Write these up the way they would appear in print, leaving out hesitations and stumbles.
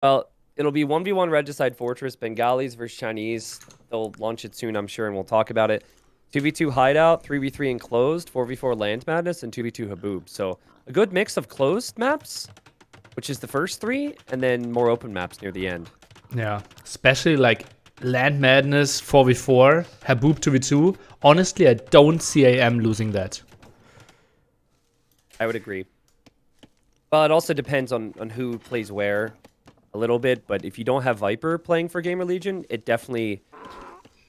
Well, it'll be 1v1 Regicide Fortress, Bengalis versus Chinese. They'll launch it soon, I'm sure, and we'll talk about it. 2v2 Hideout, 3v3 Enclosed, 4v4 Land Madness, and 2v2 Haboob. So a good mix of closed maps, which is the first three, and then more open maps near the end. Yeah, especially like Land Madness 4v4, Haboob 2v2. Honestly, I don't see AM losing that. I would agree. Well, it also depends on who plays where a little bit, but if you don't have Viper playing for GamerLegion, it definitely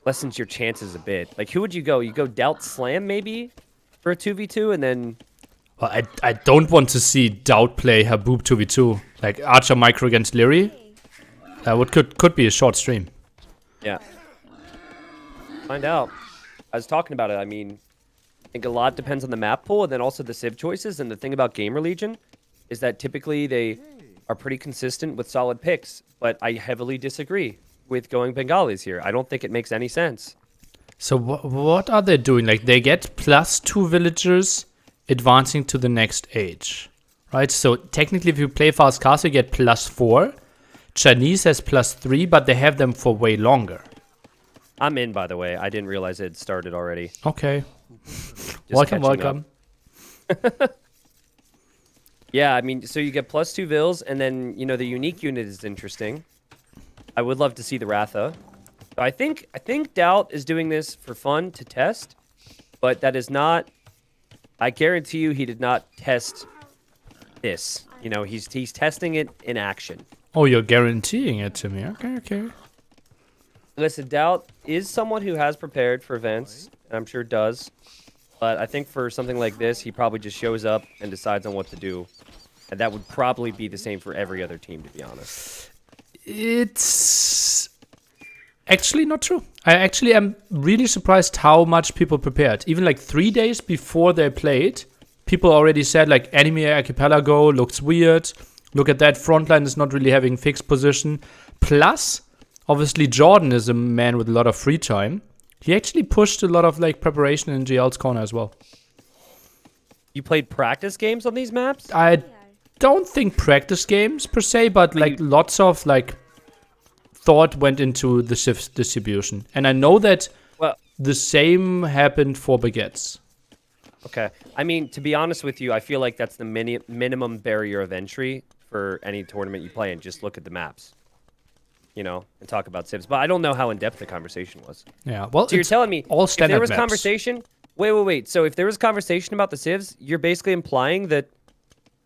lessens your chances a bit. Like, who would you go? You go Doubt Slam, maybe, for a 2v2, and then... Well, I don't want to see Doubt play Haboob 2v2. Like Archer Micro against Leary. That could be a short stream. Yeah. Find out. I was talking about it. I mean, I think a lot depends on the map pool and then also the civ choices. And the thing about GamerLegion is that typically they are pretty consistent with solid picks. But I heavily disagree with going Bengalis here. I don't think it makes any sense. So what are they doing? Like they get +2 villagers advancing to the next age, right? So technically if you play Fast Castle, you get +4. Chinese has +3, but they have them for way longer. I'm in, by the way. I didn't realize it had started already. Okay. Just Welcome. Yeah, I mean, so you get +2 vills, and then, you know, the unique unit is interesting. I would love to see the Ratha. I think Doubt is doing this for fun to test, but that is not... I guarantee you he did not test this. You know, he's testing it in action. Oh, you're guaranteeing it to me. Okay. Listen, Doubt is someone who has prepared for events, and I'm sure does. But I think for something like this, he probably just shows up and decides on what to do. And that would probably be the same for every other team, to be honest. It's actually not true. I actually am really surprised how much people prepared. Even like 3 days before they played, people already said like enemy archipelago looks weird. Look at that, frontline is not really having fixed position. Plus, obviously Jordan is a man with a lot of free time. He actually pushed a lot of like preparation in GL's corner as well. You played practice games on these maps? I don't think practice games per se, but like lots of like thought went into the shift distribution. And I know that the same happened for Baguettes. Okay. I mean, to be honest with you, I feel like that's the minimum barrier of entry for any tournament you play in. Just look at the maps, you know, and talk about civs. But I don't know how in-depth the conversation was. Yeah, well, so you're telling me all standard if there was maps. conversation... Wait. So if there was conversation about the civs, you're basically implying that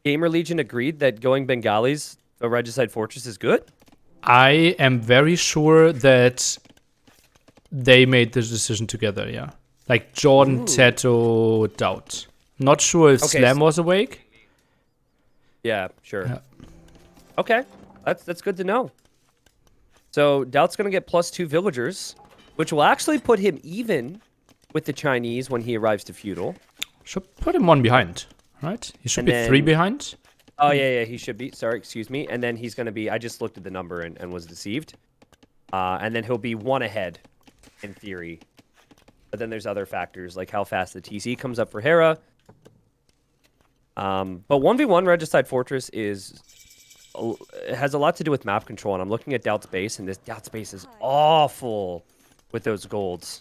GamerLegion agreed that going Bengalis, a Regicide Fortress, is good? I am very sure that they made this decision together, yeah. Like Jordan, Teto, Doubt. Not sure if Slam was awake. Yeah, sure. Yeah. Okay, that's good to know. So Doubt's gonna get +2 villagers, which will actually put him even with the Chinese when he arrives to feudal. Should put him one behind, right? He should be 3 behind. Oh yeah, he should be. Sorry, excuse me. And then he's gonna be. I just looked at the number and was deceived. And then he'll be 1 ahead, in theory. But then there's other factors like how fast the TC comes up for Hera. But 1v1 Regicide Fortress it has a lot to do with map control, and I'm looking at Doubt's base, and this Doubt's base is awful with those golds.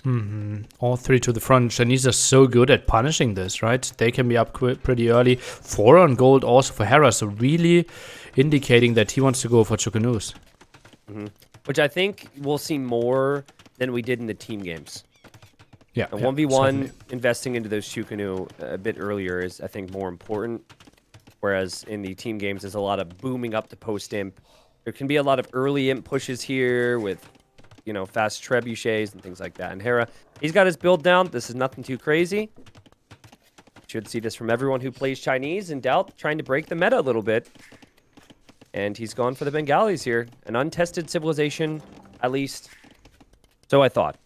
All 3 to the front. Chinese are so good at punishing this, right? They can be up pretty early. 4 on gold also for Hera, so really indicating that he wants to go for Chukanus. Which I think we'll see more than we did in the team games. Yeah, 1v1, certainly. investing into those Chukanu a bit earlier is, I think, more important. Whereas in the team games, there's a lot of booming up to post-imp. There can be a lot of early imp pushes here with, you know, fast trebuchets and things like that. And Hera, he's got his build down. This is nothing too crazy. Should see this from everyone who plays Chinese and Doubt trying to break the meta a little bit. And he's gone for the Bengalis here. An untested civilization, at least. So I thought.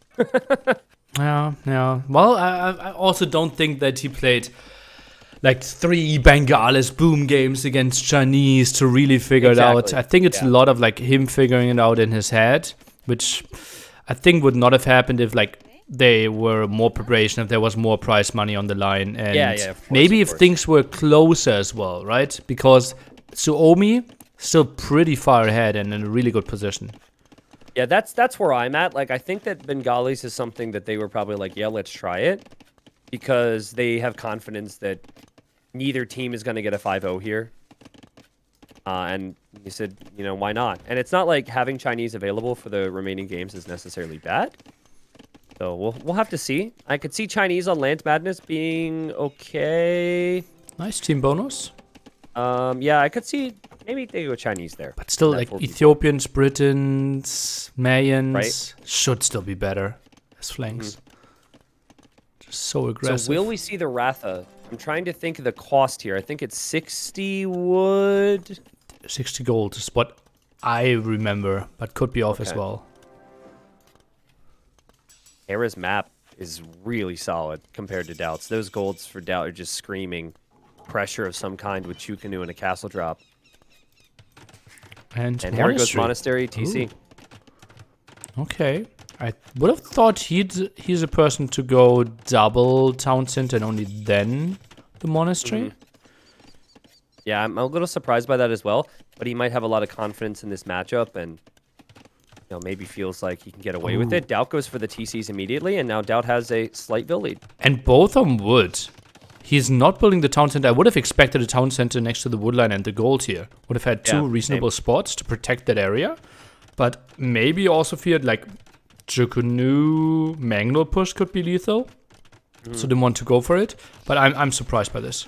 Yeah. Well, I also don't think that he played like 3 Bengalis boom games against Chinese to really figure it out. I think it's a lot of like him figuring it out in his head, which I think would not have happened if like they were more preparation, if there was more prize money on the line, and of course, maybe if things were closer as well, right? Because Suomi still pretty far ahead and in a really good position. Yeah, that's where I'm at. Like, I think that Bengalis is something that they were probably like, yeah, let's try it. Because they have confidence that neither team is going to get a 5-0 here. And you said, you know, why not? And it's not like having Chinese available for the remaining games is necessarily bad. So we'll have to see. I could see Chinese on Land Madness being okay. Nice team bonus. Yeah, I could see maybe they go Chinese there. But still, like Ethiopians, Britons, Mayans should still be better as flanks. Just so aggressive. So will we see the Ratha? I'm trying to think of the cost here. I think it's 60 wood. 60 gold is what I remember, but could be off as well. Hera's map is really solid compared to Doubt's. Those golds for Doubt are just screaming pressure of some kind with Chukanu and a castle drop. And Hera goes Monastery, TC. Ooh. Okay. I would have thought he's a person to go double Town Center and only then the Monastery. Yeah, I'm a little surprised by that as well. But he might have a lot of confidence in this matchup and maybe feels like he can get away with it. Doubt goes for the TCs immediately, and now Doubt has a slight build lead. And both of them would. He's not building the town center. I would have expected a town center next to the woodline and the gold here. Would have had two reasonable spots to protect that area. But maybe also feared like Chukunu Mangnul push could be lethal. So didn't want to go for it. But I'm surprised by this.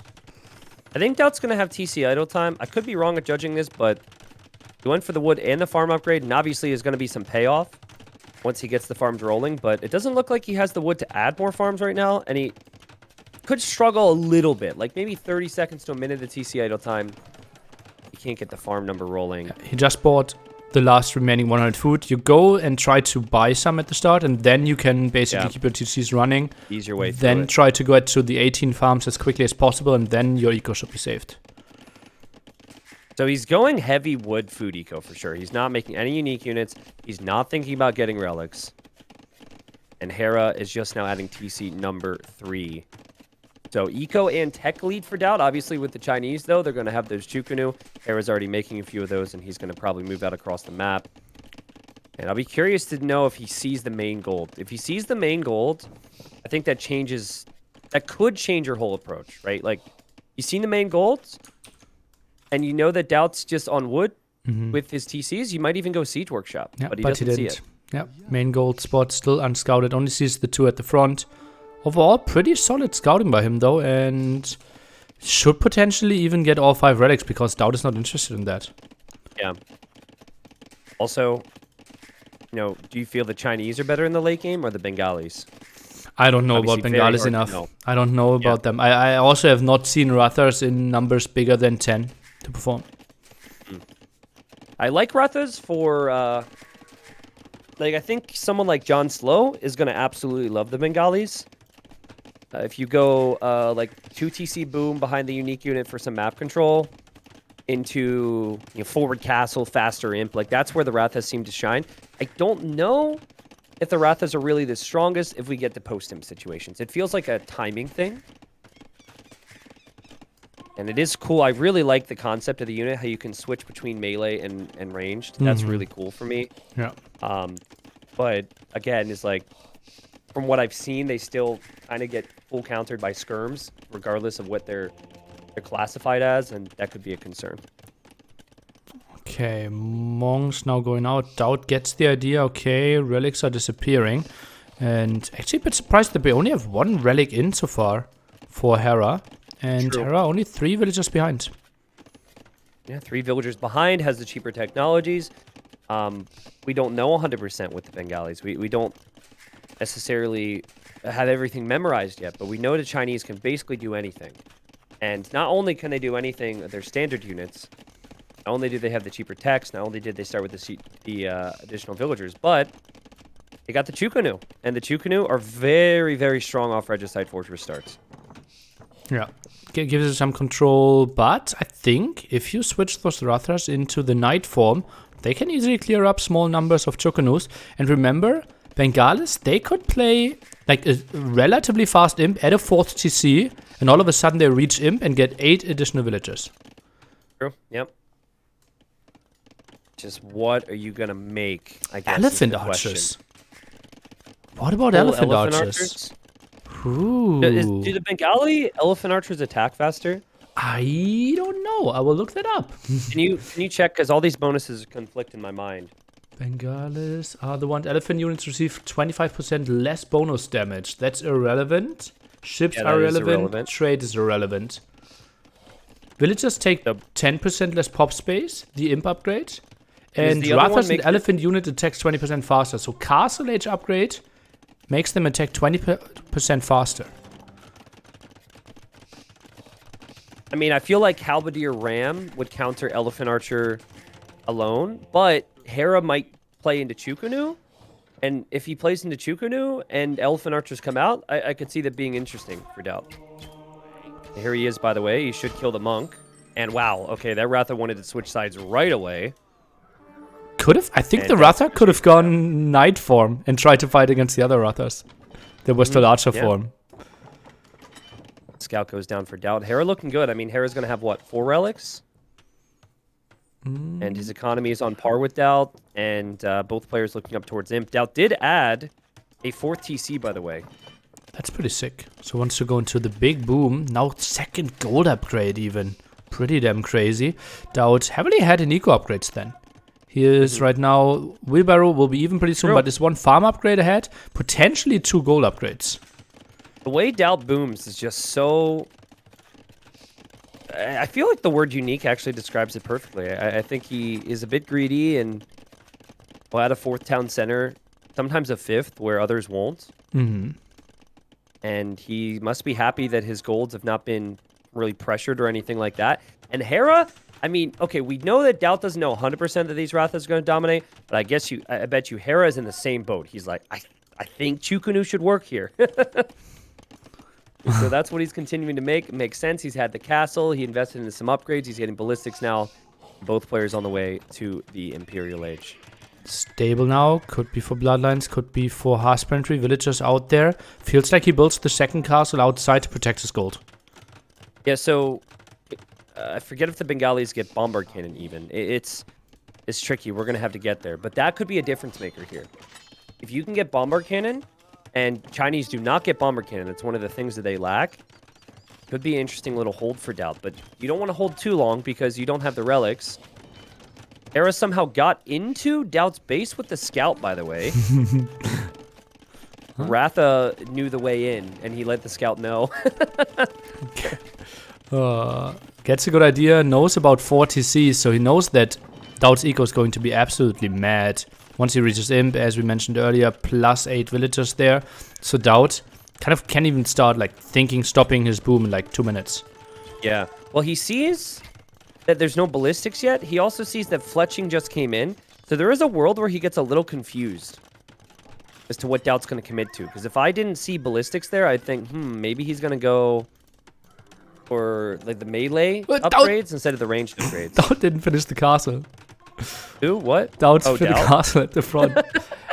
I think Doubt's going to have TC idle time. I could be wrong at judging this, but he went for the wood and the farm upgrade, and obviously there's going to be some payoff once he gets the farms rolling, but it doesn't look like he has the wood to add more farms right now, and he could struggle a little bit, like maybe 30 seconds to a minute of TC idle time. He can't get the farm number rolling. He just bought the last remaining 100 food. You go and try to buy some at the start, and then you can basically keep your TCs running. Ease your way through Then it. try to go to the 18 farms as quickly as possible, and then your eco should be saved. So he's going heavy wood food eco for sure. He's not making any unique units. He's not thinking about getting relics. And Hera is just now adding TC number 3. So eco and tech lead for Doubt. Obviously with the Chinese though, they're going to have those Chukunu. Hera's already making a few of those and he's going to probably move out across the map. And I'll be curious to know if he sees the main gold. If he sees the main gold, I think that could change your whole approach, right? Like, you've seen the main golds, and you know that Doubt's just on wood with his TCs. You might even go Siege Workshop, but he doesn't see it. Yeah, main gold spot still unscouted. Only sees the 2 at the front. Overall, pretty solid scouting by him, though, and should potentially even get all 5 relics because Doubt is not interested in that. Yeah. Also, do you feel the Chinese are better in the late game or the Bengalis? I don't know about Bengalis enough. I don't know about them. I also have not seen Rathas in numbers bigger than 10 to perform. I like Rathas for, I think someone like John Slow is going to absolutely love the Bengalis. If you go, 2 TC boom behind the unique unit for some map control into forward castle, faster imp, that's where the Rathas seem to shine. I don't know if the Rathas are really the strongest if we get to post-imp situations. It feels like a timing thing. And it is cool. I really like the concept of the unit, how you can switch between melee and ranged. That's really cool for me. Yeah. But again, it's like, from what I've seen, they still kind of get full countered by skirms, regardless of what they're classified as, and that could be a concern. Okay, Monks now going out. Doubt gets the idea. Okay, relics are disappearing. And actually a bit surprised that we only have 1 relic in so far for Hera. And Hera only 3 villagers behind. Yeah, 3 villagers behind, has the cheaper technologies. We don't know 100% with the Bengalis. We don't necessarily have everything memorized yet, but we know the Chinese can basically do anything. And not only can they do anything, their standard units, not only do they have the cheaper techs, not only did they start with the additional villagers, but they got the Chukunu. And the Chukunu are very, very strong off Regicide Fortress starts. Yeah, gives you some control, but I think if you switch those Rathas into the Knight form, they can easily clear up small numbers of Chukunus. And remember, Bengalis, they could play like a relatively fast imp at a 4th TC, and all of a sudden they reach imp and get 8 additional villagers. True, yep. Just what are you gonna make? I guess Elephant is the question. archers. What about Full elephant archers? Ooh. Do the Bengali elephant archers attack faster? I don't know. I will look that up. Can you check? Because all these bonuses conflict in my mind. Bengalis are the ones. Elephant units receive 25% less bonus damage. That's irrelevant. Ships Yeah, are that is irrelevant. irrelevant. Trade is irrelevant. Villagers take 10% less pop space, the imp upgrade. And the other one Ratha's an elephant unit attacks 20% faster. So Castle Age upgrade makes them attack 20% faster. I mean, I feel like Halberdier Ram would counter Elephant Archer alone, but Hera might play into Chukunu. And if he plays into Chukunu and Elephant Archers come out, I could see that being interesting for Doubt. Here he is, by the way. He should kill the monk. And wow, okay, that Ratha wanted to switch sides right away. Could have. I think the Ratha could have gone Knight form and tried to fight against the other Rathas. There was still Archer form. Scout goes down for Doubt. Hera looking good. I mean, Hera's going to have, what, 4 relics? And his economy is on par with Doubt. And both players looking up towards Imp. Doubt did add a 4th TC, by the way. That's pretty sick. So once you go into the big boom, now 2nd gold upgrade even. Pretty damn crazy. Doubt heavily had in eco upgrades then. He is right now, Wheelbarrow will be even pretty soon, but there's 1 farm upgrade ahead. Potentially 2 gold upgrades. The way Doubt booms is just so... I feel like the word unique actually describes it perfectly. I think he is a bit greedy and will add a 4th town center, sometimes a 5th where others won't. And he must be happy that his golds have not been really pressured or anything like that. And Hera, I mean, okay, we know that Doubt doesn't know 100% that these Rathas are going to dominate, but I bet you Hera is in the same boat. He's like, I think Chukunu should work here. So that's what he's continuing to make. It makes sense. He's had the castle. He invested into some upgrades. He's getting ballistics now. Both players on the way to the Imperial Age. Stable now. Could be for Bloodlines. Could be for Husbandry. Villagers out there. Feels like he builds the 2nd castle outside to protect his gold. Yeah, so I forget if the Bengalis get Bombard Cannon even. It's tricky. We're going to have to get there. But that could be a difference maker here. If you can get Bombard Cannon, and Chinese do not get Bombard Cannon, it's one of the things that they lack, could be an interesting little hold for Doubt. But you don't want to hold too long because you don't have the relics. Hera somehow got into Doubt's base with the scout, by the way. Ratha knew the way in, and he let the scout know. Gets a good idea, knows about 4 TCs, so he knows that Doubt's eco is going to be absolutely mad. Once he reaches Imp, as we mentioned earlier, plus 8 villagers there. So Doubt kind of can't even start like stopping his boom in like 2 minutes. Yeah. Well, he sees that there's no ballistics yet. He also sees that fletching just came in. So there is a world where he gets a little confused as to what Doubt's going to commit to. Because if I didn't see ballistics there, I'd think, maybe he's going to go for like the melee upgrades instead of the ranged upgrades. Doubt didn't finish the castle. Who? What? Doubt's for the castle at the front.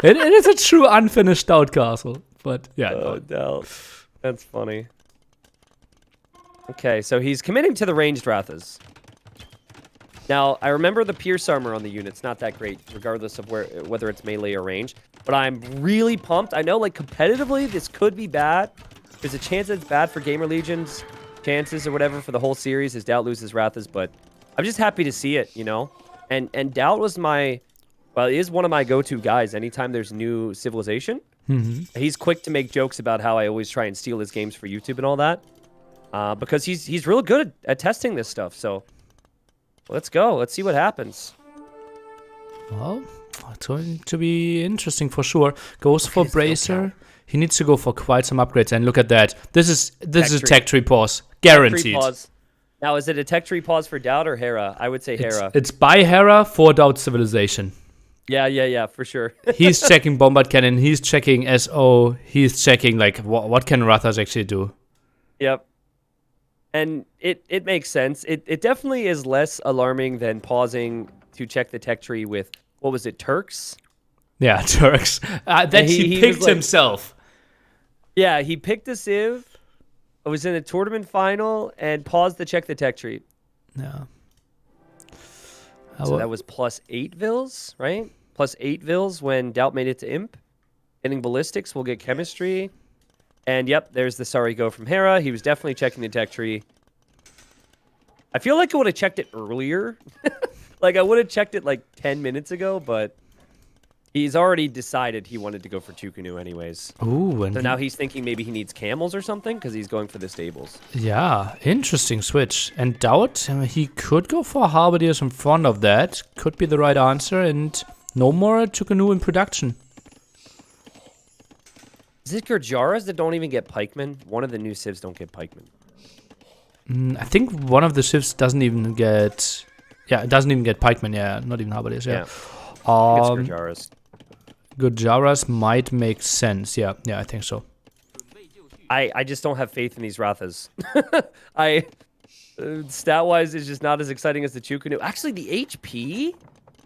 it is a true unfinished Doubt castle. But yeah. Oh, Doubt. That's funny. Okay, so he's committing to the ranged Rathas. Now, I remember the Pierce armor on the unit's not that great, regardless of whether it's melee or range. But I'm really pumped. I know, like, competitively, this could be bad. There's a chance that it's bad for GamerLegion's chances or whatever for the whole series as Doubt loses Rathas, but I'm just happy to see it, you know? And Doubt was is one of my go-to guys anytime there's new civilization. He's quick to make jokes about how I always try and steal his games for YouTube and all that. Because he's really good at testing this stuff, so let's go. Let's see what happens. Well, it's going to be interesting for sure. Goes for Bracer. He needs to go for quite some upgrades, and look at that. This is a tech tree pause. Guaranteed. Tech tree pause. Now, is it a tech tree pause for Doubt or Hera? I would say Hera. It's by Hera for Doubt Civilization. Yeah, for sure. He's checking Bombard Cannon. He's checking SO. He's checking, like, what can Rathas actually do? Yep. And it makes sense. It definitely is less alarming than pausing to check the tech tree with, what was it, Turks? Yeah, Turks. That he picked himself. Yeah, he picked a Civ. I was in a tournament final and paused to check the tech tree. Yeah. So that was plus 8 Vils, right? Plus 8 Vils when Doubt made it to Imp. Getting Ballistics, we'll get Chemistry. And yep, there's the Sorry Go from Hera. He was definitely checking the tech tree. I feel like I would have checked it earlier. Like, I would have checked it like 10 minutes ago, but he's already decided he wanted to go for Tukunu anyways. Ooh, and so now he's thinking maybe he needs camels or something because he's going for the stables. Yeah, interesting switch. And Doubt, he could go for Halberdiers in front of that. Could be the right answer, and no more Tukunu in production. Is it Gurjaras that don't even get pikemen? One of the new civs don't get pikemen. I think one of the civs doesn't even get... Yeah, it doesn't even get pikemen, yeah. Not even Halberdiers, yeah. It's Gurjaras. Gurjaras might make sense, yeah. Yeah, I think so. I just don't have faith in these Rathas. Stat-wise, it's just not as exciting as the Chukunu. Actually, the HP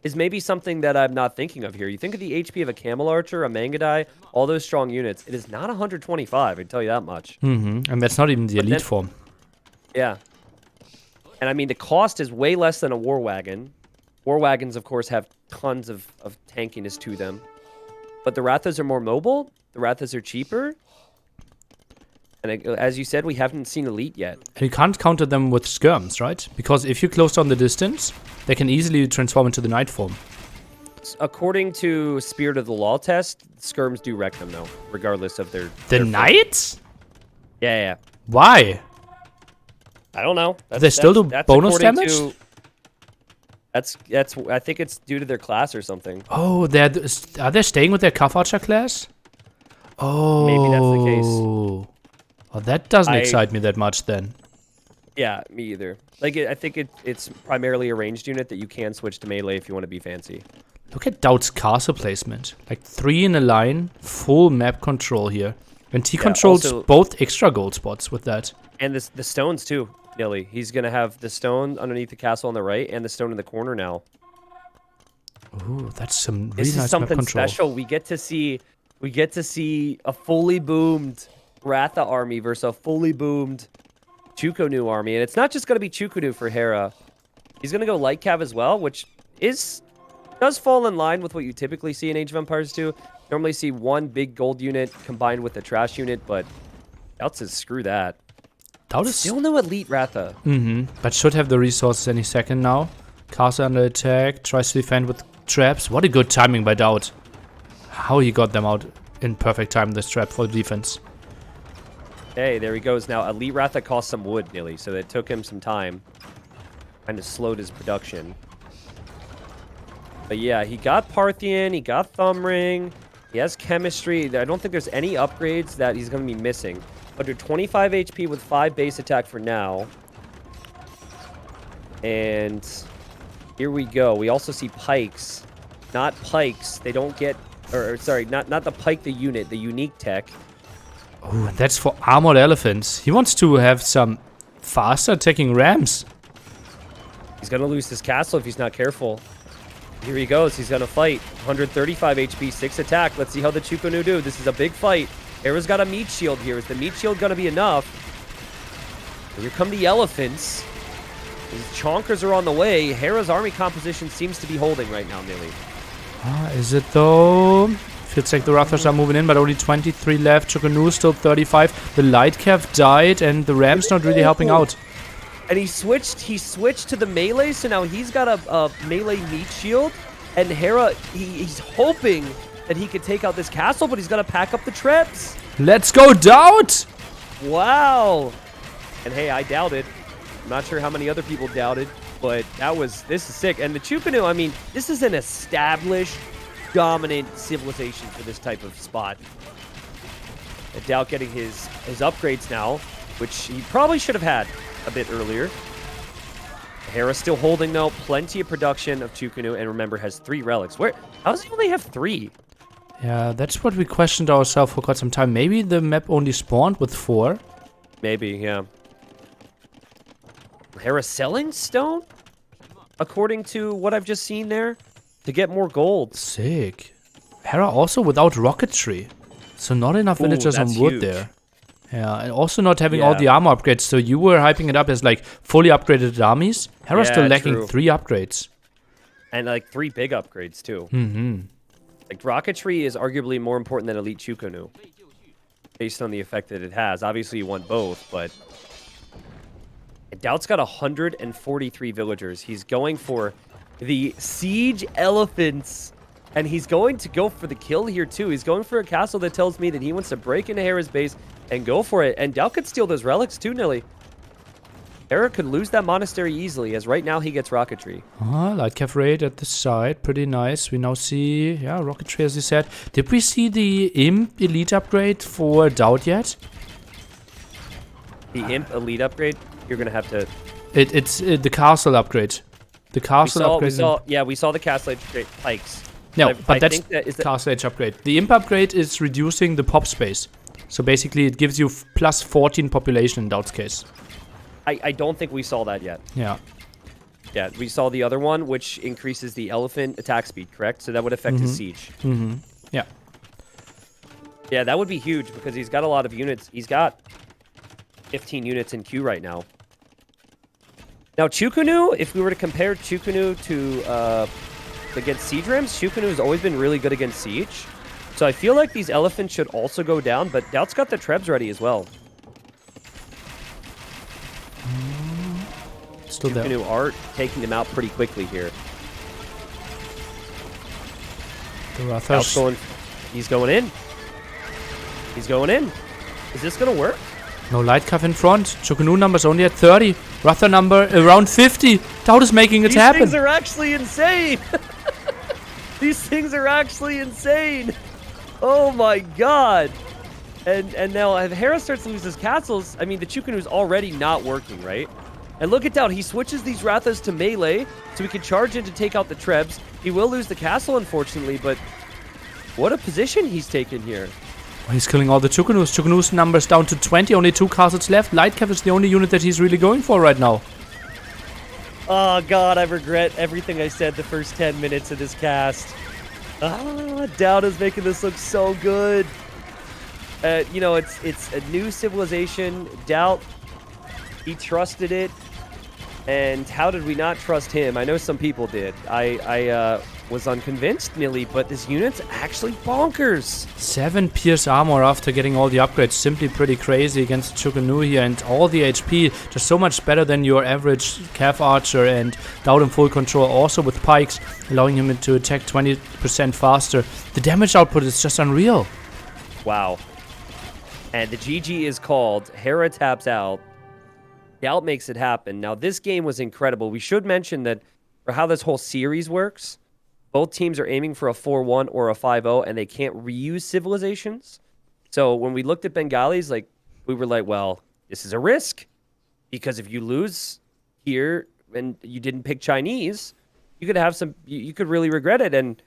is maybe something that I'm not thinking of here. You think of the HP of a Camel Archer, a Mangadai, all those strong units. It is not 125, I can tell you that much. And that's not even the elite form. Yeah. And I mean, the cost is way less than a War Wagon. War Wagons, of course, have tons of tankiness to them. But the Rathas are more mobile. The Rathas are cheaper. And as you said, we haven't seen elite yet. And you can't counter them with skirms, right? Because if you close down the distance, they can easily transform into the knight form. According to Spirit of the Law test, skirms do wreck them, though, regardless of their... The knights? Yeah. Why? I don't know. They still do bonus damage? That's. I think it's due to their class or something. Oh, are they staying with their Kaf Archer class? Oh. Maybe that's the case. Well, that doesn't excite me that much then. Yeah, me either. Like, I think it's primarily a ranged unit that you can switch to melee if you want to be fancy. Look at Doubt's castle placement. Like 3 in a line, full map control here. And he controls also, both extra gold spots with that. And the stones too, Nilly. He's gonna have the stone underneath the castle on the right and the stone in the corner now. Ooh, that's some really this nice is something map control. special. We get to see a fully boomed Ratha army versus a fully boomed Chukunu army. And it's not just gonna be Chukunu for Hera. He's gonna go light cav as well, which does fall in line with what you typically see in Age of Empires 2. Normally see one big gold unit combined with a trash unit, but Doubt says screw that. Doubt is still no elite Ratha. But should have the resources any second now. Castle under attack, tries to defend with traps. What a good timing by Doubt. How he got them out in perfect time, this trap for defense. Hey, there he goes now. Elite Ratha cost some wood, nearly, so it took him some time. Kind of slowed his production. But yeah, he got Parthian, he got Thumb Ring, he has Chemistry. I don't think there's any upgrades that he's going to be missing. Under 25 HP with 5 base attack for now. And here we go. We also see pikes. Not pikes. They don't get... Or sorry, not the pike, the unit. The unique tech. Oh, and that's for armored elephants. He wants to have some faster attacking rams. He's going to lose his castle if he's not careful. Here he goes. He's going to fight. 135 HP, 6 attack. Let's see how the Chukunu do. This is a big fight. Hera's got a meat shield here. Is the meat shield going to be enough? And here come the elephants. These chonkers are on the way. Hera's army composition seems to be holding right now, nearly. Is it though? Feels like the Rathas are moving in, but only 23 left. Chukunu still 35. The light cav died, and the ram's not really helping out. And he switched to the melee, so now he's got a melee meat shield. And Hera, he's hoping that he could take out this castle, but he's got to pack up the traps. Let's go, Doubt! Wow. And hey, I doubted. I'm not sure how many other people doubted, but this is sick. And the Chukunu, I mean, this is an established, dominant civilization for this type of spot. And Doubt getting his upgrades now, which he probably should have had a bit earlier. Hera still holding, though. Plenty of production of Chukunu, and remember, has 3 relics. How does he only have 3? Yeah, that's what we questioned ourselves for quite some time. Maybe the map only spawned with 4? Maybe, yeah. Hera selling stone? According to what I've just seen there? To get more gold. Sick. Hera also without rocketry. So not enough villagers on wood huge. there. Yeah, and also not having all the armor upgrades. So you were hyping it up as like fully upgraded armies. Hera's still lacking 3 upgrades. And like 3 big upgrades too. Mm-hmm. Like rocketry is arguably more important than elite Chukunu, based on the effect that it has. Obviously, you want both, but Doubt's got 143 villagers. He's going for the siege elephants, and he's going to go for the kill here too. He's going for a castle that tells me that he wants to break into Hera's base and go for it. And Doubt could steal those relics too, Nilly. Hera could lose that monastery easily, as right now he gets rocketry. Light cav raid at the side, pretty nice. We now see, yeah, rocketry as you said. Did we see the Imp Elite upgrade for Doubt yet? The Imp Elite upgrade, you're going to have to... It's the castle upgrade. The castle upgrade. We saw the castle upgrade pikes. No, but that's castle edge upgrade. The Imp upgrade is reducing the pop space. So basically it gives you plus 14 population in Doubt's case. I don't think we saw that yet. Yeah. Yeah, we saw the other one, which increases the elephant attack speed, correct? So that would affect his siege. Mm-hmm. Yeah. Yeah, that would be huge because he's got a lot of units. He's got 15 units in queue right now. Now, Chukunu, if we were to compare Chukunu to against siege rams, Chukunu has always been really good against siege. So I feel like these elephants should also go down, but Doubt's got the trebs ready as well. Still there. Chukunu are taking them out pretty quickly here. The Ratha. He's going in. He's going in. Is this going to work? No light cav in front. Chukunu number's only at 30. Ratha number around 50. Doubt is making it happen. These things are actually insane. These things are actually insane. Oh my god. And now if Hera starts to lose his castles, I mean, the Chukunu's already not working, right? And look at Doubt. He switches these Rathas to melee so he can charge in to take out the trebs. He will lose the castle, unfortunately, but what a position he's taken here. He's killing all the Chukunus. Chukunu's numbers down to 20, only 2 castles left. Light cav is the only unit that he's really going for right now. Oh god, I regret everything I said the first 10 minutes of this cast. Doubt is making this look so good. You know, it's a new civilization. Doubt, he trusted it. And how did we not trust him? I know some people did. I was unconvinced, Nilly, but this unit's actually bonkers. 7 pierce armor after getting all the upgrades. Simply pretty crazy against Chukunu here. And all the HP, just so much better than your average Cav Archer. And Doubt in full control, also with pikes, allowing him to attack 20% faster. The damage output is just unreal. Wow. And the GG is called. Hera taps out. Doubt makes it happen. Now, this game was incredible. We should mention that for how this whole series works, both teams are aiming for a 4-1 or a 5-0, and they can't reuse civilizations. So when we looked at Bengalis, we were like, well, this is a risk. Because if you lose here and you didn't pick Chinese, you could have you could really regret it. And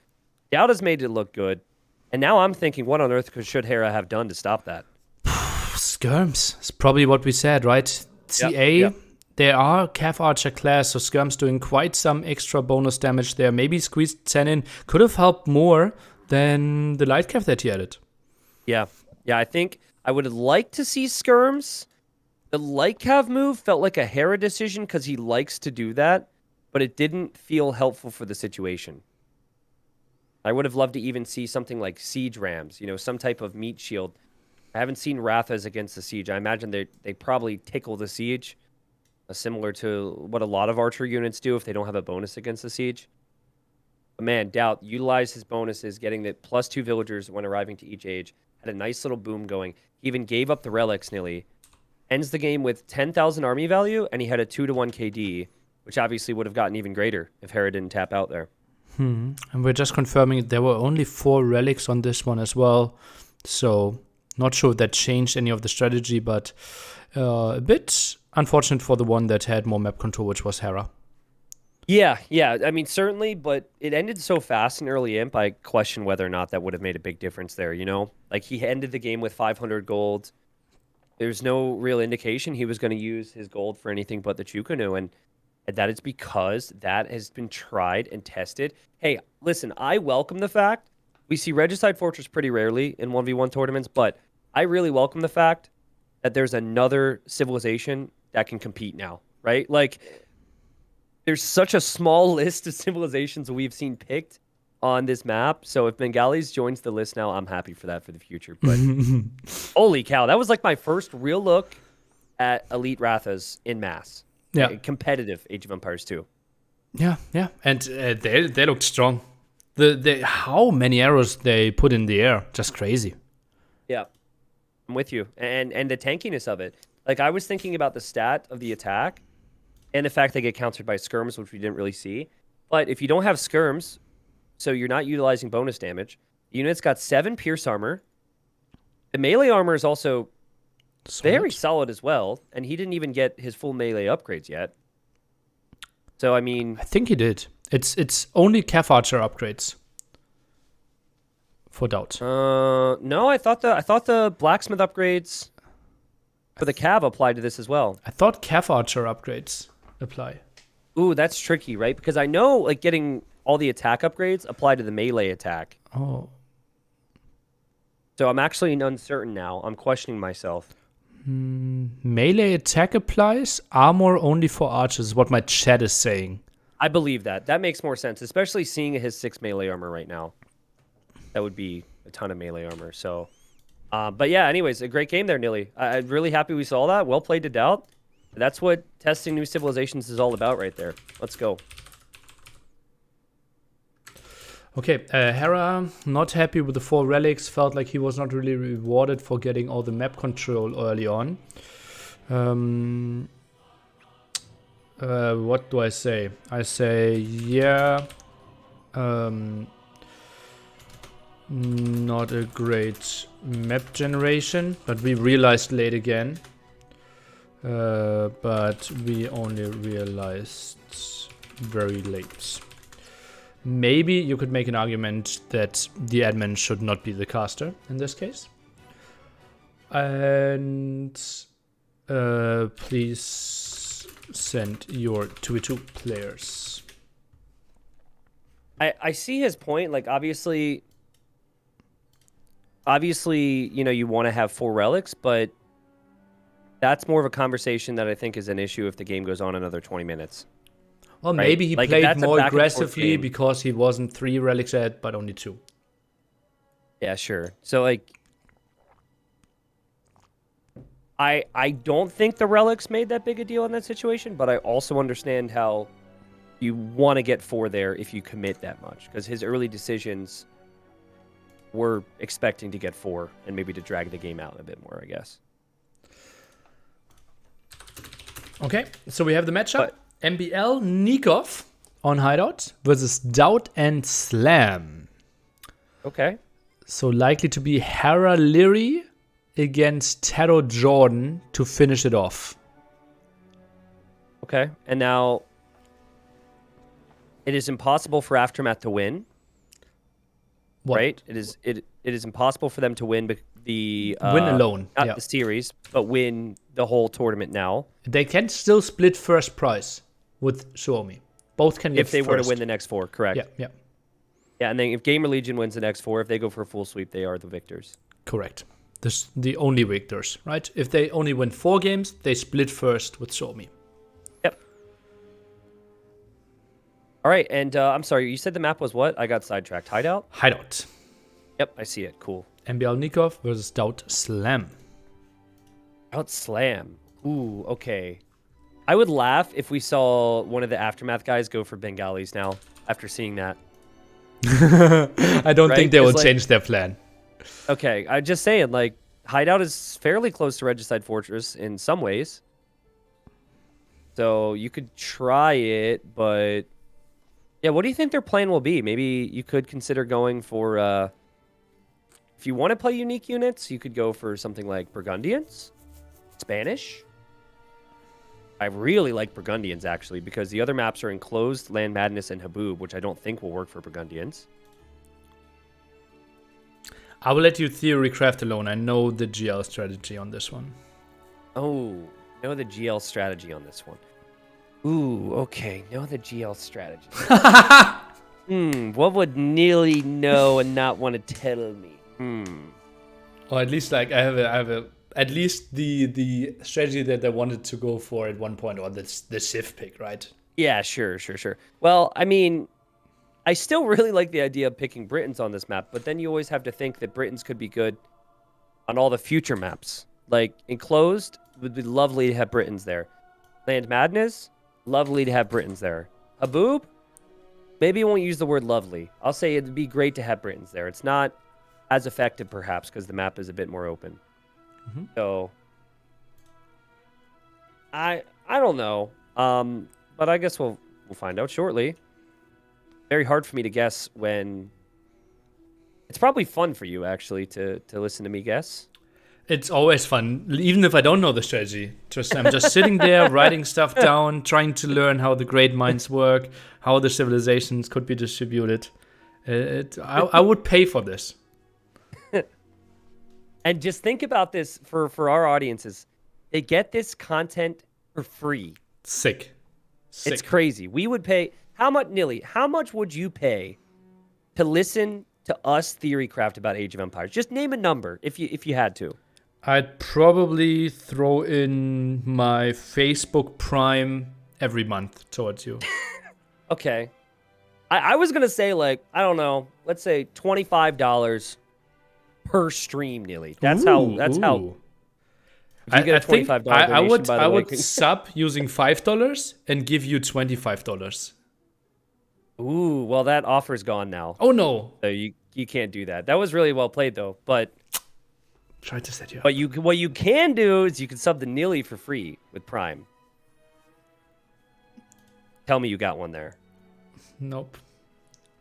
Doubt has made it look good. And now I'm thinking, what on earth should Hera have done to stop that? Skirms. It's probably what we said, right? CA, yep. They are Cav Archer class, so Skirm's doing quite some extra bonus damage there. Maybe squeezed 10 in. Could have helped more than the light Cav that he added. Yeah, I think I would have liked to see Skirms. The light Cav move felt like a Hera decision because he likes to do that, but it didn't feel helpful for the situation. I would have loved to even see something like Siege Rams, some type of meat shield. I haven't seen Rathas against the Siege. I imagine they probably tickle the Siege, similar to what a lot of Archer units do if they don't have a bonus against the Siege. But man, Doubt utilized his bonuses, getting the +2 villagers when arriving to each age. Had a nice little boom going. He even gave up the relics, Nilly. Ends the game with 10,000 army value, and he had a 2-1 KD, which obviously would have gotten even greater if Hera didn't tap out there. And we're just confirming there were only 4 relics on this one as well. So not sure if that changed any of the strategy, but a bit unfortunate for the one that had more map control, which was Hera. Yeah. I mean, certainly, but it ended so fast in early imp, I question whether or not that would have made a big difference there, Like, he ended the game with 500 gold. There's no real indication he was going to use his gold for anything but the Chukunu, and that is because that has been tried and tested. Hey, listen, I welcome the fact we see Regicide Fortress pretty rarely in 1v1 tournaments, but I really welcome the fact that there's another civilization that can compete now, right? Like, there's such a small list of civilizations we've seen picked on this map. So if Bengalis joins the list now, I'm happy for that for the future. But holy cow, that was like my first real look at elite Rathas in mass. Yeah. Competitive Age of Empires 2. Yeah, and they looked strong. The how many arrows they put in the air, just crazy. Yeah, I'm with you. And the tankiness of it. Like, I was thinking about the stat of the attack and the fact they get countered by skirms, which we didn't really see. But if you don't have skirms, so you're not utilizing bonus damage, the unit's got 7 pierce armor. The melee armor is also very solid as well, and he didn't even get his full melee upgrades yet. So, I mean... I think he did. It's only Cav Archer upgrades. For doubt. No, I thought the blacksmith upgrades for the Cav applied to this as well. I thought Cav Archer upgrades apply. Ooh, that's tricky, right? Because I know, like, getting all the attack upgrades apply to the melee attack. Oh. So I'm actually uncertain now. I'm questioning myself. Melee attack applies, armor only for archers, is what my chat is saying. I believe that. That makes more sense, especially seeing his 6 melee armor right now. That would be a ton of melee armor. So, but yeah, anyways, a great game there, Nilly. I'm really happy we saw that. Well played to doubt. That's what testing new civilizations is all about right there. Let's go. Okay, Hera, not happy with the 4 relics, felt like he was not really rewarded for getting all the map control early on. What do I say? I say, yeah, not a great map generation, but we realized late again. But we only realized very late. Maybe you could make an argument that the admin should not be the caster in this case. And please send your 2v2 players. I see his point. Like, obviously, you know, you want to have 4 relics, but that's more of a conversation that I think is an issue if the game goes on another 20 minutes. Well, right? maybe he like, played more aggressively because he wasn't 3 relics at, but only 2. Yeah, sure. So, like, I don't think the relics made that big a deal in that situation, but I also understand how you want to get 4 there if you commit that much, because his early decisions were expecting to get 4 and maybe to drag the game out a bit more, I guess. Okay, so we have the matchup. MBL Nikov on Hideout versus Doubt and Slam. Okay. So likely to be Hera Leary against Taro Jordan to finish it off. Okay, and now it is impossible for Aftermath to win. What? Right? It is impossible for them to win the win alone, not the series, but win the whole tournament now. They can still split first prize with Suomi. Both can get if they first. were to win the next 4, correct? Yeah. Yeah, and then if GamerLegion wins the next 4, if they go for a full sweep, they are the victors. Correct. This the only victors, right? If they only win 4 games, they split first with Suomi. Yep. All right, and I'm sorry, you said the map was what? I got sidetracked. Hideout? Hideout. Yep, I see it. Cool. MBL Nikov versus Doubt Slam. Doubt Slam. Ooh, okay. I would laugh if we saw one of the Aftermath guys go for Bengalis now after seeing that. I don't think they will like, change their plan. Okay, I'm just saying, like, Hideout is fairly close to Regicide Fortress in some ways. So you could try it, but... Yeah, what do you think their plan will be? Maybe you could consider going for... If you want to play unique units, you could go for something like Burgundians, Spanish. I really like Burgundians, actually, because the other maps are Enclosed, Land Madness, and Haboob, which I don't think will work for Burgundians. I will let you theory craft alone. I know the GL strategy on this one. Oh, know the GL strategy on this one. Ooh, okay. Know the GL strategy. What would Neely know and not want to tell me? Or at least, like, I have a at least the strategy that I wanted to go for at one point, or the Civ pick, right? Yeah, sure. Well, I mean, I still really like the idea of picking Britons on this map, but then you always have to think that Britons could be good on all the future maps. Like, Enclosed would be lovely to have Britons there. Land Madness, lovely to have Britons there. Haboob, maybe I won't use the word lovely. I'll say it'd be great to have Britons there. It's not as effective, perhaps, because the map is a bit more open. Mm-hmm. So, I don't know. But I guess we'll find out shortly. Very hard for me to guess when. It's probably fun for you actually to listen to me guess. It's always fun, even if I don't know the strategy. I'm just sitting there writing stuff down, trying to learn how the great minds work, how the civilizations could be distributed. I would pay for this. And just think about this for our audiences. They get this content for free. Sick. It's crazy. We would pay how much, Nilly? How much would you pay to listen to us theory craft about Age of Empires? Just name a number if you had to. I'd probably throw in my Facebook Prime every month towards you. Okay. I was gonna say, like, I don't know, let's say $25 per stream, Nilly. That's how. If you get a $25 donation, I would sub using $5 and give you $25. Ooh, well, that offer's gone now. Oh no! So you can't do that. That was really well played though. But try to set you up. But what you can do is you can sub the Nilly for free with Prime. Tell me you got one there. Nope.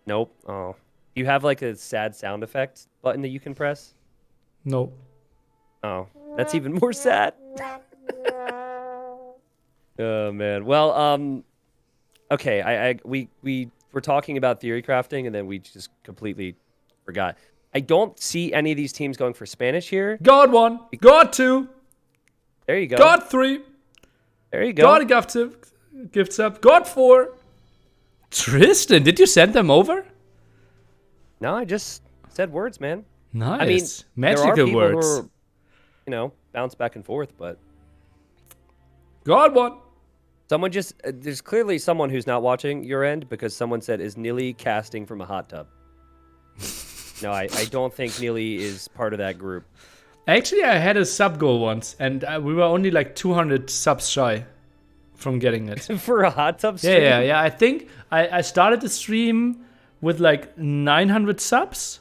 Nope. Oh, you have like a sad sound effect button that you can press. Nope. Oh, that's even more sad. Oh man. Well, okay. We were talking about theory crafting and then we just completely forgot. I don't see any of these teams going for Spanish here. God 1, God 2. There you go. God 3. There you go. God gifts up. God 4. Tristan, did you send them over? No, I just said words, man. Nice. I mean, magical there are people words. who are, bounce back and forth, but God 1. someone just there's clearly someone who's not watching your end because someone said, "Is Nilly casting from a hot tub?" No, I don't think Nilly is part of that group. Actually, I had a sub goal once, and we were only like 200 subs shy from getting it. For a hot tub stream? Yeah. I think I started the stream with like 900 subs,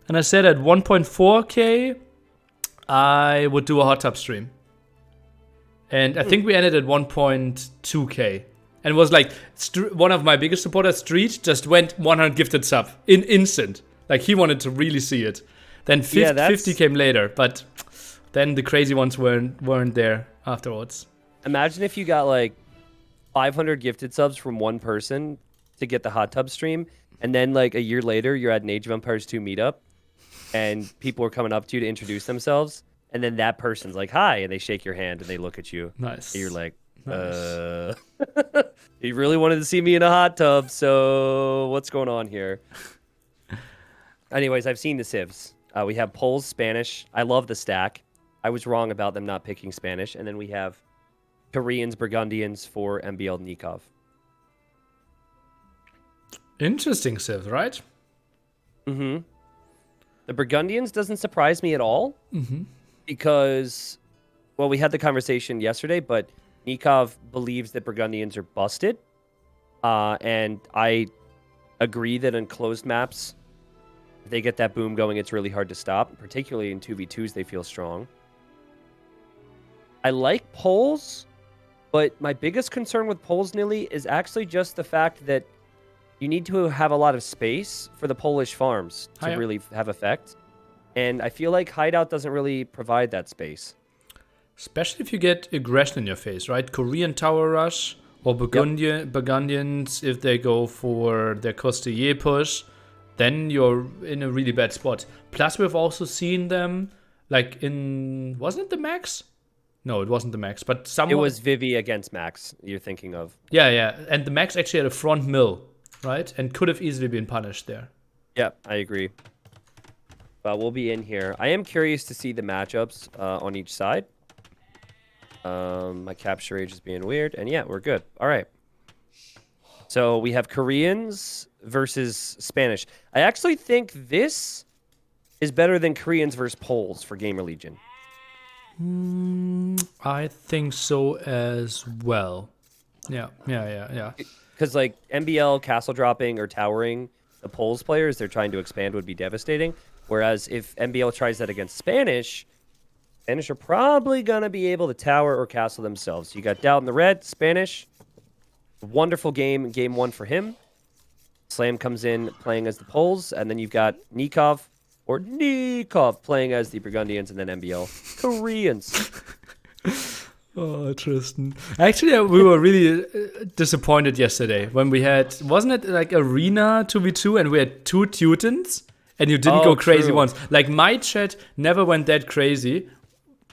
and I said at 1.4k, I would do a hot tub stream. And I think we ended at 1.2k. And it was like, one of my biggest supporters, Street, just went 100 gifted sub in instant. Like, he wanted to really see it. Then 50 came later, but then the crazy ones weren't there afterwards. Imagine if you got like 500 gifted subs from one person to get the hot tub stream, and then like a year later, you're at an Age of Empires 2 meetup, and people are coming up to you to introduce themselves, and then that person's like, "Hi," and they shake your hand and they look at you. Nice. And you're like, Nice. You really wanted to see me in a hot tub, so what's going on here? Anyways, I've seen the civs. We have Poles, Spanish. I love the stack. I was wrong about them not picking Spanish. And then we have Koreans, Burgundians for MBL Nikov. Interesting, Civ, right? Mm-hmm. The Burgundians doesn't surprise me at all. Mm-hmm. Because, well, we had the conversation yesterday, but Nikov believes that Burgundians are busted. And I agree that in closed maps, if they get that boom going, it's really hard to stop. Particularly in 2v2s, they feel strong. I like Poles, but my biggest concern with Poles, Nilly, is actually just the fact that you need to have a lot of space for the Polish farms to really have effect. And I feel like Hideout doesn't really provide that space. Especially if you get aggression in your face, right? Korean Tower Rush or Burgundians, if they go for their Costier push, then you're in a really bad spot. Plus, we've also seen them, like in... Wasn't it the Max? No, it wasn't the Max, but someone... It was Vivi against Max you're thinking of. Yeah. And the Max actually had a front mill, right? And could have easily been punished there. Yeah, I agree. But we'll be in here. I am curious to see the matchups on each side. My capture age is being weird. And yeah, we're good. All right. So we have Koreans versus Spanish. I actually think this is better than Koreans versus Poles for GamerLegion. I think so as well. Yeah. Because like MBL castle dropping or towering the Poles players they're trying to expand would be devastating. Whereas if MBL tries that against Spanish are probably gonna be able to tower or castle themselves. You got Doubt in the red, Spanish. Wonderful game 1 for him. Slam comes in playing as the Poles, and then you've got Nikov playing as the Burgundians, and then MBL Koreans. Oh, Tristan. Actually, we were really disappointed yesterday when we had, wasn't it like arena 2v2 and we had 2 Teutons and you didn't go crazy true. once. Like my chat never went that crazy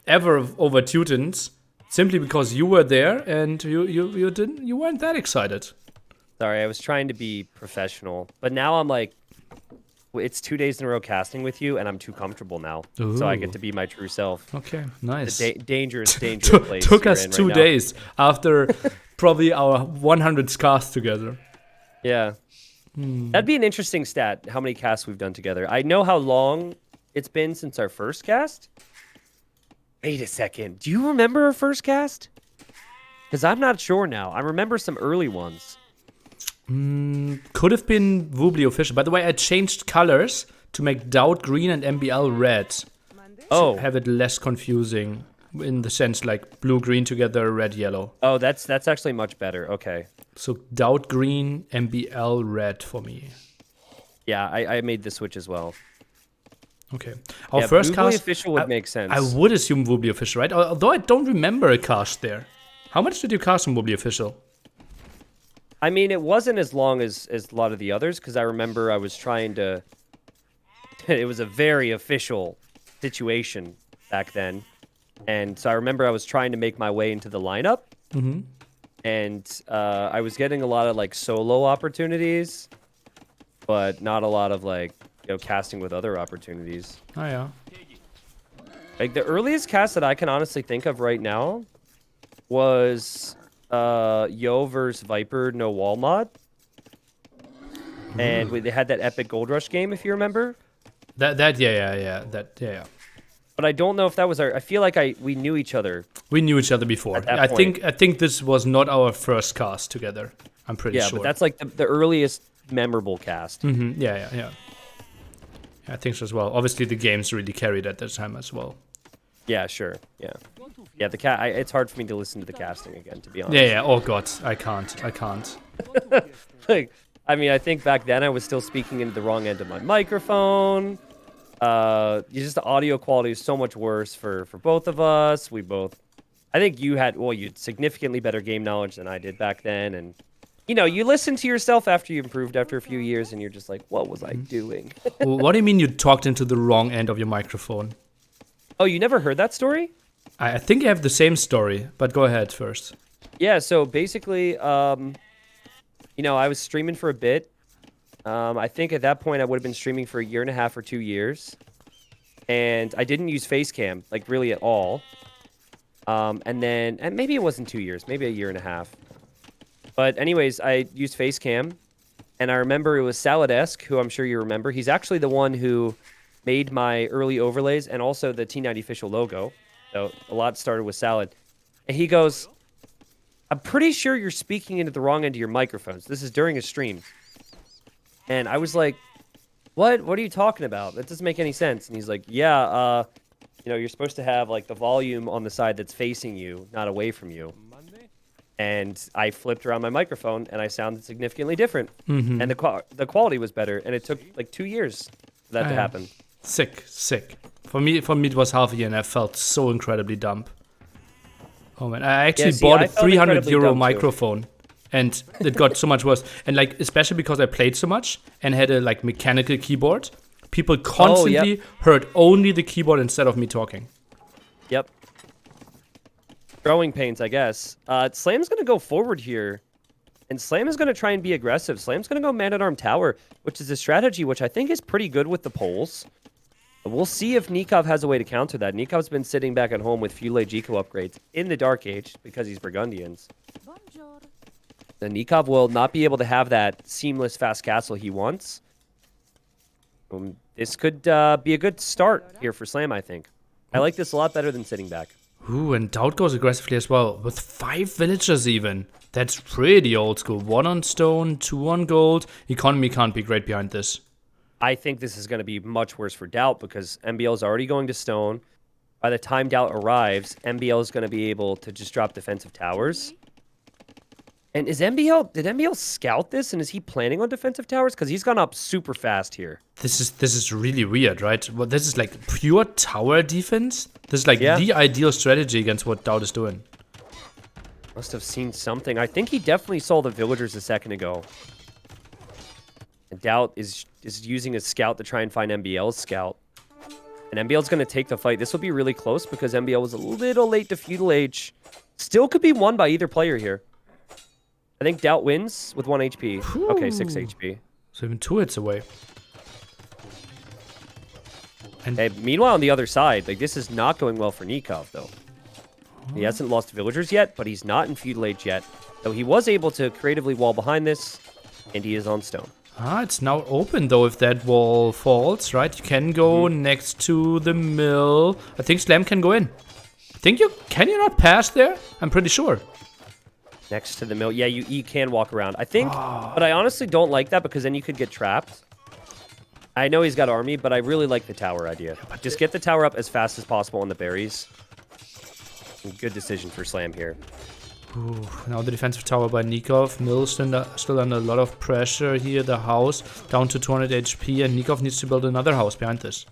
ever over Teutons simply because you were there and you weren't that excited. Sorry, I was trying to be professional, but now I'm like, it's 2 days in a row casting with you, and I'm too comfortable now, so I get to be my true self. Okay, nice. Dangerous place. Took us in 2 right now. days after probably our 100th cast together. Yeah. That'd be an interesting stat, how many casts we've done together. I know how long it's been since our first cast. Wait a second. Do you remember our first cast? Because I'm not sure now. I remember some early ones. Could have been Woobly official. By the way, I changed colors to make Doubt green and MBL red. Oh. Have it less confusing in the sense like blue, green together, red, yellow. Oh, that's actually much better. Okay. So Doubt green, MBL red for me. Yeah, I made the switch as well. Okay. Our first Woobly cast official would make sense. I would assume Woobly official, right? Although I don't remember a cast there. How much did you cast on Woobly official? I mean, it wasn't as long as a lot of the others, because I remember I was trying to... It was a very official situation back then. And so I remember I was trying to make my way into the lineup. Mm-hmm. And I was getting a lot of, like, solo opportunities, but not a lot of, like, casting with other opportunities. Oh, yeah. Like, the earliest cast that I can honestly think of right now was... Yo versus Viper no wall mod, and they had that epic Gold Rush game, if you remember. Yeah. But I don't know if that was our. I feel like we knew each other. We knew each other before. At that I point. think this was not our first cast together. I'm pretty Yeah, sure. but that's like the earliest memorable cast. Mm-hmm. Yeah. I think so as well. Obviously, the games really carried at that time as well. Yeah, sure. Yeah. The it's hard for me to listen to the casting again, to be honest. Yeah. Oh god, I can't. Like, I mean, I think back then I was still speaking into the wrong end of my microphone. Just the audio quality is so much worse for both of us. I think you had significantly better game knowledge than I did back then, and you listen to yourself after you improved after a few years, and you're just like, what was I doing? What do you mean you talked into the wrong end of your microphone? Oh, you never heard that story? I think you have the same story, but go ahead first. Yeah, so basically, I was streaming for a bit. I think at that point I would have been streaming for 1.5 years or 2 years. And I didn't use Facecam, like really at all. And maybe it wasn't 2 years, maybe 1.5 years. But anyways, I used Facecam. And I remember it was Salad-esque, who I'm sure you remember. He's actually the one who made my early overlays and also the T90 official logo. So a lot started with Salad. And he goes, I'm pretty sure you're speaking into the wrong end of your microphones. This is during a stream. And I was like, what? What are you talking about? That doesn't make any sense. And he's like, yeah, you're supposed to have like the volume on the side that's facing you, not away from you. And I flipped around my microphone and I sounded significantly different. Mm-hmm. And the quality was better. And it took like 2 years for that to happen. Sick. For me, it was half a year, and I felt so incredibly dumb. Oh man, I actually bought a 300 euro microphone, and it got so much worse. And like, especially because I played so much and had a like mechanical keyboard, people constantly heard only the keyboard instead of me talking. Yep. Growing pains, I guess. Slam's gonna go forward here, and Slam is gonna try and be aggressive. Slam's gonna go man-at-arm tower, which is a strategy which I think is pretty good with the Poles. We'll see if Nikov has a way to counter that. Nikov's been sitting back at home with few Legico upgrades in the Dark Age because he's Burgundians. then Nikov will not be able to have that seamless fast castle he wants. This could be a good start here for Slam, I think. I like this a lot better than sitting back. Ooh, and Dowd goes aggressively as well, with 5 villagers even. That's pretty old school. 1 on stone, 2 on gold. Economy can't be great behind this. I think this is going to be much worse for Doubt because MBL is already going to stone. By the time Doubt arrives, MBL is going to be able to just drop defensive towers. And did MBL scout this, and is he planning on defensive towers? Because he's gone up super fast here. This is really weird, right? Well, this is like pure tower defense. This is like the ideal strategy against what Dowd is doing. Must have seen something. I think he definitely saw the villagers a second ago. And Doubt is using his scout to try and find MBL's scout. And MBL's going to take the fight. This will be really close because MBL was a little late to Feudal Age. Still could be won by either player here. I think Doubt wins with 1 HP. Ooh. Okay, 6 HP. So even 2 hits away. And hey, meanwhile, on the other side, like this is not going well for Nikov, though. He hasn't lost villagers yet, but he's not in Feudal Age yet. So he was able to creatively wall behind this, and he is on stone. it's now open, though, if that wall falls, right? You can go next to the mill. I think Slam can go in. Can you not pass there? I'm pretty sure. Next to the mill. Yeah, you can walk around. I think, but I honestly don't like that because then you could get trapped. I know he's got army, but I really like the tower idea. Just get the tower up as fast as possible on the berries. Good decision for Slam here. Ooh, now the defensive tower by Nikov. Mill still under a lot of pressure here. The house down to 200 HP, and Nikov needs to build another house behind this.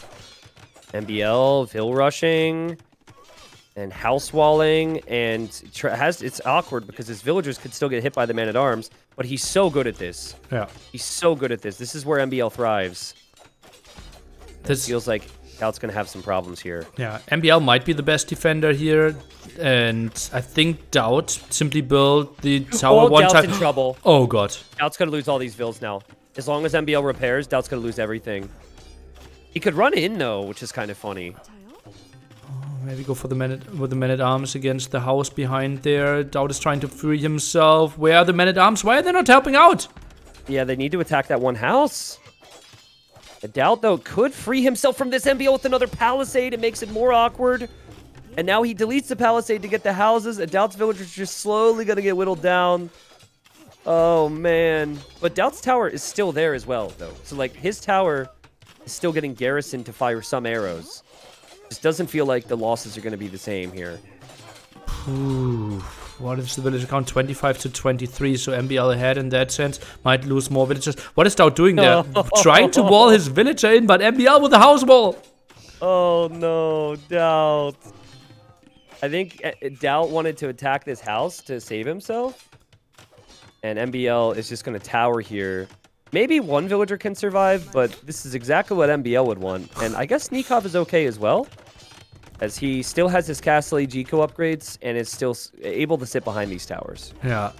MBL, Vill rushing, and house walling, and it's awkward because his villagers could still get hit by the man-at-arms, but he's so good at this. Yeah. He's so good at this. This is where MBL thrives. This feels like Doubt's going to have some problems here. Yeah, MBL might be the best defender here, and I think Doubt simply built the tower one time. Doubt's in trouble. Oh, God. Doubt's going to lose all these vills now. As long as MBL repairs, Doubt's going to lose everything. He could run in, though, which is kind of funny. Maybe go for the men-at-arms against the house behind there. Doubt is trying to free himself. Where are the men-at-arms? Why are they not helping out? Yeah, they need to attack that one house. Doubt, though, could free himself from this MBL with another palisade. It makes it more awkward. And now he deletes the palisade to get the houses. And Doubt's villagers are just slowly going to get whittled down. Oh, man. But Doubt's tower is still there as well, though. So, like, his tower is still getting garrisoned to fire some arrows. Just doesn't feel like the losses are going to be the same here. Ooh. What is the villager count? 25 to 23, so MBL ahead in that sense. Might lose more villagers. What is Doubt doing there? Trying to wall his villager in, but MBL with the house wall. Oh, no. Doubt. I think Doubt wanted to attack this house to save himself. And MBL is just going to tower here. Maybe one villager can survive, but this is exactly what MBL would want. And I guess Nikov is okay as well, as he still has his Castle AG eco upgrades and is still able to sit behind these towers. Yeah,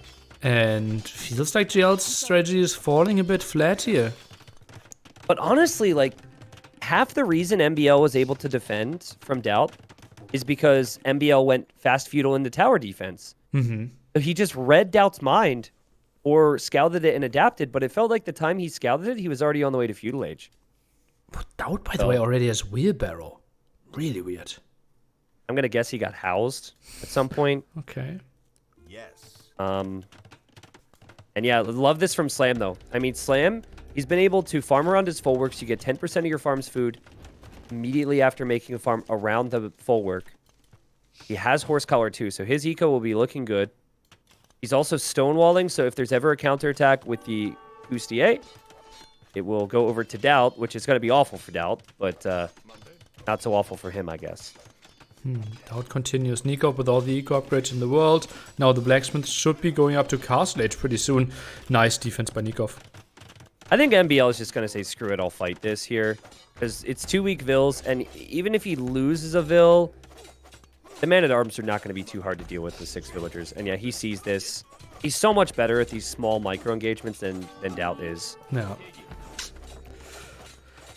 and feels like GL's strategy is falling a bit flat here. But honestly, like, half the reason MBL was able to defend from Doubt is because MBL went fast feudal into tower defense. So he just read Doubt's mind or scouted it and adapted, but it felt like the time he scouted it, he was already on the way to Feudal Age. But Doubt, by the way, already has wheelbarrow. Really weird. I'm going to guess he got housed at some point. Okay. Yes. And yeah, love this from Slam, though. I mean, Slam, he's been able to farm around his full works. You get 10% of your farm's food immediately after making a farm around the full work. He has horse collar, too, so his eco will be looking good. He's also stonewalling, so if there's ever a counterattack with the bustier, it will go over to Doubt, which is going to be awful for Doubt, but not so awful for him, I guess. Doubt continues. Nikov with all the eco upgrades in the world. Now the blacksmith should be going up to Castle Age pretty soon. Nice defense by Nikov. I think MBL is just going to say, screw it, I'll fight this here. Because it's 2 weak vills, and even if he loses a vill, the man-at-arms are not going to be too hard to deal with 6 villagers. And yeah, he sees this. He's so much better at these small micro-engagements than Doubt is. Yeah.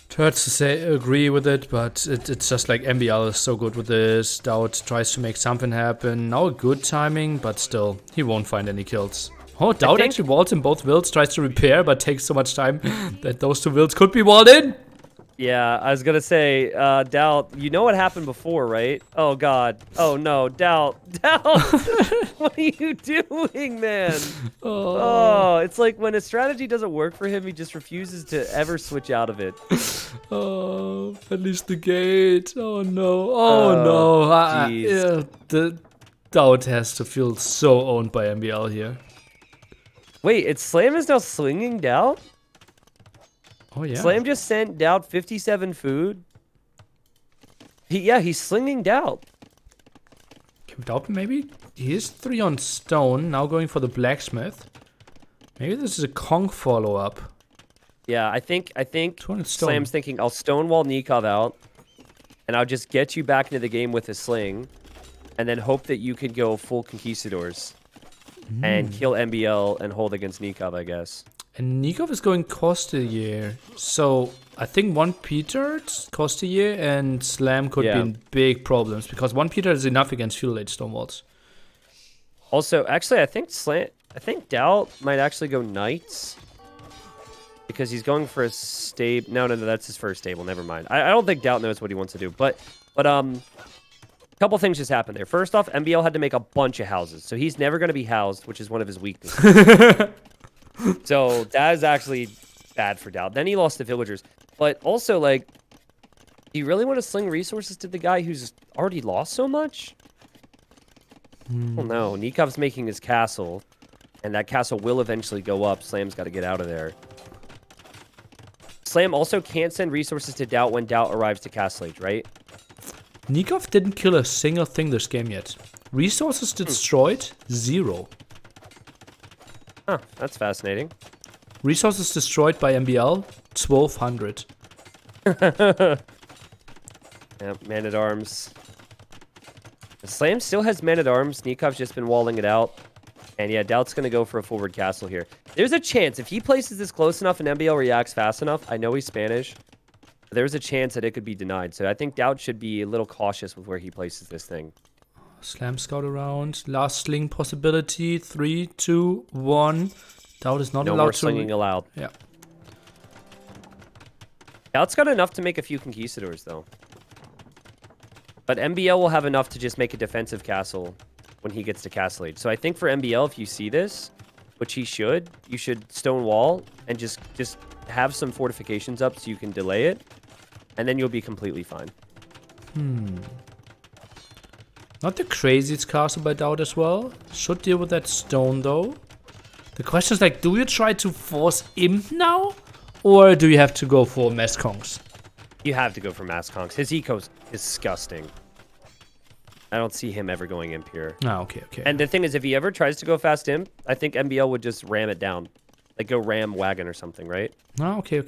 It hurts to say agree with it, but it's just like MBL is so good with this. Doubt tries to make something happen. Now good timing, but still, he won't find any kills. Oh, Dowd actually walls in both builds, tries to repair, but takes so much time that those two builds could be walled in. Yeah, I was gonna say, Doubt, you know what happened before, right? Oh god. Oh no, Doubt. What are you doing, man? Oh, it's like when a strategy doesn't work for him, he just refuses to ever switch out of it. Oh, at least the gate. Oh no. Oh no. Jeez. The Dowd has to feel so owned by MBL here. Wait, it's Slam is now slinging Doubt? Oh yeah. Slam just sent Doubt 57 food. He's slinging Doubt. Can Dowd maybe? He is 3 on stone, now going for the blacksmith. Maybe this is a Kong follow-up. Yeah, I think 200 stone. Slam's thinking I'll stonewall Nikov out, and I'll just get you back into the game with a sling, and then hope that you can go full conquistadors and kill MBL and hold against Nikov, I guess. And Nikov is going Costier. So I think 1 Peter, Costier, and Slam could be in big problems because 1 Peter is enough against Fuel Age Stonewalls. Also, actually, I think Doubt might actually go Knights. Because he's going for a stable. No, that's his first stable. Never mind. I don't think Doubt knows what he wants to do. But a couple things just happened there. First off, MBL had to make a bunch of houses. So he's never going to be housed, which is one of his weaknesses. So that is actually bad for Doubt. Then he lost the villagers. But also, like, do you really want to sling resources to the guy who's already lost so much? Well, no. Nikov's making his castle. And that castle will eventually go up. Slam's got to get out of there. Slam also can't send resources to Doubt when Doubt arrives to Castle Age, right? Nikov didn't kill a single thing this game yet. Resources destroyed, 0. Huh, that's fascinating. Resources destroyed by MBL, 1200. Yeah, Man-at-Arms. Slam still has Man-at-Arms. Nikov's just been walling it out. And yeah, Doubt's going to go for a forward castle here. There's a chance, if he places this close enough and MBL reacts fast enough, I know he's Spanish, but there's a chance that it could be denied. So I think Doubt should be a little cautious with where he places this thing. Slam scout around. Last sling possibility. 3, 2, 1. Doubt is not No allowed more to. slinging allowed. Yeah. Doubt's got enough to make a few conquistadors, though. But MBL will have enough to just make a defensive castle when he gets to Castle Age. So I think for MBL, if you see this, which he should, you should stone wall and just have some fortifications up so you can delay it, and then you'll be completely fine. Not the craziest castle by Doubt as well. Should deal with that stone though. The question is like, do you try to force Imp now? Or do you have to go for Mass Kongs? You have to go for Mass Conks. His eco's disgusting. I don't see him ever going Imp here. Ah, okay. And the thing is, if he ever tries to go fast Imp, I think MBL would just ram it down. Like go ram Wagon or something, right? Ah, okay.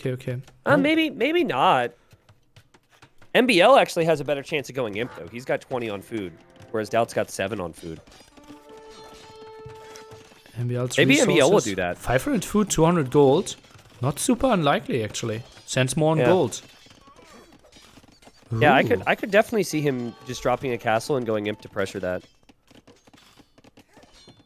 Maybe not. MBL actually has a better chance of going Imp, though. He's got 20 on food, whereas Doubt's got 7 on food. MBL's Maybe resources, MBL will do that. 500 food, 200 gold. Not super unlikely, actually. Sends more on gold. Yeah, Ooh. I could definitely see him just dropping a castle and going Imp to pressure that.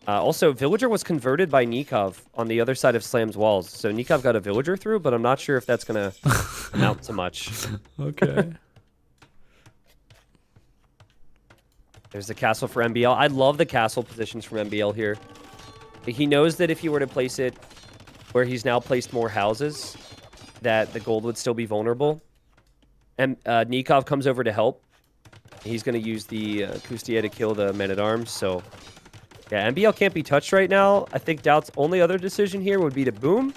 Also, Villager was converted by Nikov on the other side of Slam's walls. So Nikov got a Villager through, but I'm not sure if that's going to amount to much. Okay. There's the castle for MBL. I love the castle positions from MBL here. He knows that if he were to place it where he's now placed more houses, that the gold would still be vulnerable. And Nikov comes over to help. He's going to use the Kustier to kill the Men-at-Arms. So, yeah, MBL can't be touched right now. I think Doubt's only other decision here would be to boom.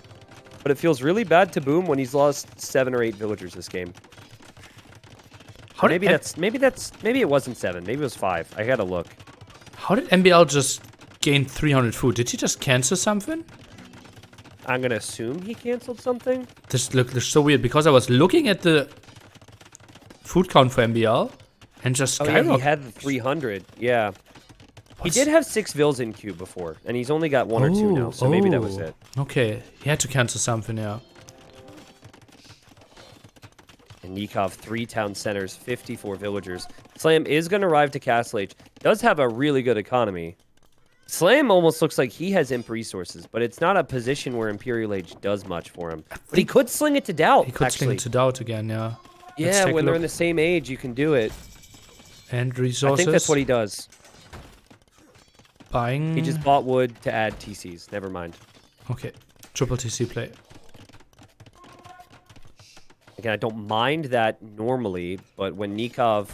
But it feels really bad to boom when he's lost 7 or 8 villagers this game. Maybe it wasn't 7. Maybe it was 5. I gotta look. How did MBL just gain 300 food? Did he just cancel something? I'm gonna assume he canceled something. This looks so weird because I was looking at the food count for MBL and just skyrocketed. Yeah, he had 300. Yeah. He did have 6 vills in queue before, and he's only got 1 or 2 now, so maybe that was it. Okay, he had to cancel something, yeah. And Nikov, 3 town centers, 54 villagers. Slam is going to arrive to Castle Age. Does have a really good economy. Slam almost looks like he has imp resources, but it's not a position where Imperial Age does much for him. But he could sling it to Doubt, He could actually. sling it to Doubt again, yeah. Yeah, when they're in the same age, you can do it. And resources. I think that's what he does. Buying. He just bought wood to add TCs. Never mind. Okay. Triple TC play. Again, I don't mind that normally, but when Nikov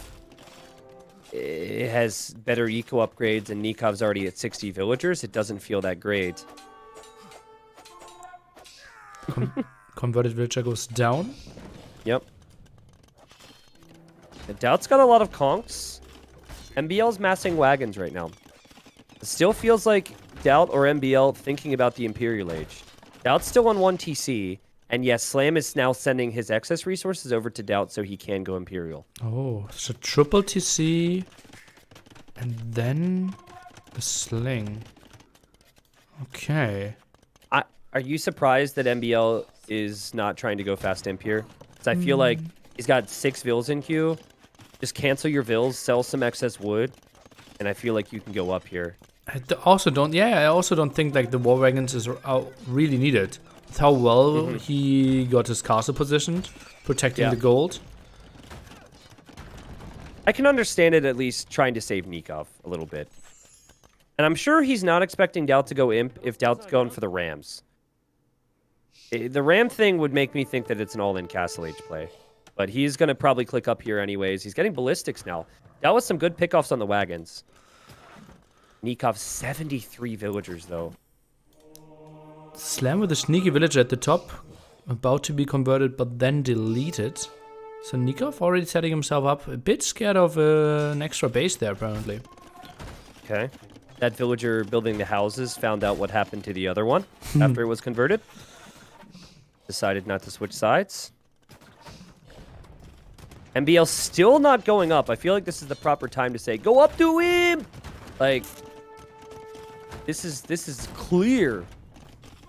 has better eco upgrades and Nikov's already at 60 villagers, it doesn't feel that great. Converted villager goes down. Yep. The Doubt's got a lot of conks. MBL's massing wagons right now. It still feels like Doubt or MBL thinking about the Imperial Age. Doubt's still on 1 TC, and yes, Slam is now sending his excess resources over to Doubt so he can go Imperial. Oh, so triple TC, and then the sling. Okay. Are you surprised that MBL is not trying to go fast imp here? Because I feel like he's got 6 vills in queue. Just cancel your vills, sell some excess wood, and I feel like you can go up here. I also don't think like the war wagons is really needed. With how well he got his castle positioned, protecting the gold. I can understand it at least trying to save Nikov a little bit. And I'm sure he's not expecting Doubt to go imp if Doubt's going for the Rams. The Ram thing would make me think that it's an all-in Castle Age play. But he's going to probably click up here anyways. He's getting ballistics now. That was some good pickoffs on the wagons. Nikov, 73 villagers, though. Slam with a sneaky villager at the top. About to be converted, but then deleted. So Nikov already setting himself up. A bit scared of an extra base there, apparently. Okay. That villager building the houses found out what happened to the other one after it was converted. Decided not to switch sides. MBL still not going up. I feel like this is the proper time to say, go up to him! Like, this is clear.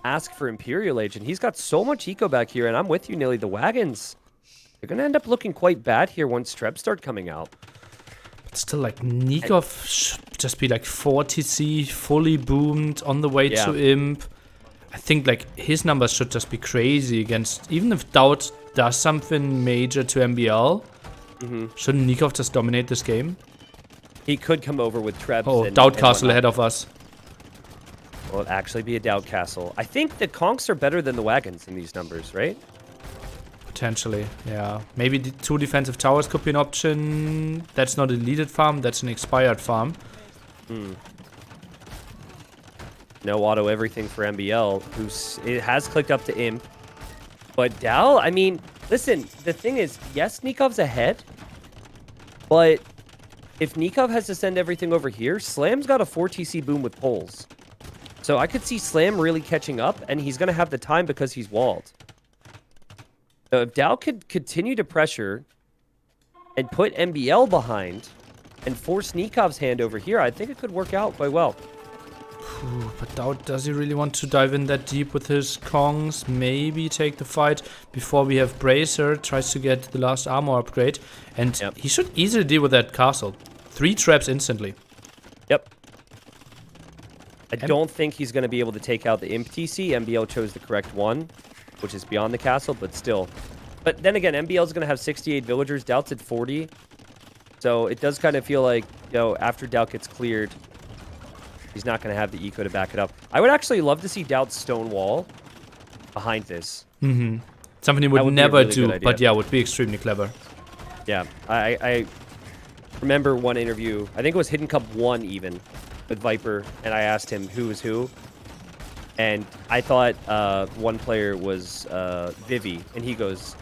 Ask for Imperial Age, and he's got so much eco back here, and I'm with you, Nilly. The wagons, they're going to end up looking quite bad here once Trebs start coming out. But still, like, Nikov should just be like 4 TC, fully boomed, on the way to Imp. I think, like, his numbers should just be crazy against, even if Doubt does something major to MBL, shouldn't Nikov just dominate this game? He could come over with Trebs. Oh, Doubt Castle ahead of us. Will it actually be a Doubt Castle? I think the conks are better than the wagons in these numbers, right? Potentially, yeah. Maybe the 2 defensive towers could be an option. That's not a deleted farm, that's an expired farm. No auto everything for MBL, it has clicked up to Imp. But Doubt, I mean, listen, the thing is, yes, Nikov's ahead, but if Nikov has to send everything over here, Slam's got a 4 TC boom with poles. So I could see Slam really catching up, and he's going to have the time because he's walled. So if Doubt could continue to pressure and put MBL behind and force Nikov's hand over here, I think it could work out quite well. But Doubt, does he really want to dive in that deep with his Kongs? Maybe take the fight before we have Bracer, tries to get the last armor upgrade. And he should easily deal with that castle. 3 traps instantly. Yep. I don't think he's going to be able to take out the Imp TC. MBL chose the correct one, which is beyond the castle, but still. But then again, MBL is going to have 68 villagers. Doubt's at 40. So it does kind of feel like, you know, after Doubt gets cleared, he's not going to have the eco to back it up. I would actually love to see Doubt's stone wall behind this. Something he would never do, but yeah, would be extremely clever. Yeah, I remember one interview, I think it was Hidden Cup 1 even, with Viper, and I asked him who was who. And I thought one player was Vivi, and he goes,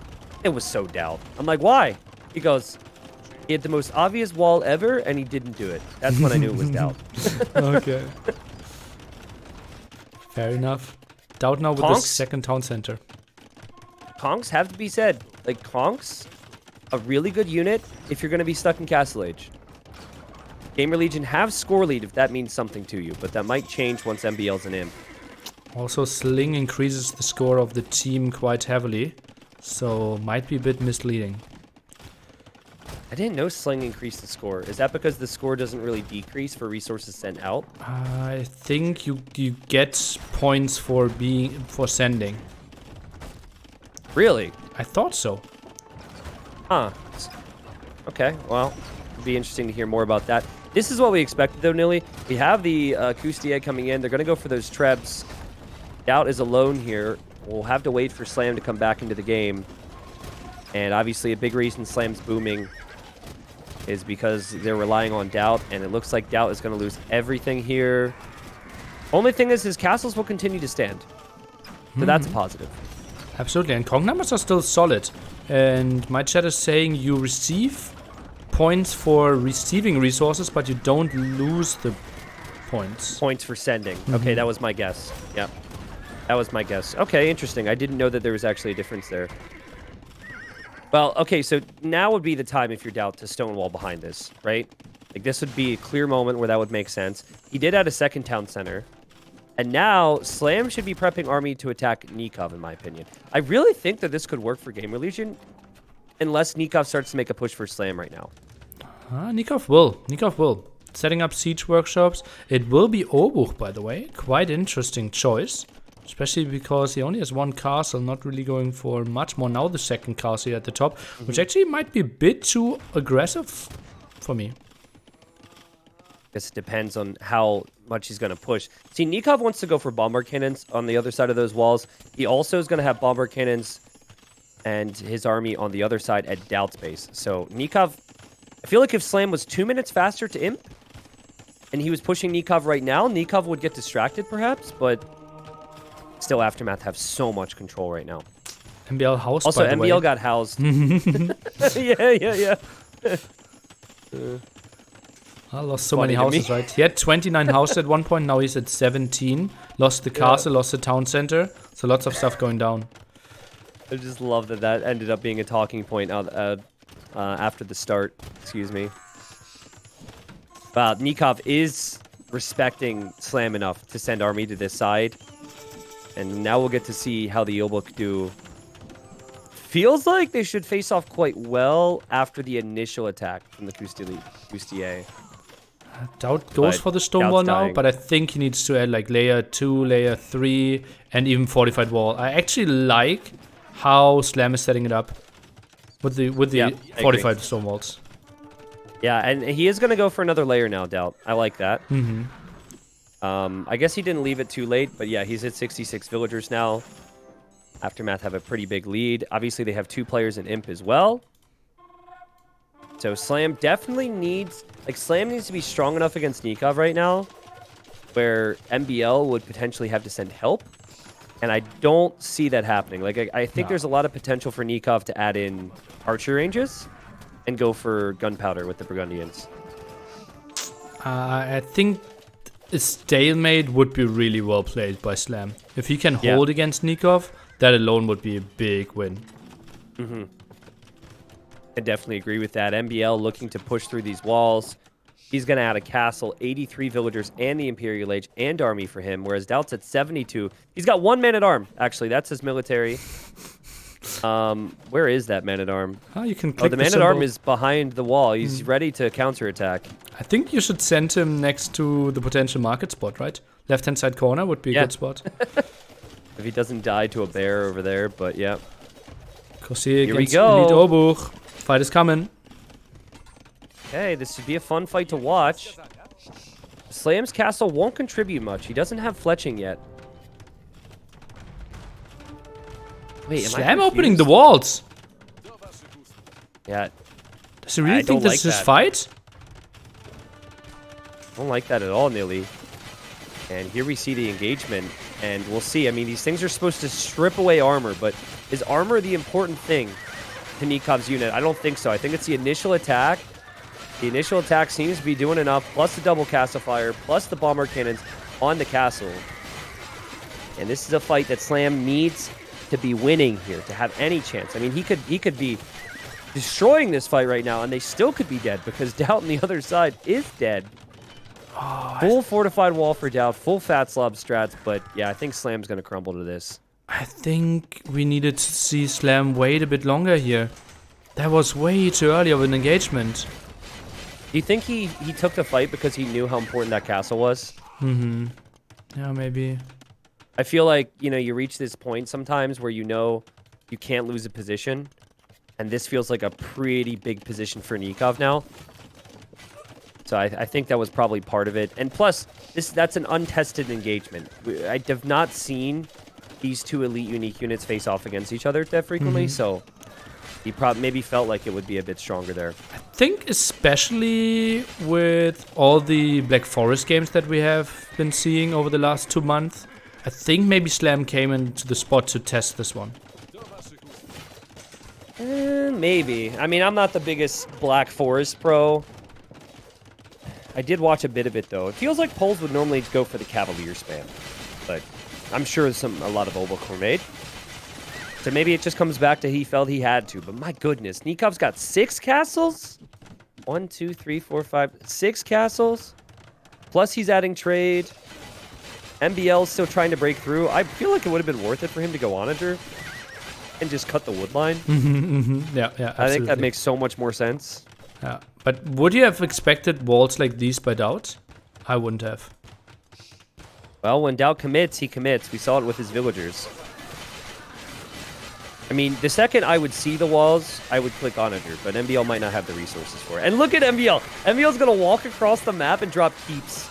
it was so Doubt. I'm like, why? He goes, he had the most obvious wall ever, and he didn't do it. That's when I knew it was Doubt. Okay. Fair enough. Doubt now with the second town center. Conks have to be said. Like, Conks, a really good unit if you're going to be stuck in Castle Age. GamerLegion have score lead if that means something to you, but that might change once MBL's an Imp. Also, Sling increases the score of the team quite heavily, so might be a bit misleading. I didn't know Sling increased the score. Is that because the score doesn't really decrease for resources sent out? I think you get points for sending. Really? I thought so. Huh. Okay, well, it'd be interesting to hear more about that. This is what we expected, though, Nilly. We have the Kustier coming in. They're going to go for those Trebs. Doubt is alone here. We'll have to wait for Slam to come back into the game. And obviously, a big reason Slam's booming is because they're relying on Doubt, and it looks like Doubt is going to lose everything here. Only thing is his castles will continue to stand. So that's a positive. Absolutely, and Kong numbers are still solid. And my chat is saying you receive points for receiving resources, but you don't lose the points. Points for sending. Okay, that was my guess. Yep. That was my guess. Okay, interesting. I didn't know that there was actually a difference there. Well, okay, so now would be the time, if you're Doubt, to stonewall behind this, right? Like, this would be a clear moment where that would make sense. He did add a second town center. And now, Slam should be prepping army to attack Nikov, in my opinion. I really think that this could work for GamerLegion, unless Nikov starts to make a push for Slam right now. Nikov will. Nikov will. Setting up siege workshops. It will be Obuch, by the way. Quite interesting choice. Especially because he only has one castle, not really going for much more. Now the second castle here at the top, which actually might be a bit too aggressive for me. Guess it depends on how much he's going to push. See, Nikov wants to go for bomber cannons on the other side of those walls. He also is going to have bomber cannons and his army on the other side at Doubt's base. So Nikov, I feel like if Slam was 2 minutes faster to Imp, and he was pushing Nikov right now, Nikov would get distracted perhaps, but still Aftermath have so much control right now. MBL housed, also, by the way. MBL got housed. Yeah. I lost so many houses, right? He had 29 houses at one point, now he's at 17. Lost the castle, lost the town center. So lots of stuff going down. I just love that that ended up being a talking point after the start. Excuse me. Wow, Nikov is respecting Slam enough to send army to this side. And now we'll get to see how the Obuk do. Feels like they should face off quite well after the initial attack from the Kustier. Doubt goes for the stone wall now, but I think he needs to add like layer 2, layer 3, and even fortified wall. I actually like how Slam is setting it up with the fortified stone walls. Yeah, and he is going to go for another layer now, Doubt. I like that. I guess he didn't leave it too late, but yeah, he's at 66 villagers now. Aftermath have a pretty big lead. Obviously, they have 2 players in Imp as well. So Slam definitely needs... Like, Slam needs to be strong enough against Nikov right now, where MBL would potentially have to send help. And I don't see that happening. Like, I think there's a lot of potential for Nikov to add in archer ranges and go for gunpowder with the Burgundians. I think a stalemate would be really well played by Slam. If he can hold against Nikov, that alone would be a big win. I definitely agree with that. MBL looking to push through these walls. He's going to add a castle, 83 villagers, and the Imperial Age and army for him, whereas Doubt's at 72. He's got 1 man-at-arm, actually. That's his military. Where is that man-at-arm? You can click the man-at-arm is behind the wall. He's ready to counterattack. I think you should send him next to the potential market spot, right? Left-hand side corner would be a good spot. If he doesn't die to a bear over there, but yeah. Here we go. Elite Obuch. Fight is coming. Okay, this should be a fun fight to watch. Slam's castle won't contribute much. He doesn't have fletching yet. Wait, Slam opening the walls. Yeah. Does he really think this is his fight? I don't like that at all, Nilly. And here we see the engagement, and we'll see. I mean, these things are supposed to strip away armor, but is armor the important thing to Nikov's unit? I don't think so. I think it's the initial attack. The initial attack seems to be doing enough, plus the double cast of fire, plus the bomber cannons on the castle. And this is a fight that Slam needs to be winning here to have any chance. I mean, he could be destroying this fight right now, and they still could be dead because Doubt on the other side is dead. Full fortified wall for Doubt, full fat slob strats, but yeah, I think Slam's going to crumble to this. I think we needed to see Slam wait a bit longer here. That was way too early of an engagement. Do you think he took the fight because he knew how important that castle was? Mm-hmm. Yeah, maybe. I feel like, you know, you reach this point sometimes where you know you can't lose a position. And this feels like a pretty big position for Nikov now. So I think that was probably part of it. And plus, that's an untested engagement. I have not seen these two elite unique units face off against each other that frequently. So he maybe felt like it would be a bit stronger there. I think especially with all the Black Forest games that we have been seeing over the last 2 months, I think maybe Slam came into the spot to test this one. Maybe. I mean, I'm not the biggest Black Forest pro. I did watch a bit of it, though. It feels like Poles would normally go for the Cavalier spam. But I'm sure a lot of Obok were made. So maybe it just comes back to he felt he had to. But my goodness, Nikov's got 6 castles? 1, 2, 3, 4, 5, 6 castles? Plus he's adding trade. MBL's still trying to break through. I feel like it would have been worth it for him to go Onager and just cut the wood line. Yeah, absolutely. I think that makes so much more sense. Yeah, but would you have expected walls like these by Doubt? I wouldn't have. Well, when Doubt commits, he commits. We saw it with his villagers. I mean, the second I would see the walls, I would click Onager, but MBL might not have the resources for it. And look at MBL. MBL's going to walk across the map and drop keeps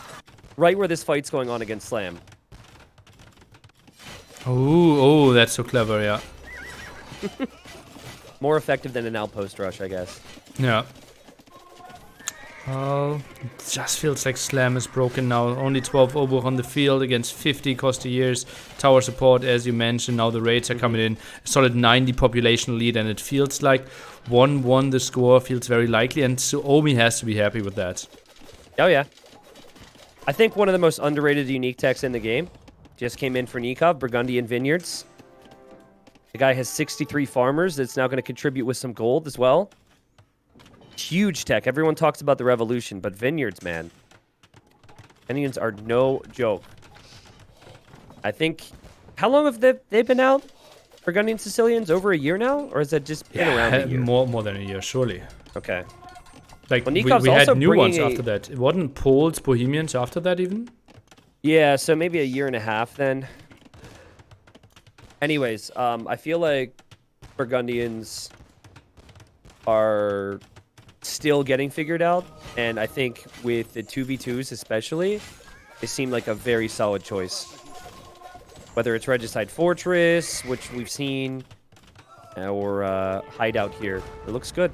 right where this fight's going on against Slam. Oh, that's so clever, yeah. More effective than an outpost rush, I guess. Yeah. Well, it just feels like Slam is broken now. Only 12 Obor on the field against 50 Costiers. Tower support, as you mentioned. Now the raids are coming in. A solid 90 population lead, and it feels like 1-1 the score feels very likely, and Suomi has to be happy with that. Oh, yeah. I think one of the most underrated unique techs in the game just came in for Nikov, Burgundian Vineyards. The guy has 63 farmers that's now going to contribute with some gold as well. Huge tech. Everyone talks about the revolution, but vineyards, man. Indians are no joke. I think... How long have they been out? Burgundian Sicilians? Over a year now? Or has that just been around a year? More than a year, surely. Okay. Like, Well, we Nikov's had also new ones bringing after that. It wasn't Poles, Bohemians after that even? Yeah, so maybe a year and a half then. Anyways, I feel like Burgundians are still getting figured out, and I think with the 2v2s especially, they seem like a very solid choice. Whether it's Regicide Fortress, which we've seen, or Hideout here. It looks good.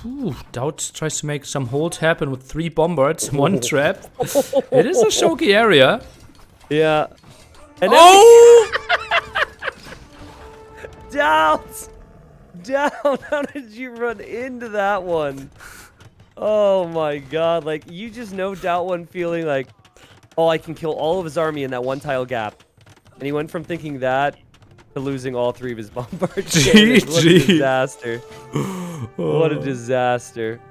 Ooh, Doubt tries to make some hold happen with 3 bombards, 1 trap. It is a choky area. Yeah. And Doubt! Down! How did you run into that one? Oh my god, like, you just know Doubt one feeling like, oh, I can kill all of his army in that 1 tile gap. And he went from thinking that to losing all 3 of his bombards. GG. What a disaster. What a disaster.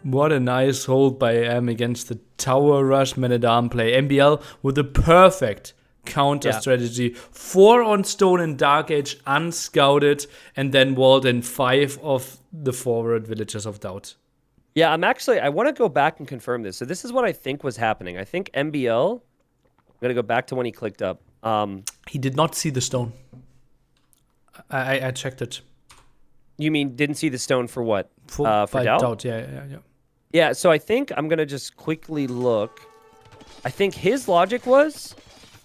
What a nice hold by M against the Tower Rush Man-at-Arm play. MBL with the perfect counter strategy. 4 on stone and Dark Age unscouted, and then walled in 5 of the forward villages of Doubt. Yeah, I want to go back and confirm this. So this is what I think was happening. I think MBL, I'm going to go back to when he clicked up. He did not see the stone. I checked it. You mean didn't see the stone for what? For Doubt? Yeah. Yeah, so I think I'm going to just quickly look. I think his logic was,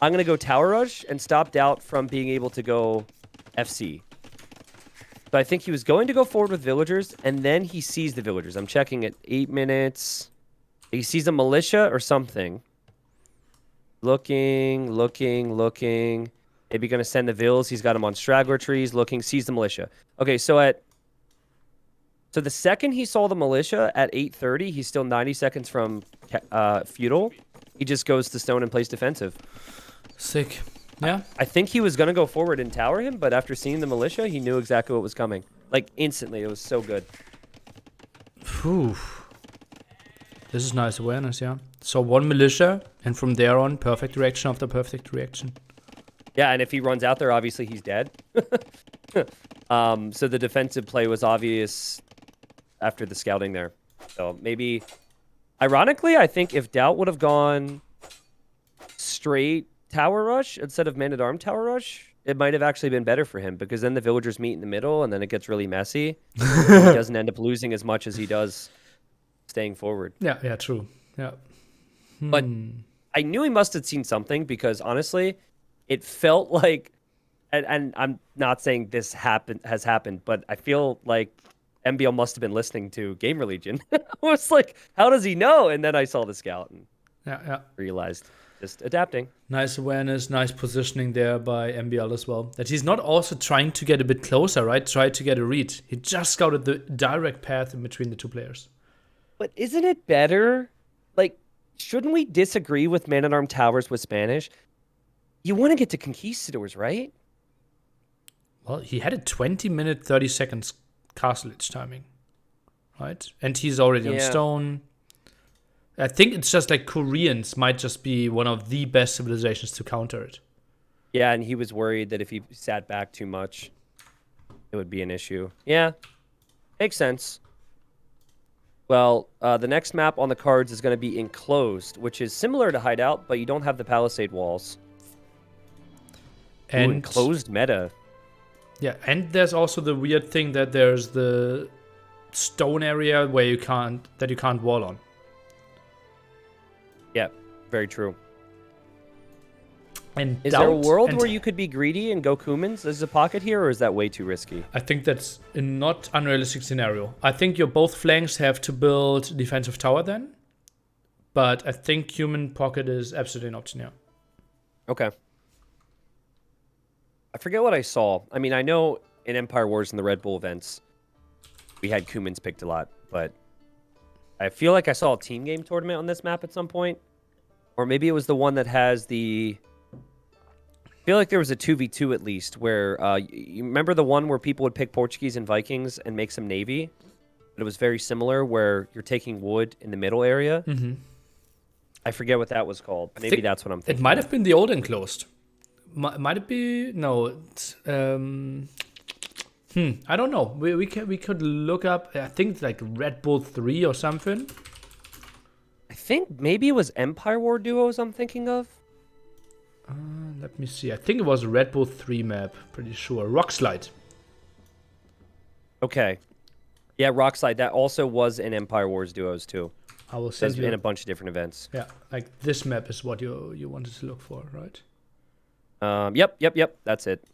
I'm going to go Tower Rush and stop Doubt from being able to go FC. So I think he was going to go forward with villagers, and then he sees the villagers. I'm checking at 8 minutes. He sees a militia or something. Looking. Maybe going to send the vills. He's got him on straggler trees. Looking, sees the militia. Okay, so the second he saw the militia at 8:30, he's still 90 seconds from feudal. He just goes to stone and plays defensive. Sick. Yeah. I think he was going to go forward and tower him, but after seeing the militia, he knew exactly what was coming. Like, instantly. It was so good. Whew. This is nice awareness, yeah. So 1 militia, and from there on, perfect reaction after perfect reaction. Yeah, and if he runs out there, obviously he's dead. So the defensive play was obvious after the scouting there. So maybe, ironically, I think if Doubt would have gone straight tower rush instead of man-at-arm tower rush, it might have actually been better for him, because then the villagers meet in the middle and then it gets really messy. And he doesn't end up losing as much as he does staying forward. Yeah, true. Yeah. But I knew he must have seen something, because honestly, it felt like, and I'm not saying this has happened, but I feel like MBL must have been listening to GamerLegion. I was like, how does he know? And then I saw the scout and realized. Just adapting. Nice awareness, nice positioning there by MBL as well. That he's not also trying to get a bit closer, right? Try to get a read. He just scouted the direct path in between the two players. But isn't it better? Like, shouldn't we disagree with man-at-arm towers with Spanish? You want to get to conquistadors, right? Well, he had a 20-minute, 30 seconds castle edge timing, right? And he's already on stone. I think it's just like Koreans might just be one of the best civilizations to counter it. Yeah, and he was worried that if he sat back too much, it would be an issue. Yeah, makes sense. Well, the next map on the cards is going to be Enclosed, which is similar to Hideout, but you don't have the palisade walls. And Enclosed meta. Yeah, and there's also the weird thing that there's the stone area where you can't wall on. Yeah, very true. And is there a world where you could be greedy and go Kumans as a pocket here, or is that way too risky? I think that's a not unrealistic scenario. I think your both flanks have to build defensive tower then, but I think human pocket is absolutely an option here. Okay. I forget what I saw. I mean, I know in Empire Wars and the Red Bull events, we had Kumans picked a lot, but I feel like I saw a team game tournament on this map at some point. Or maybe it was the one that has the... I feel like there was a 2v2 at least, where... you remember the one where people would pick Portuguese and Vikings and make some navy? But it was very similar, where you're taking wood in the middle area. Mm-hmm. I forget what that was called. Maybe that's what I'm thinking. It might have been the old Enclosed. Might it be? No. I don't know. We could look up. I think like Red Bull 3 or something. I think maybe it was Empire War Duos I'm thinking of. Let me see. I think it was a Red Bull 3 map. Pretty sure. Rockslide. Okay. Yeah, Rockslide. That also was in Empire Wars Duos too. I will send you in a bunch of different events. Yeah, like this map is what you wanted to look for, right? Yep. That's it.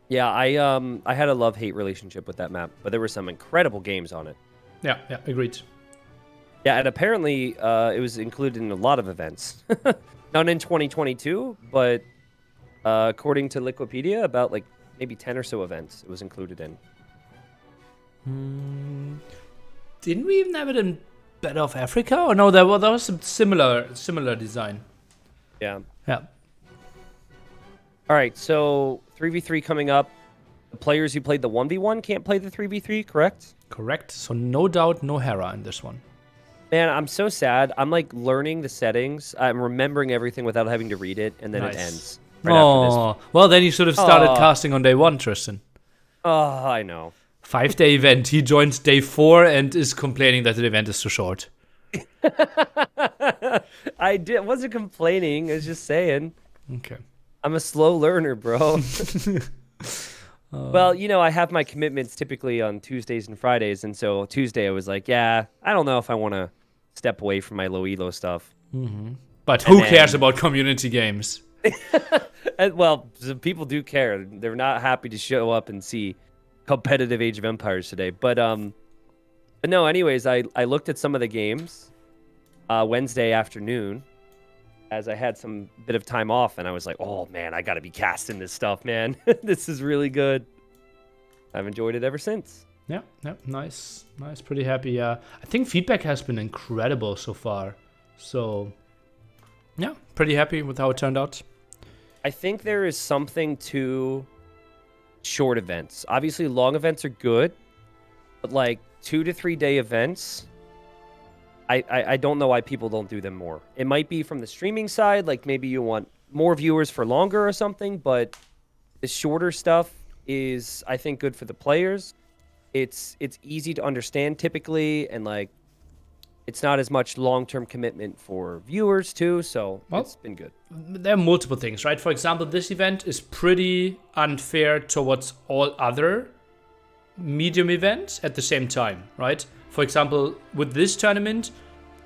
Yeah, I had a love-hate relationship with that map, but there were some incredible games on it. Yeah, agreed. Yeah, and apparently it was included in a lot of events. Not in 2022, but according to Liquipedia, about like maybe 10 or so events it was included in. Didn't we even have it in Battle of Africa? Or no, there was some similar design. Yeah. All right, so 3v3 coming up. The players who played the 1v1 can't play the 3v3, correct? Correct. So no doubt, no Hera in this one. Man, I'm so sad. I'm like learning the settings. I'm remembering everything without having to read it, and then it ends. Right after this. Well, then you should have started casting on day 1, Tristan. Oh, I know. 5-day event. He joins day 4 and is complaining that the event is too short. I wasn't complaining. I was just saying. Okay. I'm a slow learner, bro. Well, you know, I have my commitments typically on Tuesdays and Fridays, and so Tuesday I was like, yeah, I don't know if I want to step away from my low elo stuff. Mm-hmm. But who cares about community games? Well, people do care. They're not happy to show up and see competitive Age of Empires today. But no, anyways, I looked at some of the games Wednesday afternoon, as I had some bit of time off, and I was like, oh man, I gotta be casting this stuff, man. This is really good. I've enjoyed it ever since. Yeah, nice, pretty happy. I think feedback has been incredible so far, so yeah, pretty happy with how it turned out. I think there is something to short events. Obviously long events are good, but like 2 to 3 day events, I don't know why people don't do them more. It might be from the streaming side, like maybe you want more viewers for longer or something, but the shorter stuff, is, I think, good for the players. It's easy to understand typically, and like it's not as much long-term commitment for viewers too, so it's been good. There are multiple things, right? For example, this event is pretty unfair towards all other medium events at the same time, right? For example, with this tournament,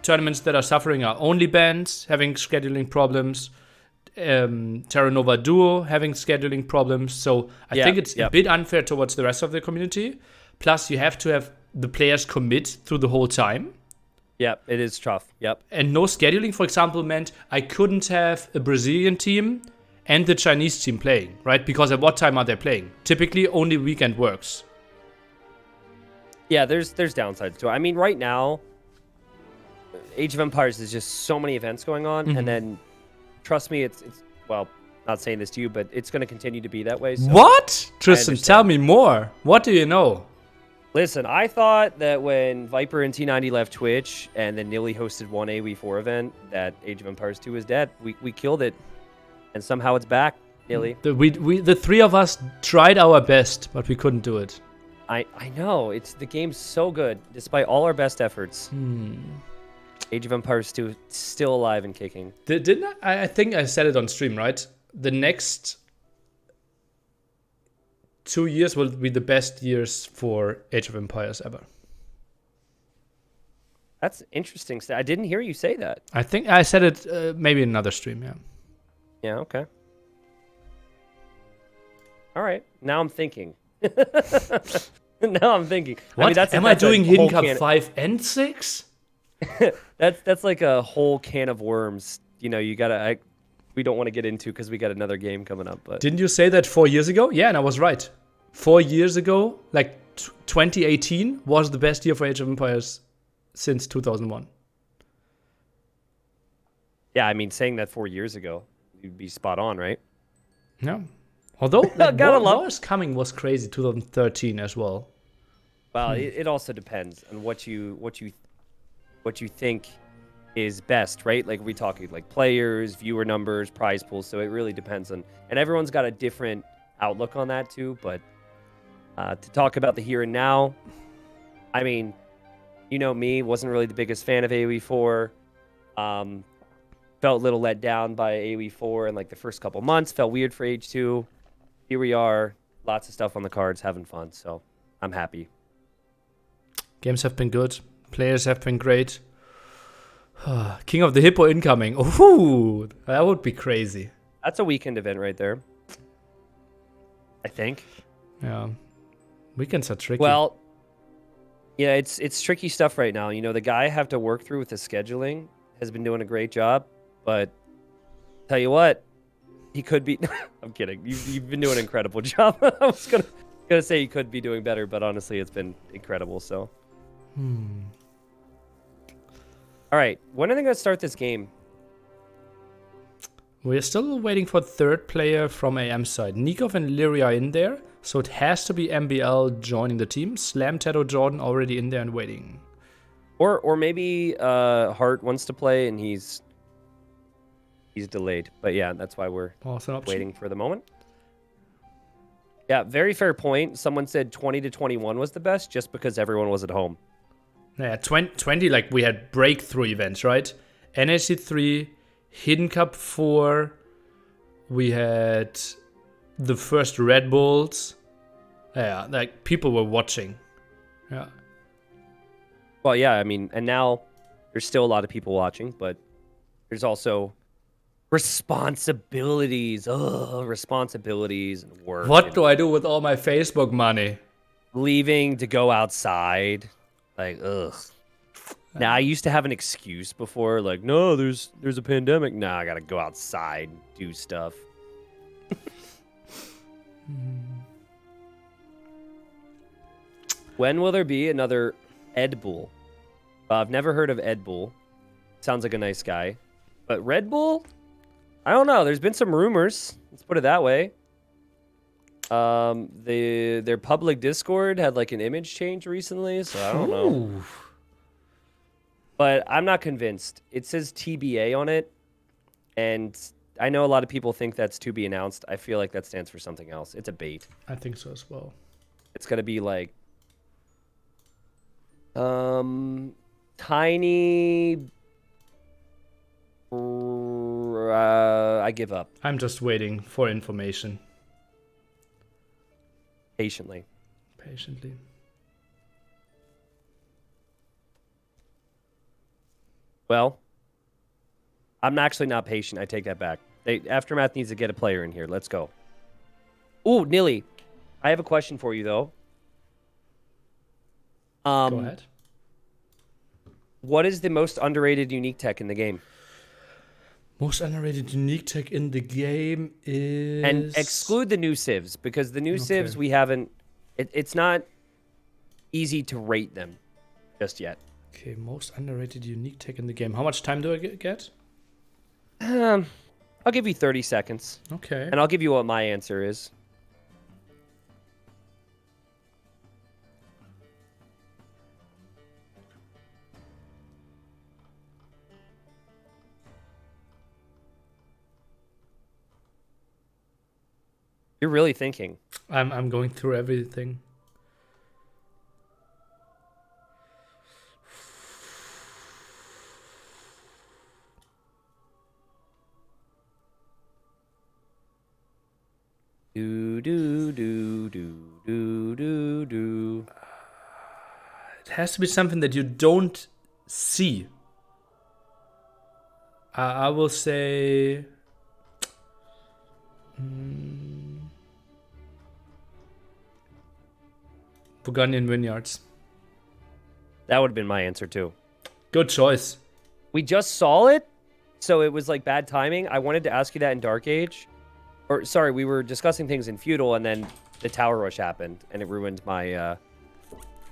tournaments that are suffering are Only Bands having scheduling problems, Terra Nova Duo having scheduling problems. So I think it's a bit unfair towards the rest of the community. Plus, you have to have the players commit through the whole time. Yep, it is tough. Yep. And no scheduling, for example, meant I couldn't have a Brazilian team and the Chinese team playing, right? Because at what time are they playing? Typically, only weekend works. Yeah, there's downsides to it. I mean, right now, Age of Empires is just so many events going on, and then trust me, it's well, not saying this to you, but it's going to continue to be that way. So what? Tristan, tell me more. What do you know? Listen, I thought that when Viper and T90 left Twitch and then Nilly hosted one AoE4 event, that Age of Empires 2 is dead. We killed it, and somehow it's back, Nilly. The three of us tried our best, but we couldn't do it. I know. The game's so good, despite all our best efforts. Age of Empires 2 still alive and kicking. Didn't I think I said it on stream, right? The next 2 years will be the best years for Age of Empires ever. That's interesting. I didn't hear you say that. I think I said it maybe in another stream, yeah. Yeah, okay. All right. Now I'm thinking. Now I'm thinking. What? I mean, Am I doing Hidden Cup 5 and 6? That's like a whole can of worms. You know, you gotta. We don't want to get into because we got another game coming up. But didn't you say that 4 years ago? Yeah, and I was right. 4 years ago, like 2018, was the best year for Age of Empires since 2001. Yeah, I mean, saying that 4 years ago, you'd be spot on, right? Yeah. Although what was coming was crazy. 2013 as well. Well, it also depends on what you think is best, right? Like we talking like players, viewer numbers, prize pools. So it really depends on, and everyone's got a different outlook on that too. But to talk about the here and now, I mean, you know me, wasn't really the biggest fan of AoE4. Felt a little let down by AoE4 in like the first couple months. Felt weird for Age 2. Here we are, lots of stuff on the cards, having fun. So I'm happy. Games have been good. Players have been great. King of the Hippo incoming. Ooh, that would be crazy. That's a weekend event right there. I think. Yeah. Weekends are tricky. Well, yeah, it's tricky stuff right now. You know, the guy I have to work through with the scheduling has been doing a great job, but tell you what, he could be. I'm kidding. You've been doing an incredible job. I was gonna say he could be doing better, but honestly, it's been incredible. So. All right, when are they gonna start this game? We're still waiting for third player from AM side. Nikov and Lyria are in there, so it has to be MBL joining the team. Slam Tattoo Jordan already in there and waiting. Or maybe Hart wants to play and he's delayed. But yeah, that's why we're waiting for the moment. Yeah, very fair point. Someone said 20 to 21 was the best just because everyone was at home. Yeah, 20, like we had breakthrough events, right? NAC 3, Hidden Cup 4, we had the first Red Bulls. Yeah, like people were watching. Yeah. Well, yeah, I mean, and now there's still a lot of people watching, but there's also responsibilities. Oh, responsibilities and work. What do I do with all my Facebook money? Leaving to go outside. Like, ugh. Now, I used to have an excuse before, like, no, there's a pandemic. Nah, I gotta go outside and do stuff. When will there be another Ed Bull? I've never heard of Ed Bull. Sounds like a nice guy. But Red Bull? I don't know. There's been some rumors. Let's put it that way. Their public Discord had like an image change recently, so I don't know. But I'm not convinced. It says TBA on it, and I know a lot of people think that's to be announced. I feel like that stands for something else. It's a bait. I think so as well. It's gonna be like tiny. I give up I'm just waiting for information. patiently. Patiently. Well, I'm actually not patient. I take that back. Aftermath needs to get a player in here. Let's go. Ooh, Nilly, I have a question for you though. Go ahead. What is the most underrated unique tech in the game? Most underrated unique tech in the game is... And exclude the new civs, because the new civs we haven't... It's not easy to rate them just yet. Okay, most underrated unique tech in the game. How much time do I get? I'll give you 30 seconds. Okay. And I'll give you what my answer is. You're really thinking. I'm going through everything. Do do do do do do do. It has to be something that you don't see. I will say... Burgundian vineyards. That would have been my answer too. Good choice. We just saw it, so it was like bad timing. I wanted to ask you that in Dark Age. Or, sorry, we were discussing things in Feudal, and then the Tower Rush happened, and it ruined my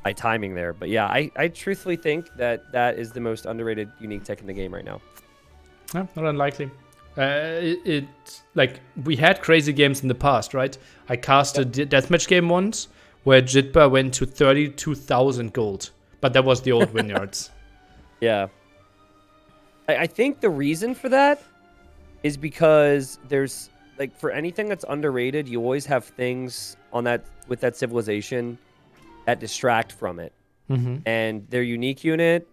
my timing there. But yeah, I truthfully think that that is the most underrated unique tech in the game right now. Yeah, not unlikely. It's like, we had crazy games in the past, right? I cast a deathmatch game once where Jitba went to 32,000 gold. But that was the old vineyards. Yeah. I think the reason for that is because there's, like, for anything that's underrated, you always have things on that, with that civilization, that distract from it. Mm-hmm. And their unique unit,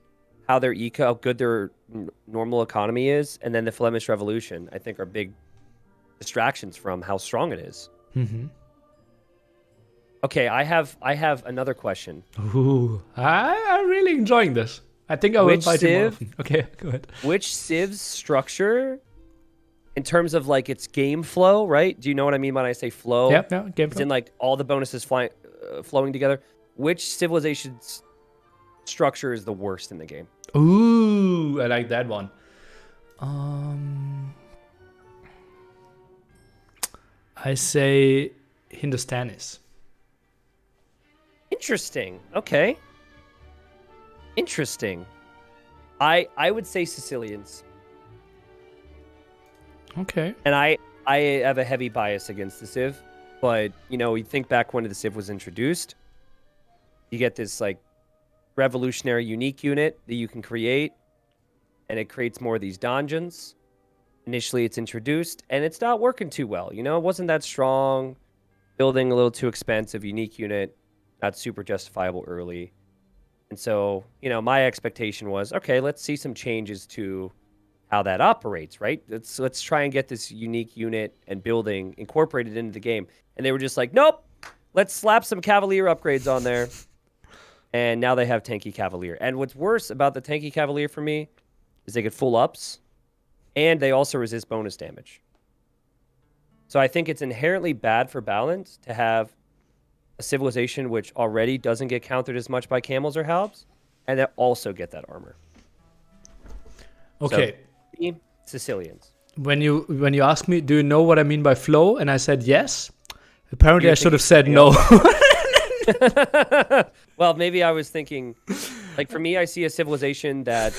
how good their normal economy is, and then the Flemish Revolution, I think, are big distractions from how strong it is. Mm-hmm. Okay, I have another question. Ooh, I'm really enjoying this. I think I will invite you more often. Okay, go ahead. Which civ's structure, in terms of like its game flow, right? Do you know what I mean when I say flow? Yeah, game It's flow. in like all the bonuses flowing together. Which civilization's structure is the worst in the game? Ooh, I like that one. I say Hindustanis. Interesting. Okay. Interesting. I would say Sicilians. Okay. And I have a heavy bias against the Civ, but you know, you think back when the Civ was introduced, you get this like revolutionary unique unit that you can create, and it creates more of these dungeons. Initially it's introduced and it's not working too well. You know, it wasn't that strong, building a little too expensive unique unit, not super justifiable early. And so, you know, my expectation was, okay, let's see some changes to how that operates, right? Let's try and get this unique unit and building incorporated into the game. And they were just like, nope, let's slap some Cavalier upgrades on there. And now they have Tanky Cavalier. And what's worse about the Tanky Cavalier for me is they get full ups, and they also resist bonus damage. So I think it's inherently bad for balance to have a civilization which already doesn't get countered as much by camels or halbs, and they also get that armor. Okay. So, Sicilians. When you ask me, do you know what I mean by flow? And I said yes. Apparently, I should have said no. Well, maybe I was thinking, like, for me, I see a civilization that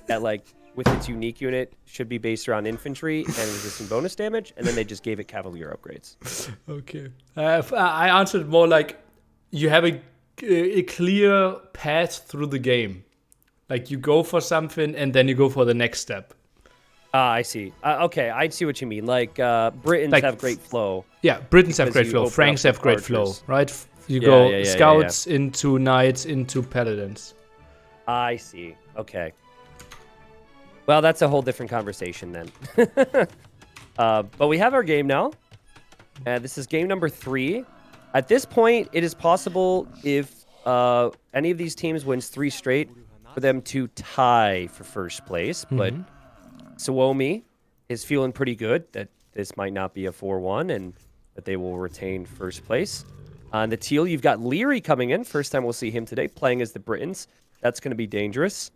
like with its unique unit should be based around infantry and resisting bonus damage, and then they just gave it Cavalier upgrades. Okay. I answered more like you have a clear path through the game. Like you go for something and then you go for the next step. I see. Okay, I see what you mean. Like Britons Like, have great flow. Yeah, Britons have Because great you flow. open Franks up have with great flow, archers. right? You Yeah, go yeah, yeah, yeah, scouts into knights into paladins. I see. Okay. Well, that's a whole different conversation then. But we have our game now. This is game number 3. At this point, it is possible if any of these teams wins 3 straight for them to tie for first place. But Suomi is feeling pretty good that this might not be a 4-1 and that they will retain first place. On the teal, you've got Leary coming in. First time we'll see him today, playing as the Britons. That's going to be dangerous.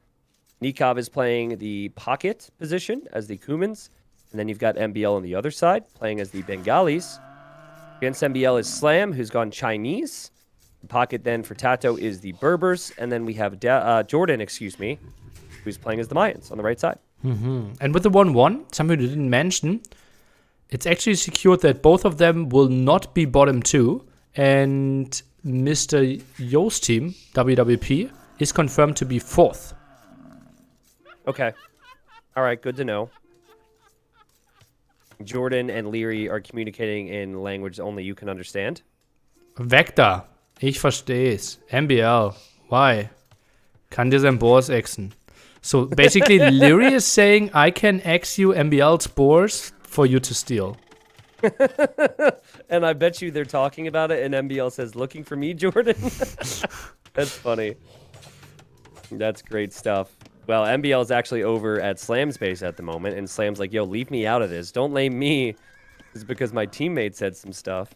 Nikov is playing the pocket position as the Cumans. And then you've got MBL on the other side, playing as the Bengalis. Against MBL is Slam, who's gone Chinese. The pocket then for Tato is the Berbers. And then we have Jordan, who's playing as the Mayans on the right side. And with the 1-1, something we didn't mention, it's actually secured that both of them will not be bottom 2. And Mr. Yo's team, WWP, is confirmed to be 4th. Okay. All right, good to know. Jordan and Leary are communicating in language only you can understand. Vector, ich versteh's. MBL, why? Kann dir sein Boars exen. So basically, Leary is saying, I can X you MBL's boars for you to steal. And I bet you they're talking about it, and MBL says, looking for me, Jordan? That's funny. That's great stuff. Well, MBL is actually over at Slam's base at the moment, and Slam's like, yo, leave me out of this. Don't blame me. It's because my teammate said some stuff.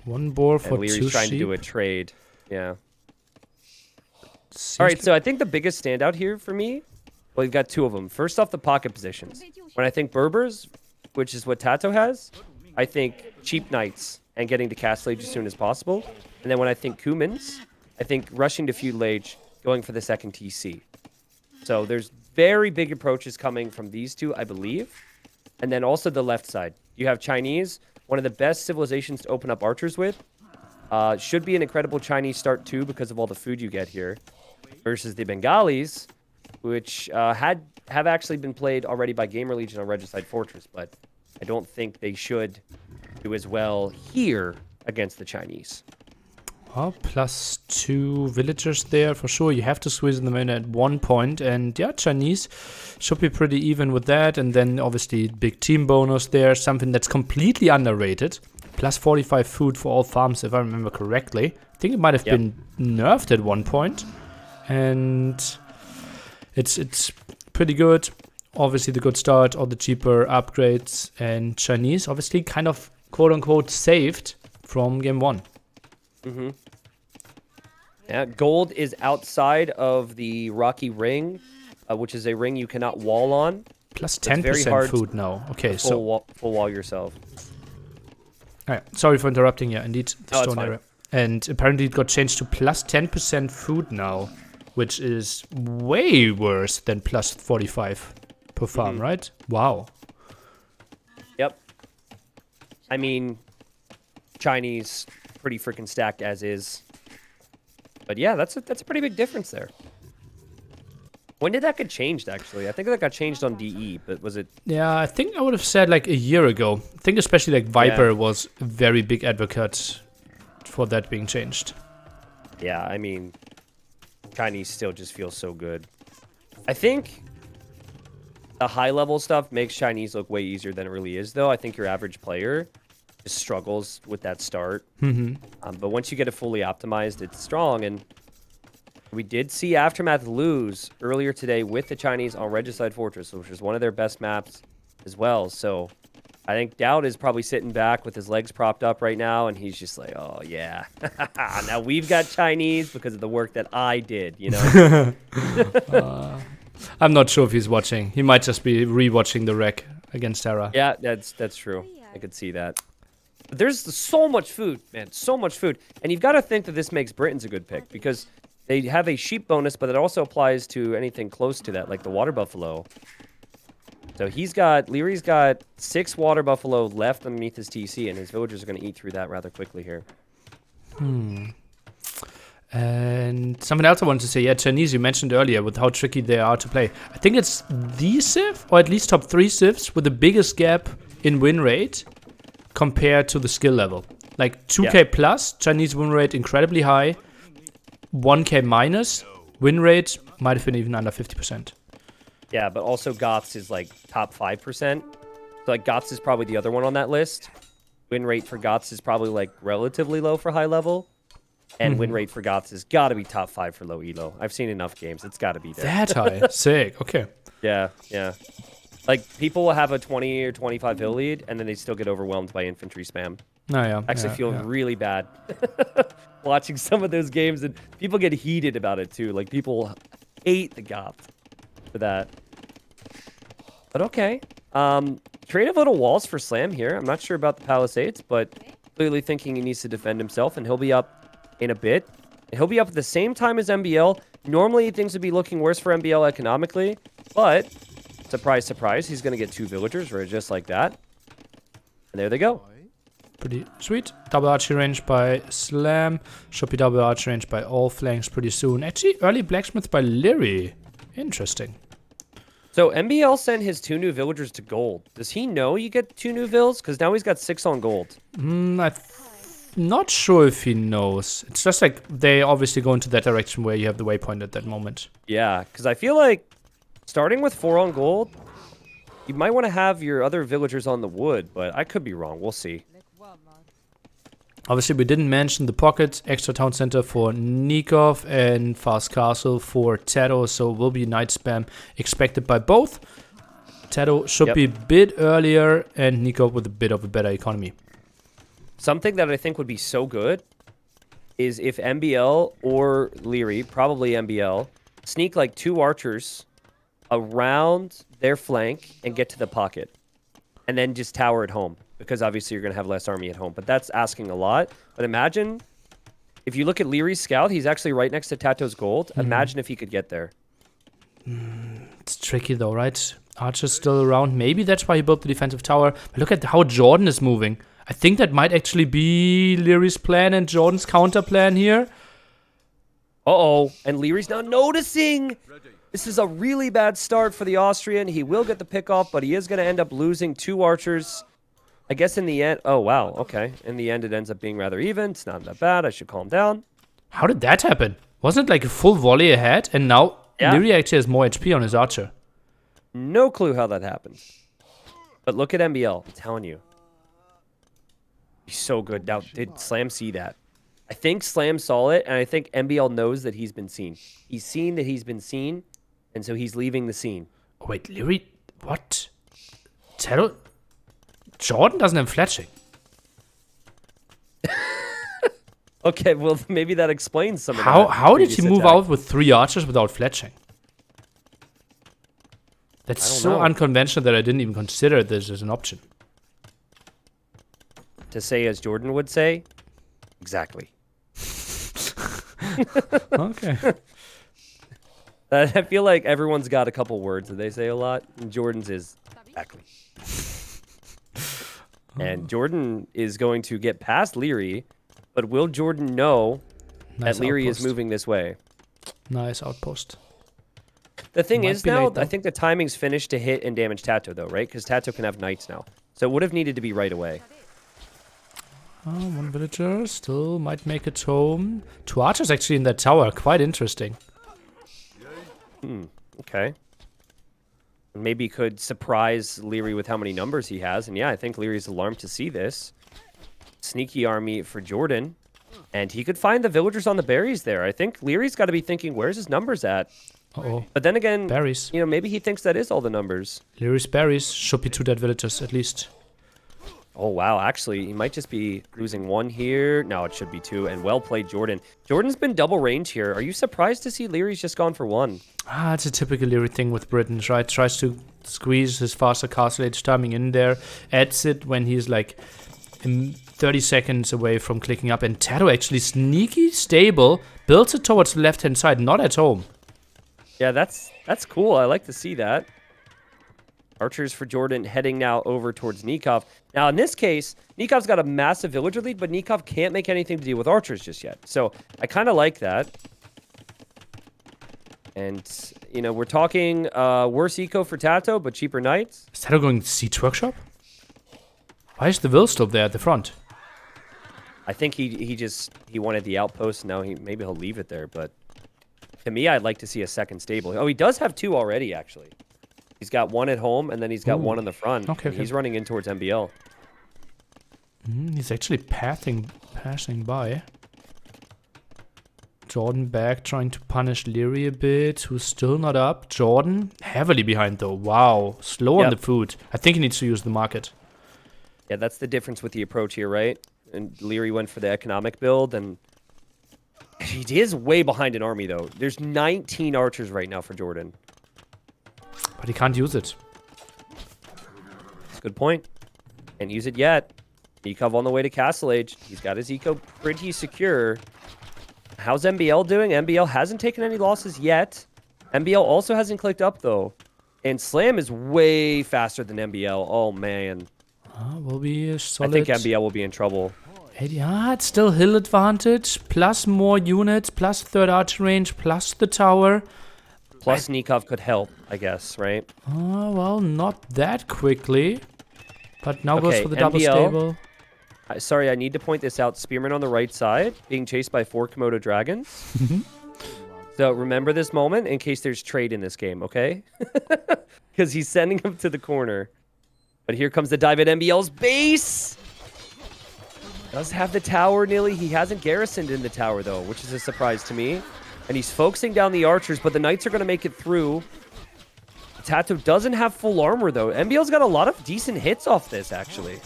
1 boar for And 2 sheep. Leary's trying to do a trade. Yeah. Seems All right, so I think the biggest standout here for me, well, you've got 2 of them. First off, the pocket positions. When I think Berbers, which is what Tato has, I think cheap knights and getting to Castle Age as soon as possible. And then when I think Cumans, I think rushing to Feudal Age, going for the second TC. So there's very big approaches coming from these 2, I believe. And then also the left side. You have Chinese, one of the best civilizations to open up archers with. Should be an incredible Chinese start too because of all the food you get here. Versus the Bengalis, which have actually been played already by GamerLegion on Regicide Fortress, but I don't think they should do as well here against the Chinese. Oh, +2 villagers there for sure. You have to squeeze them in at 1 point. And yeah, Chinese should be pretty even with that. And then obviously big team bonus there. Something that's completely underrated. +45 food for all farms, if I remember correctly. I think it might have been nerfed at 1 point. And it's pretty good. Obviously the good start, all the cheaper upgrades. And Chinese obviously kind of quote-unquote saved from game 1. Mm-hmm. Yeah, gold is outside of the Rocky Ring, which is a ring you cannot wall on. +10% food now. Okay, full wall yourself. Alright, sorry for interrupting. Yeah, indeed, the Oh, stone area. And apparently it got changed to +10% food now, which is way worse than +45 per farm, right? Wow. Yep. I mean, Chinese pretty freaking stacked as is. But yeah, that's a pretty big difference there. When did that get changed, actually? I think that got changed on DE, but was it... Yeah, I think I would have said like a year ago. I think especially like Viper was a very big advocate for that being changed. Yeah, I mean, Chinese still just feels so good. I think the high-level stuff makes Chinese look way easier than it really is, though. I think your average player just struggles with that start. But once you get it fully optimized, it's strong. And we did see Aftermath lose earlier today with the Chinese on Regicide Fortress, which is one of their best maps as well. So I think Dowd is probably sitting back with his legs propped up right now, and he's just like, oh, yeah. Now we've got Chinese because of the work that I did, you know? I'm not sure if he's watching. He might just be re-watching the wreck against Terra. Yeah, that's true. I could see that. But there's so much food, man. So much food. And you've got to think that this makes Britain's a good pick because they have a sheep bonus, but it also applies to anything close to that, like the water buffalo. So Leary's got 6 water buffalo left underneath his TC, and his villagers are going to eat through that rather quickly here. And something else I wanted to say, yeah, Chinese, you mentioned earlier with how tricky they are to play. I think it's the Civ, or at least top 3 Civs, with the biggest gap in win rate compared to the skill level. Like 2k plus, Chinese win rate incredibly high. 1k minus, win rate might have been even under 50%. Yeah, but also Goths is like top 5%. So like Goths is probably the other one on that list. Win rate for Goths is probably like relatively low for high level. And win rate for Goths has got to be top 5 for low elo. I've seen enough games. It's got to be there. That high. Sick. Okay. Yeah, yeah. Like, people will have a 20 or 25 hill lead, and then they still get overwhelmed by infantry spam. No, yeah. I actually feel really bad watching some of those games, and people get heated about it, too. Like, people hate the Goths for that. But okay. Creative little walls for Slam here. I'm not sure about the Palisades, but clearly thinking he needs to defend himself, and he'll be up in a bit. He'll be up at the same time as MBL. Normally, things would be looking worse for MBL economically, but surprise, surprise, he's going to get 2 villagers right just like that. And there they go. Pretty sweet. Double archery range by Slam. Should be double archery range by all flanks pretty soon. Actually, early blacksmith by Leary. Interesting. So MBL sent his 2 new villagers to gold. Does he know you get 2 new vills? Because now he's got 6 on gold. Not sure if he knows. It's just like they obviously go into that direction where you have the waypoint at that moment. Yeah, because I feel like starting with 4 on gold, you might want to have your other villagers on the wood, but I could be wrong. We'll see. Obviously, we didn't mention the pocket, extra town center for Nikov and fast castle for Tato, so will be night spam expected by both. Tato should be a bit earlier, and Nikov with a bit of a better economy. Something that I think would be so good is if MBL or Leary, probably MBL, sneak like 2 archers around their flank and get to the pocket. And then just tower at home. Because obviously you're going to have less army at home. But that's asking a lot. But imagine, if you look at Leary's scout, he's actually right next to Tato's gold. Imagine if he could get there. It's tricky though, right? Archer's still around. Maybe that's why he built the defensive tower. But look at how Jordan is moving. I think that might actually be Leary's plan and Jordan's counter plan here. Uh-oh. And Leary's now noticing. This is a really bad start for the Austrian. He will get the pick off, but he is going to end up losing 2 archers. I guess in the end... Oh, wow. Okay. In the end, it ends up being rather even. It's not that bad. I should calm down. How did that happen? Wasn't it like a full volley ahead? And now Leary actually has more HP on his archer. No clue how that happened. But look at MBL. I'm telling you. He's so good. Now, did Slam see that? I think Slam saw it, and I think MBL knows that he's been seen. He's seen that he's been seen, and so he's leaving the scene. Oh, wait, Leary... What? Tato... Jordan doesn't have fletching. Okay, well, maybe that explains some of that. How did he move out with 3 archers without fletching? That's so unconventional that I didn't even consider this as an option. To say as Jordan would say, exactly. Okay. I feel like everyone's got a couple words that they say a lot, and Jordan's is exactly. And Jordan is going to get past Leary, but will Jordan know that Leary is moving this way? Nice outpost. The thing is now, I think the timing's finished to hit and damage Tato, though, right? Because Tato can have knights now. So it would have needed to be right away. One villager still might make it home. 2 archers actually in that tower. Quite interesting. Okay. Maybe could surprise Leary with how many numbers he has. And yeah, I think Leary's alarmed to see this. Sneaky army for Jordan. And he could find the villagers on the berries there. I think Leary's got to be thinking, where's his numbers at? Uh-oh. But then again, berries. You know, maybe he thinks that is all the numbers. Leary's berries should be 2 dead villagers at least. Oh, wow. Actually, he might just be losing 1 here. No, it should be 2. And well played, Jordan. Jordan's been double range here. Are you surprised to see Leary's just gone for 1? It's a typical Leary thing with Britons, right? Tries to squeeze his faster castle age timing in there. Adds it when he's like 30 seconds away from clicking up. And Tato actually sneaky stable. Builds it towards the left-hand side, not at home. Yeah, that's cool. I like to see that. Archers for Jordan heading now over towards Nikov. Now, in this case, Nikov's got a massive villager lead, but Nikov can't make anything to deal with archers just yet. So I kind of like that. And, you know, we're talking worse eco for Tato, but cheaper knights. Is Tato going to Siege Workshop? Why is the will still there at the front? I think he wanted the outpost. Now maybe he'll leave it there. But to me, I'd like to see a second stable. Oh, he does have 2 already, actually. He's got 1 at home, and then he's got 1 in the front. Okay. He's running in towards MBL. He's actually passing by. Jordan back, trying to punish Leary a bit, who's still not up. Jordan, heavily behind though. Wow, slow on the food. I think he needs to use the market. Yeah, that's the difference with the approach here, right? And Leary went for the economic build, and he is way behind an army, though. There's 19 archers right now for Jordan. But he can't use it. That's a good point. Can't use it yet. Nikov on the way to Castle Age. He's got his eco pretty secure. How's MBL doing? MBL hasn't taken any losses yet. MBL also hasn't clicked up, though. And Slam is way faster than MBL. Oh, man. Will be a solid... I think MBL will be in trouble. Yeah, it's still hill advantage, plus more units, plus 3rd archer range, plus the tower. Plus Nikov could help, I guess, right? Well, not that quickly. But now goes Okay, for the double MBL. stable. Sorry, I need to point this out. Spearman on the right side, being chased by 4 Komodo dragons. So remember this moment in case there's trade in this game, okay? Because he's sending him to the corner. But here comes the dive at MBL's base. Does have the tower nearly. He hasn't garrisoned in the tower, though, which is a surprise to me. And he's focusing down the archers, but the knights are going to make it through. Tato doesn't have full armor, though. MBL's got a lot of decent hits off this, actually.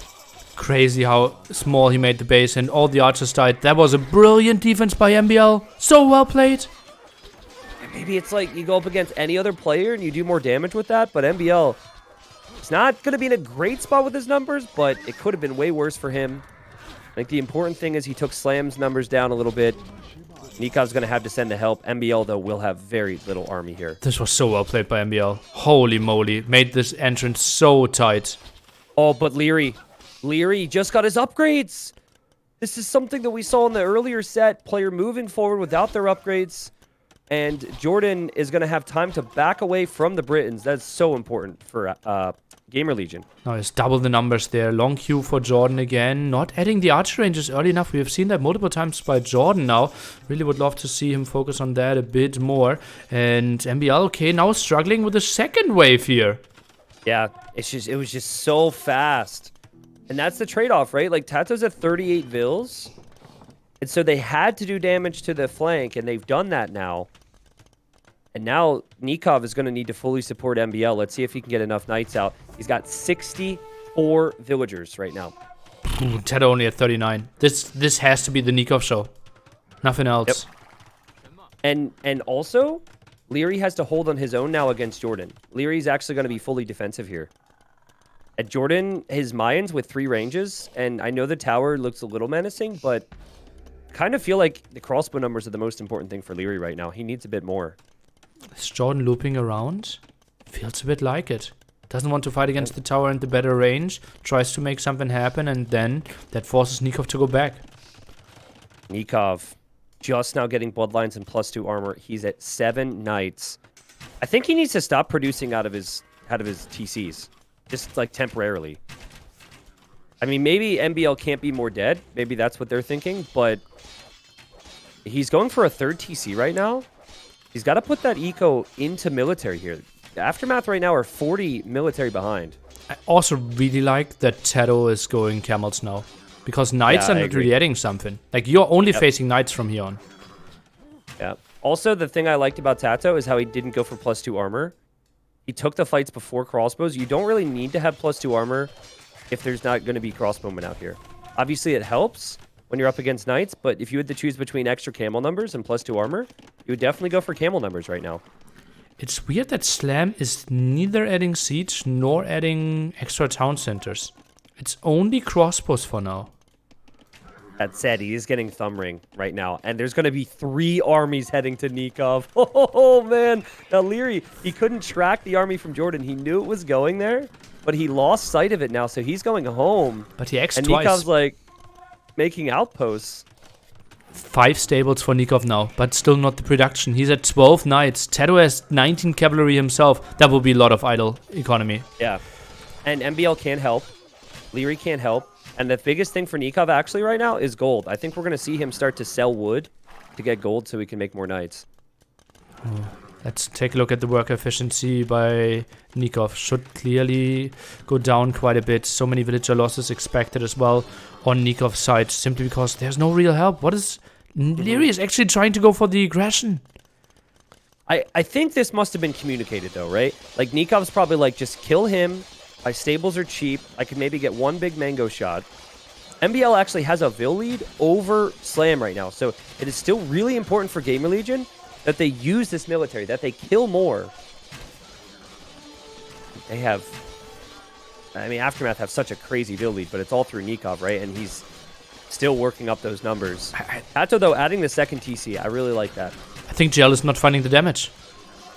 Crazy how small he made the base and all the archers died. That was a brilliant defense by MBL. So well played. Maybe it's like you go up against any other player and you do more damage with that, but MBL, it's not going to be in a great spot with his numbers, but it could have been way worse for him. I think the important thing is he took Slam's numbers down a little bit. Nikov's going to have to send the help. MBL, though, will have very little army here. This was so well played by MBL. Holy moly. Made this entrance so tight. Oh, but Leary just got his upgrades. This is something that we saw in the earlier set. Player moving forward without their upgrades. And Jordan is going to have time to back away from the Britons. That's so important for GamerLegion. Now it's double the numbers there. Long queue for Jordan again. Not adding the archer ranges early enough. We have seen that multiple times by Jordan now. Really would love to see him focus on that a bit more. And MBL, okay, now struggling with the second wave here. Yeah, it was just so fast. And that's the trade-off, right? Like, Tato's at 38 vills. And so they had to do damage to the flank, and they've done that now. And now Nikov is going to need to fully support MBL. Let's see if he can get enough knights out. He's got 64 villagers right now. Ooh, Tato only at 39. This has to be the Nikov show. Nothing else. Yep. And also, Leary has to hold on his own now against Jordan. Leary's actually going to be fully defensive here. At Jordan, his Mayans with 3 ranges, and I know the tower looks a little menacing, but kind of feel like the crossbow numbers are the most important thing for Leary right now. He needs a bit more. Is Jordan looping around? Feels a bit like it. Doesn't want to fight against the tower and the better range. Tries to make something happen, and then that forces Nikov to go back. Nikov just now getting bloodlines and +2 armor. He's at 7 knights. I think he needs to stop producing out of his TCs. Just like temporarily. I mean, maybe MBL can't be more dead. Maybe that's what they're thinking, but he's going for a 3rd TC right now. He's got to put that eco into military here. The Aftermath right now are 40 military behind. I also really like that Tato is going camels now. Because knights are not really adding something. Like, you're only facing knights from here on. Yeah. Also, the thing I liked about Tato is how he didn't go for +2 armor. He took the fights before crossbows. You don't really need to have +2 armor if there's not going to be crossbowmen out here. Obviously, it helps when you're up against knights, but if you had to choose between extra camel numbers and +2 armor, you would definitely go for camel numbers right now. It's weird that Slam is neither adding siege nor adding extra town centers. It's only crossbows for now. That said, he is getting thumb ring right now, and there's going to be 3 armies heading to Nikov. Oh, man. Now, Leary, he couldn't track the army from Jordan. He knew it was going there, but he lost sight of it now, so he's going home. But he X'd and twice. Nikov's, like, making outposts. 5 stables for Nikov now, but still not the production. He's at 12 knights. Tato has 19 cavalry himself. That will be a lot of idle economy. Yeah. And MBL can't help. Leary can't help. And the biggest thing for Nikov actually right now is gold. I think we're going to see him start to sell wood to get gold so we can make more knights. Let's take a look at the worker efficiency by Nikov. Should clearly go down quite a bit. So many villager losses expected as well on Nikov's side, simply because there's no real help. What is... Leary is actually trying to go for the aggression. I think this must have been communicated though, right? Like Nikov's probably like, just kill him. My stables are cheap. I could maybe get 1 big mango shot. MBL actually has a Vil lead over Slam right now. So it is still really important for GamerLegion that they use this military, that they kill more. They have... I mean, Aftermath have such a crazy Vil lead, but it's all through Nikov, right? And he's still working up those numbers. Tato, though, adding the second TC, I really like that. I think GL is not finding the damage.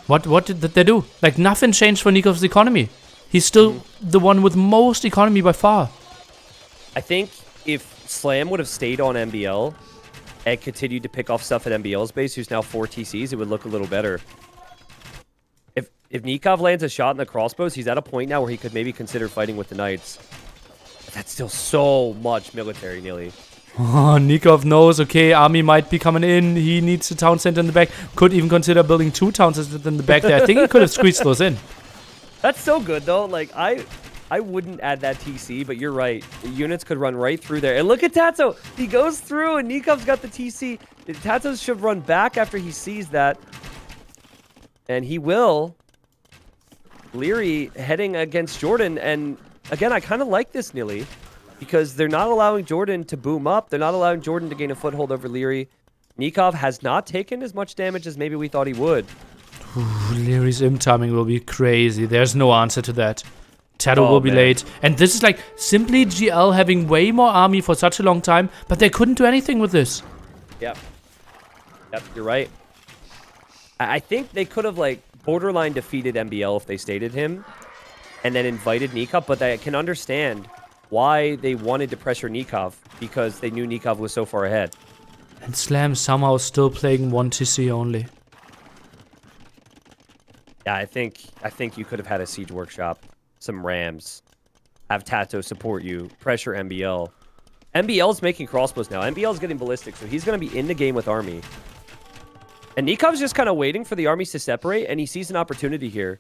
What did they do? Like, nothing changed for Nikov's economy. He's still the one with most economy by far. I think if Slam would have stayed on MBL and continued to pick off stuff at MBL's base, who's now 4 TCs, it would look a little better. If Nikov lands a shot in the crossbows, he's at a point now where he could maybe consider fighting with the knights. But that's still so much military, Nilly. Oh, Nikov knows, okay, army might be coming in. He needs a town center in the back. Could even consider building 2 town centers in the back there. I think he could have squeezed those in. That's so good, though. Like, I wouldn't add that TC, but you're right. The units could run right through there. And look at Tato. He goes through, and Nikov's got the TC. Tato should run back after he sees that. And he will. Leary heading against Jordan. And, again, I kind of like this, Nilly, because they're not allowing Jordan to boom up. They're not allowing Jordan to gain a foothold over Leary. Nikov has not taken as much damage as maybe we thought he would. Leary's imp timing will be crazy. There's no answer to that. Tato will be late. And this is like simply GL having way more army for such a long time, but they couldn't do anything with this. Yep. Yep, you're right. I think they could have like borderline defeated MBL if they stated him and then invited Nikov, but I can understand why they wanted to pressure Nikov because they knew Nikov was so far ahead. And Slam somehow still playing 1 TC only. Yeah, I think you could have had a siege workshop, some rams, have Tato support you, pressure MBL. MBL's making crossbows now. MBL's getting ballistic, so he's going to be in the game with army. And Nikov's just kind of waiting for the armies to separate, and he sees an opportunity here.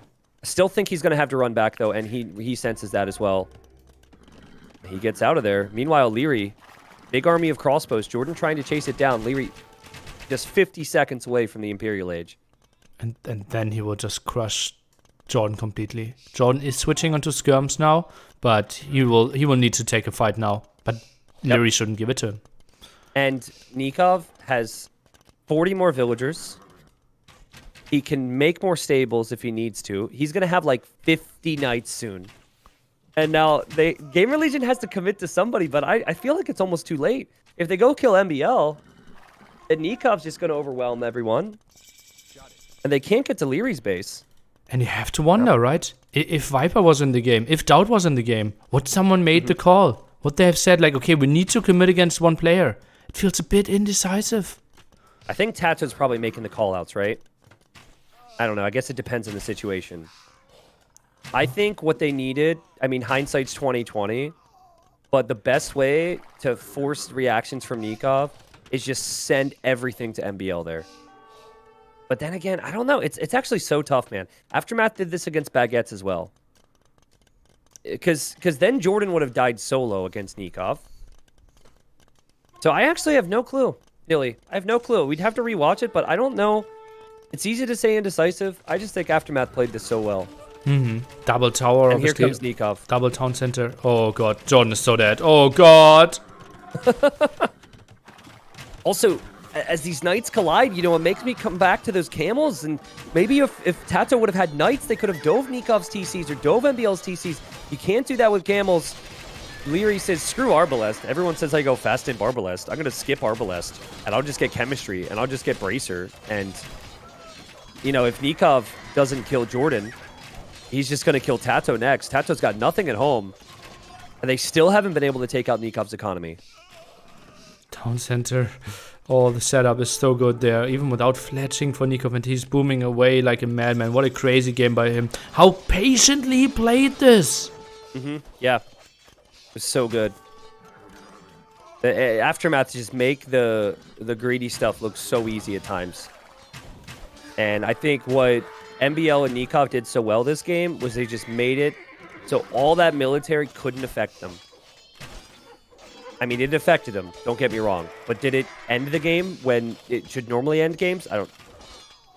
I still think he's going to have to run back, though, and he senses that as well. He gets out of there. Meanwhile, Leary, big army of crossbows. Jordan trying to chase it down. Leary just 50 seconds away from the Imperial Age. And then he will just crush Jordan completely. Jordan is switching onto skirms now, but he will need to take a fight now. But Leary shouldn't give it to him. And Nikov has 40 more villagers. He can make more stables if he needs to. He's going to have like 50 knights soon. And now GamerLegion has to commit to somebody, but I feel like it's almost too late. If they go kill MBL, then Nikov's just going to overwhelm everyone. And they can't get to Leary's base. And you have to wonder, right? If Viper was in the game, if Doubt was in the game, would someone made the call? Would they have said, like, okay, we need to commit against one player? It feels a bit indecisive. I think Tato's probably making the call-outs, right? I don't know. I guess it depends on the situation. I think what they needed, I mean, hindsight's 20/20, but the best way to force reactions from Nikov is just send everything to MBL there. But then again, I don't know. It's actually so tough, man. Aftermath did this against Baguettes as well. Because then Jordan would have died solo against Nikov. So I actually have no clue, Nilly. I have no clue. We'd have to rewatch it, but I don't know. It's easy to say indecisive. I just think Aftermath played this so well. Double tower, and here obviously. comes Nikov. Double town center. Oh, God. Jordan is so dead. Oh, God. Also, as these knights collide, you know, it makes me come back to those camels. And maybe if Tato would have had knights, they could have dove Nikov's TCs or dove MBL's TCs. You can't do that with camels. Leary says, screw Arbalest. Everyone says I go fast in Arbalest. I'm going to skip Arbalest, and I'll just get Chemistry, and I'll just get Bracer. And, you know, if Nikov doesn't kill Jordan, he's just going to kill Tato next. Tato's got nothing at home, and they still haven't been able to take out Nikov's economy. Town center. Oh, the setup is so good there, even without fletching for Nikov, and he's booming away like a madman. What a crazy game by him. How patiently he played this. Yeah. It was so good. The Aftermath just make the greedy stuff look so easy at times. And I think what MBL and Nikov did so well this game was they just made it so all that military couldn't affect them. I mean, it affected them, don't get me wrong. But did it end the game when it should normally end games?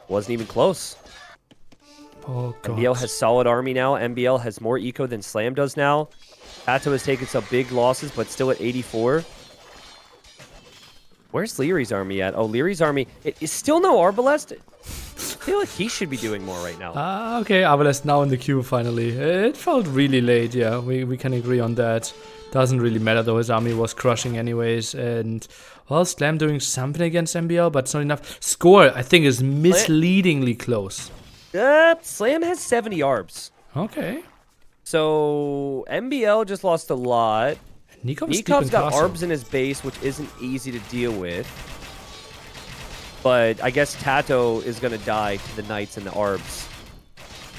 Wasn't even close. Oh, God. MBL has solid army now. MBL has more eco than Slam does now. Tato has taken some big losses, but still at 84. Where's Leary's army at? Oh, Leary's army. It is still no Arbalest. I feel like he should be doing more right now. Okay, Arbalest now in the queue finally. It felt really late, yeah. We can agree on that. Doesn't really matter though, his army was crushing anyways. And, well, Slam doing something against MBL, but it's not enough. Score, I think, is misleadingly close. Slam has 70 ARBs. Okay. So, MBL just lost a lot. Nikov's got ARBs in his base, which isn't easy to deal with. But I guess Tato is going to die to the Knights and the ARBs.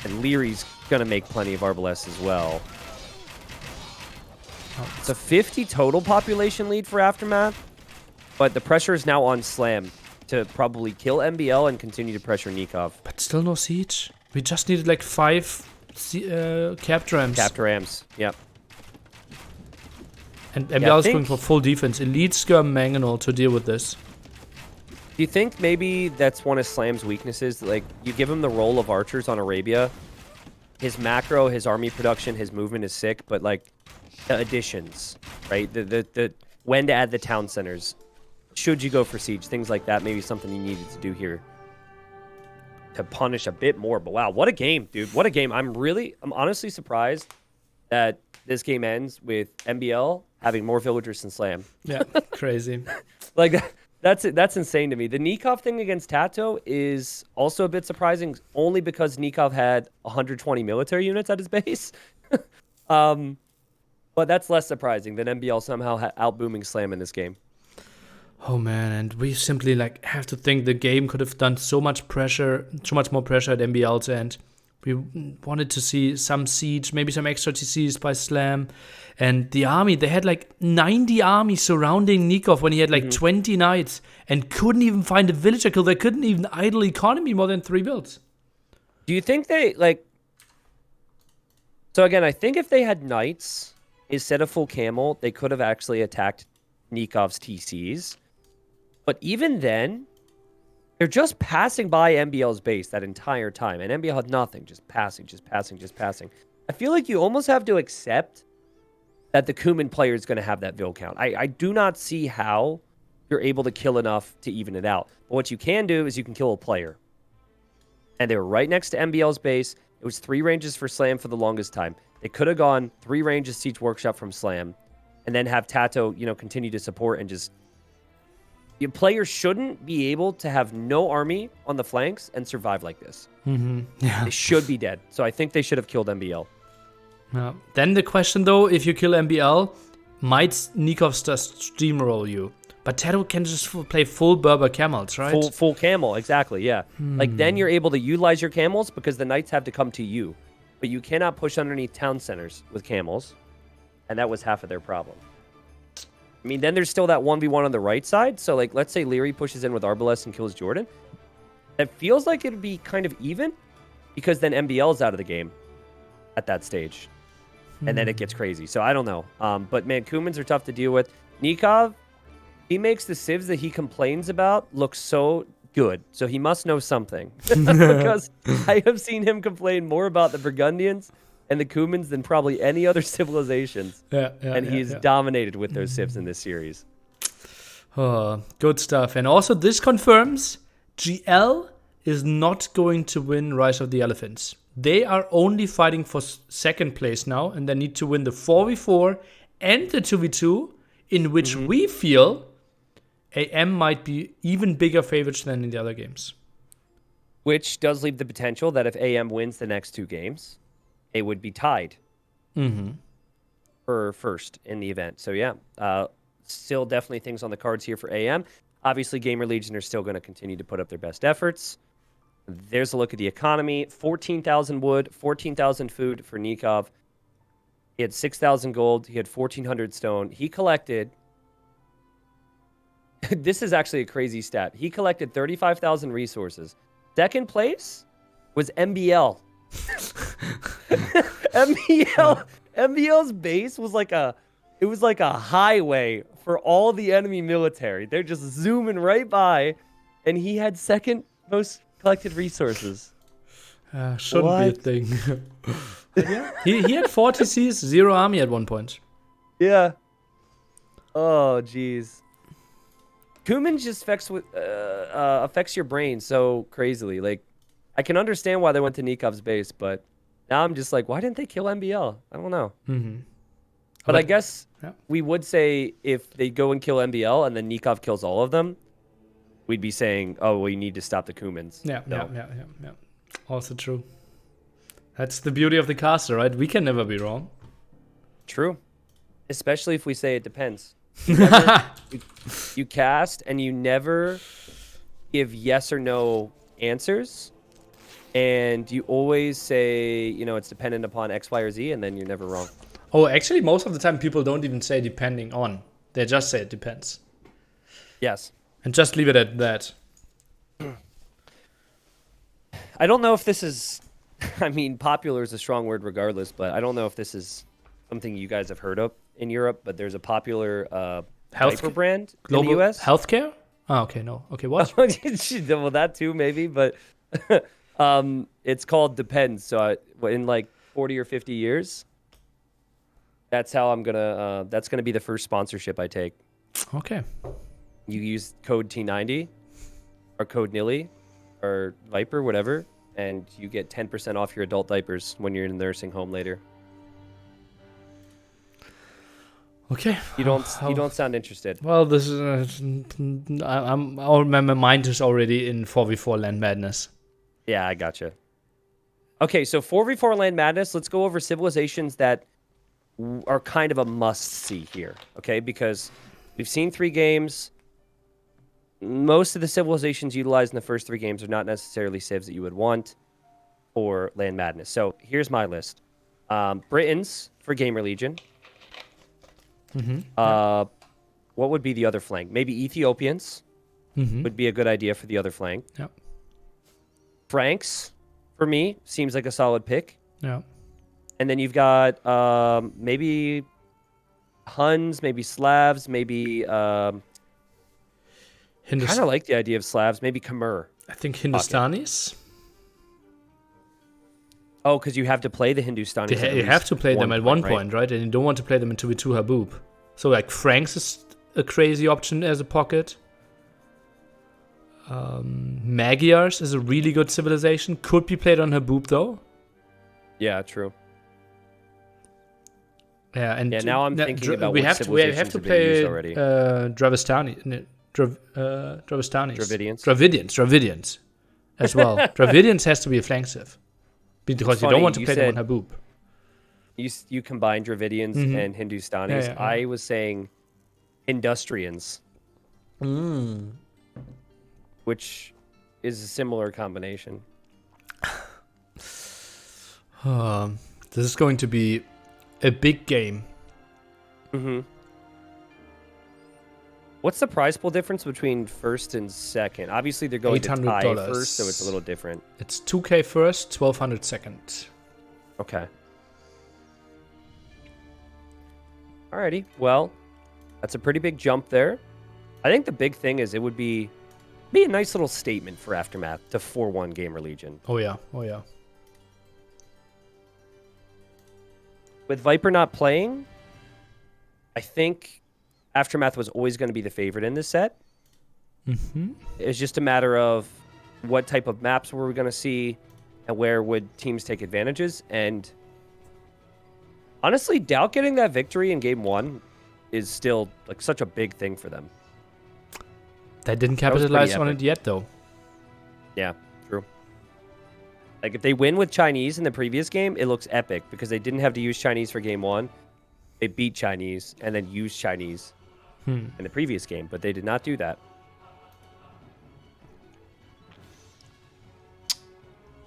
And Leary's going to make plenty of Arbalests as well. It's a 50 total population lead for Aftermath. But the pressure is now on Slam to probably kill MBL and continue to pressure Nikov. But still no siege. We just needed like 5 capped rams. Capped rams, yep. And MBL is going for full defense. Elite Skirm Mangonel to deal with this. Do you think maybe that's one of Slam's weaknesses? Like, you give him the role of archers on Arabia. His macro, his army production, his movement is sick, but like the additions, right? The when to add the town centers. Should you go for siege? Things like that. Maybe something you needed to do here to punish a bit more. But wow, what a game, dude. What a game. I'm honestly surprised that this game ends with MBL having more villagers than Slam. Yeah, crazy. Like, that's insane to me. The Nikov thing against Tato is also a bit surprising, only because Nikov had 120 military units at his base. But that's less surprising than MBL somehow outbooming Slam in this game. Oh man, and we simply like have to think the game could have done so much more pressure at MBL's end. We wanted to see some siege, maybe some extra TCs by Slam. And the army, they had like 90 armies surrounding Nikov when he had like 20 knights and couldn't even find a villager kill. They couldn't even idle economy more than 3 builds. Do you think they, like... So again, I think if they had knights instead of full camel, they could have actually attacked Nikov's TCs. But even then, they're just passing by MBL's base that entire time. And MBL had nothing, just passing. I feel like you almost have to accept that the Kuman player is going to have that Vil count. I do not see how you're able to kill enough to even it out. But what you can do is you can kill a player. And they were right next to MBL's base. It was 3 ranges for Slam for the longest time. They could have gone 3 ranges Siege Workshop from Slam. And then have Tato, continue to support and just... Your players shouldn't be able to have no army on the flanks and survive like this. Yeah. They should be dead. So I think they should have killed MBL. Then the question, though, if you kill MBL, might Nikov just steamroll you? But Tato can just play full Berber camels, right? Full camel, exactly, yeah. Like, then you're able to utilize your camels because the knights have to come to you. But you cannot push underneath town centers with camels. And that was half of their problem. I mean, then there's still that 1v1 on the right side. So, like, let's say Leary pushes in with Arbalest and kills Jordan. That feels like it would be kind of even because then MBL's out of the game at that stage. And then it gets crazy. So, I don't know. But, man, Kumans are tough to deal with. Nikov, he makes the civs that he complains about look so good. So, he must know something. Because I have seen him complain more about the Burgundians and the Kumans than probably any other civilizations. And he's dominated with those civs in this series. Oh, good stuff. And also this confirms GL is not going to win Rise of the Elephants. They are only fighting for second place now, and they need to win the 4v4 and the 2v2, in which we feel AM might be even bigger favorites than in the other games. Which does leave the potential that if AM wins the next 2 games, it would be tied for first in the event. So yeah, still definitely things on the cards here for AM. Obviously, GamerLegion are still going to continue to put up their best efforts. There's a look at the economy. 14,000 wood, 14,000 food for Nikov. He had 6,000 gold. He had 1,400 stone. He collected... This is actually a crazy stat. He collected 35,000 resources. Second place was MBL. MBL's base was like a highway for all the enemy military. They're just zooming right by, and he had second most collected resources. Shouldn't be a thing. Yeah. He had 40 Cs, 0 army at one point. Yeah. Oh, jeez. Cumin just affects your brain so crazily. Like, I can understand why they went to Nikov's base, but now I'm just like, why didn't they kill MBL? I don't know. But I guess we would say if they go and kill MBL and then Nikov kills all of them, we'd be saying, oh, well, you need to stop the Cumins. Yeah. Also true. That's the beauty of the caster, right? We can never be wrong. True. Especially if we say it depends. You cast and you never give yes or no answers. And you always say, it's dependent upon X, Y, or Z, and then you're never wrong. Oh, actually, most of the time people don't even say depending on. They just say it depends. Yes. And just leave it at that. I don't know if this is... popular is a strong word regardless, but I don't know if this is something you guys have heard of in Europe, but there's a popular diaper brand in the US. Healthcare? Oh, okay, no. Okay, what? Well, that too, maybe, but it's called Depends. So in like 40 or 50 years, that's how that's gonna be the first sponsorship I take. Okay. You use code T90 or code Nilly or Viper, whatever, and you get 10% off your adult diapers when you're in a nursing home later. Okay. You don't sound interested. Well, this is my mind is already in 4v4 Land Madness. Yeah, I gotcha. Okay, so 4v4 Land Madness. Let's go over civilizations that are kind of a must-see here. Okay, because we've seen 3 games. Most of the civilizations utilized in the first 3 games are not necessarily civs that you would want for Land Madness. So here's my list. Britons for GamerLegion. What would be the other flank? Maybe Ethiopians would be a good idea for the other flank. Yep. Franks, for me, seems like a solid pick. Yeah. And then you've got maybe Huns, maybe Slavs, maybe... kind of like the idea of Slavs. Maybe Khmer. I think Hindustanis. Oh, because you have to play the Hindustanis. You have to play them at one point, right? And you don't want to play them in 2v2 Haboob. So, like, Franks is a crazy option as a pocket. Magyars is a really good civilization. Could be played on Haboob, though. Yeah, true. Yeah, and now I'm thinking about we what have civilizations to have been used play already. Dravistanis. Dravidians. Dravidians as well. Dravidians has to be a flank civ. Because you don't want to play them on Haboob. You combine Dravidians and Hindustanis. Yeah. I was saying Industrians. Which is a similar combination. This is going to be a big game. What's the prize pool difference between first and second? Obviously, they're going to tie $800. first, so it's a little different. It's 2K first, 1,200 second. Okay. Alrighty. Well, that's a pretty big jump there. I think the big thing is it would be a nice little statement for Aftermath to 4-1 GamerLegion. Oh yeah. With Viper not playing, I think Aftermath was always going to be the favorite in this set. It's just a matter of what type of maps were we going to see and where would teams take advantages. And Honestly, Doubt getting that victory in game 1 is still like such a big thing for them. They didn't That was pretty capitalize on epic. it yet, though. Yeah, true. Like if they win with Chinese in the previous game, it looks epic because they didn't have to use Chinese for game 1. They beat Chinese and then used Chinese in the previous game, but they did not do that.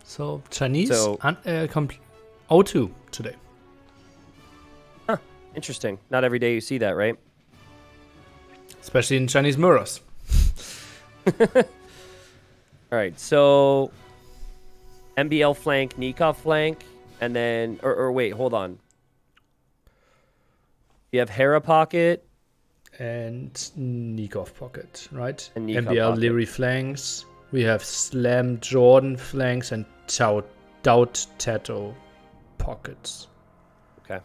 So Chinese So- 0-2 today. Huh, interesting. Not every day you see that, right? Especially in Chinese mirrors. All right, so MBL flank, Nikov flank, and then or wait, hold on. You have Hera pocket. And Nikov pocket, right? And Nikov MBL pocket. Leary flanks. We have Slam Jordan flanks and Doubt Tato pockets. Okay.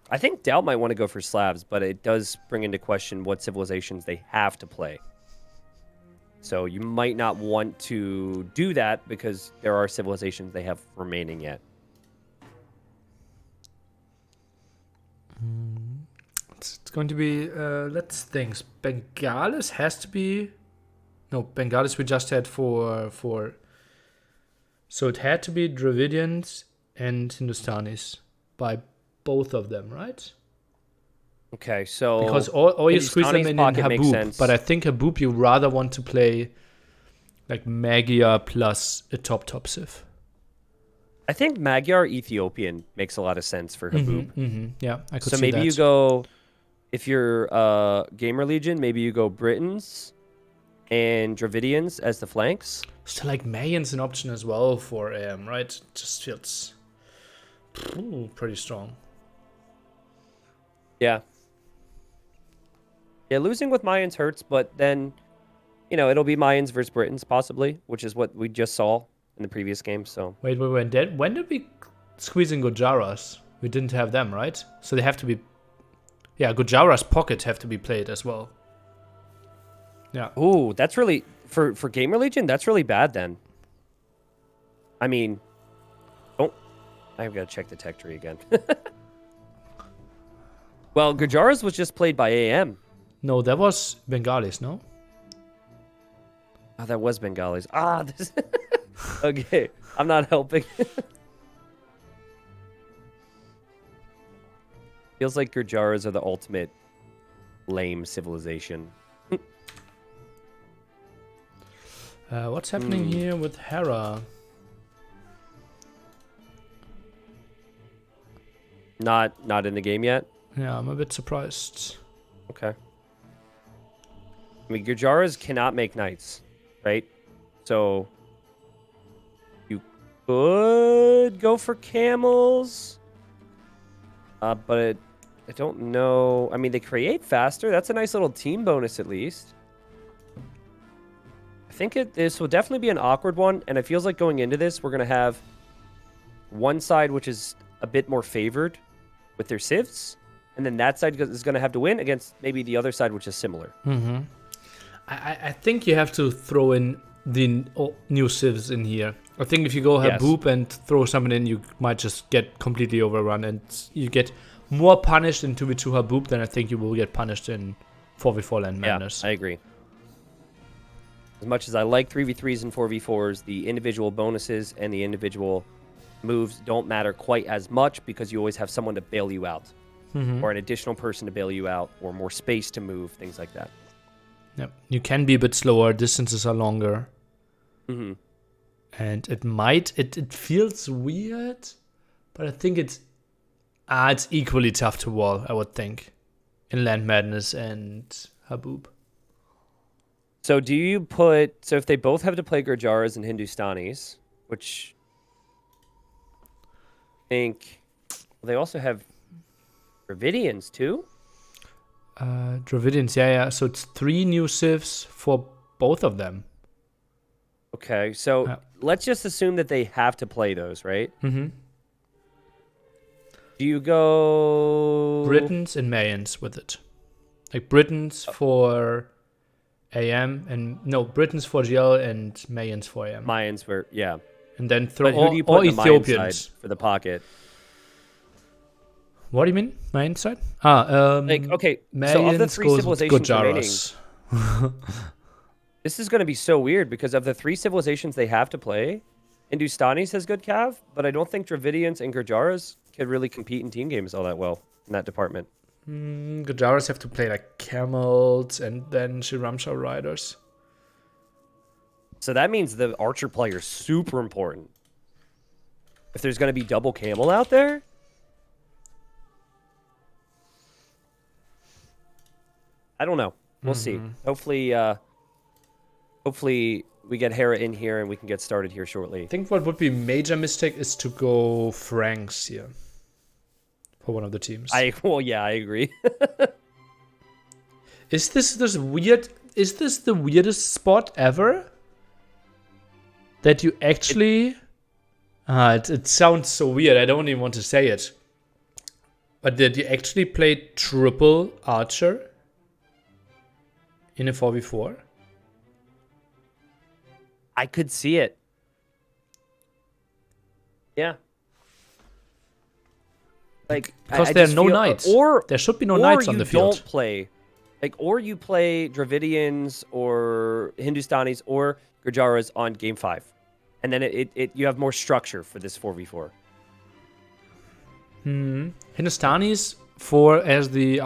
I think Doubt might want to go for Slavs, but it does bring into question what civilizations they have to play. So you might not want to do that because there are civilizations they have remaining yet. It's going to be, let's think. Bengalis has to be... No, Bengalis we just had for... So it had to be Dravidians and Hindustanis by both of them, right? Okay, so Because or you squeeze them Hindustani's in pocket makes Haboob. sense. But I think Haboob you rather want to play like Magyar plus a top civ. I think Magyar Ethiopian makes a lot of sense for Haboob. Yeah, I could So see maybe that. you go, if you're GamerLegion, maybe you go Britons and Dravidians as the flanks. Still like Mayan's an option as well for AM, right? Just feels pretty strong. Yeah. Yeah, losing with Mayans hurts, but then, you know, it'll be Mayans versus Britons possibly, which is what we just saw in the previous game. So Wait. When did we squeeze in Gujaras? We didn't have them, right? So they have to be... Yeah, Gujaras pocket have to be played as well. Yeah. ooh, that's really for GamerLegion, that's really bad then. I mean, I've got to check the tech tree again. Well, Gujaras was just played by AM. No, that was Bengalis, no? Oh, that was Bengalis. This okay, I'm not helping. Feels like Gujaras are the ultimate lame civilization. What's happening here with Hera? Not in the game yet. Yeah, I'm a bit surprised. Okay. I mean, Gujaras cannot make knights, right? So you could go for camels, but I don't know. I mean, they create faster. That's a nice little team bonus, at least. I think this will definitely be an awkward one, and it feels like going into this, we're going to have one side which is a bit more favored with their civs, and then that side is going to have to win against maybe the other side, which is similar. Mm-hmm. I think you have to throw in the new civs in here. I think if you go Yes. Haboob and throw someone in, you might just get completely overrun, and you get more punished in 2v2 Haboob than I think you will get punished in 4v4 Land Madness. Yeah, I agree. As much as I like 3v3s and 4v4s, the individual bonuses and the individual moves don't matter quite as much because you always have someone to bail you out, or an additional person to bail you out, or more space to move, things like that. Yep. You can be a bit slower, distances are longer. Mm-hmm. And it feels weird, but I think it's equally tough to wall, I would think, in Land Madness and Haboob. So if they both have to play Gurjaras and Hindustanis, which I think they also have Dravidians too? Dravidians, yeah. So it's 3 new civs for both of them. Okay, so let's just assume that they have to play those, right? Mm-hmm. Do you go... Britons and Mayans with it. Like Britons for AM and... No, Britons for GL and Mayans for AM. Mayans were, yeah. And then throw But who do you put or in the Mayan Ethiopians. side for the pocket? What do you mean? My insight? Like, okay, so of the Mayans 3 goes with civilizations remaining, Gujaras. this is going to be so weird because of the 3 civilizations they have to play, Hindustanis has good cav, but I don't think Dravidians and Gurjaras can really compete in team games all that well in that department. Gujaras have to play like camels and then Shiramsha riders. So that means the archer player is super important. If there's going to be double camel out there, I don't know. We'll see. Hopefully we get Hera in here and we can get started here shortly. I think what would be a major mistake is to go Franks here for one of the teams. Well, yeah, I agree. Is this weird? Is this the weirdest spot ever? That you actually... it sounds so weird. I don't even want to say it. But that you actually played triple archer in a 4v4? I could see it. Yeah. Like, Because I there are just no feel- knights. Or There should be no knights on the field. Or you don't play, like, or you play Dravidians or Hindustanis or Gurjaras on game 5, and then you have more structure for this 4v4. Hindustanis as the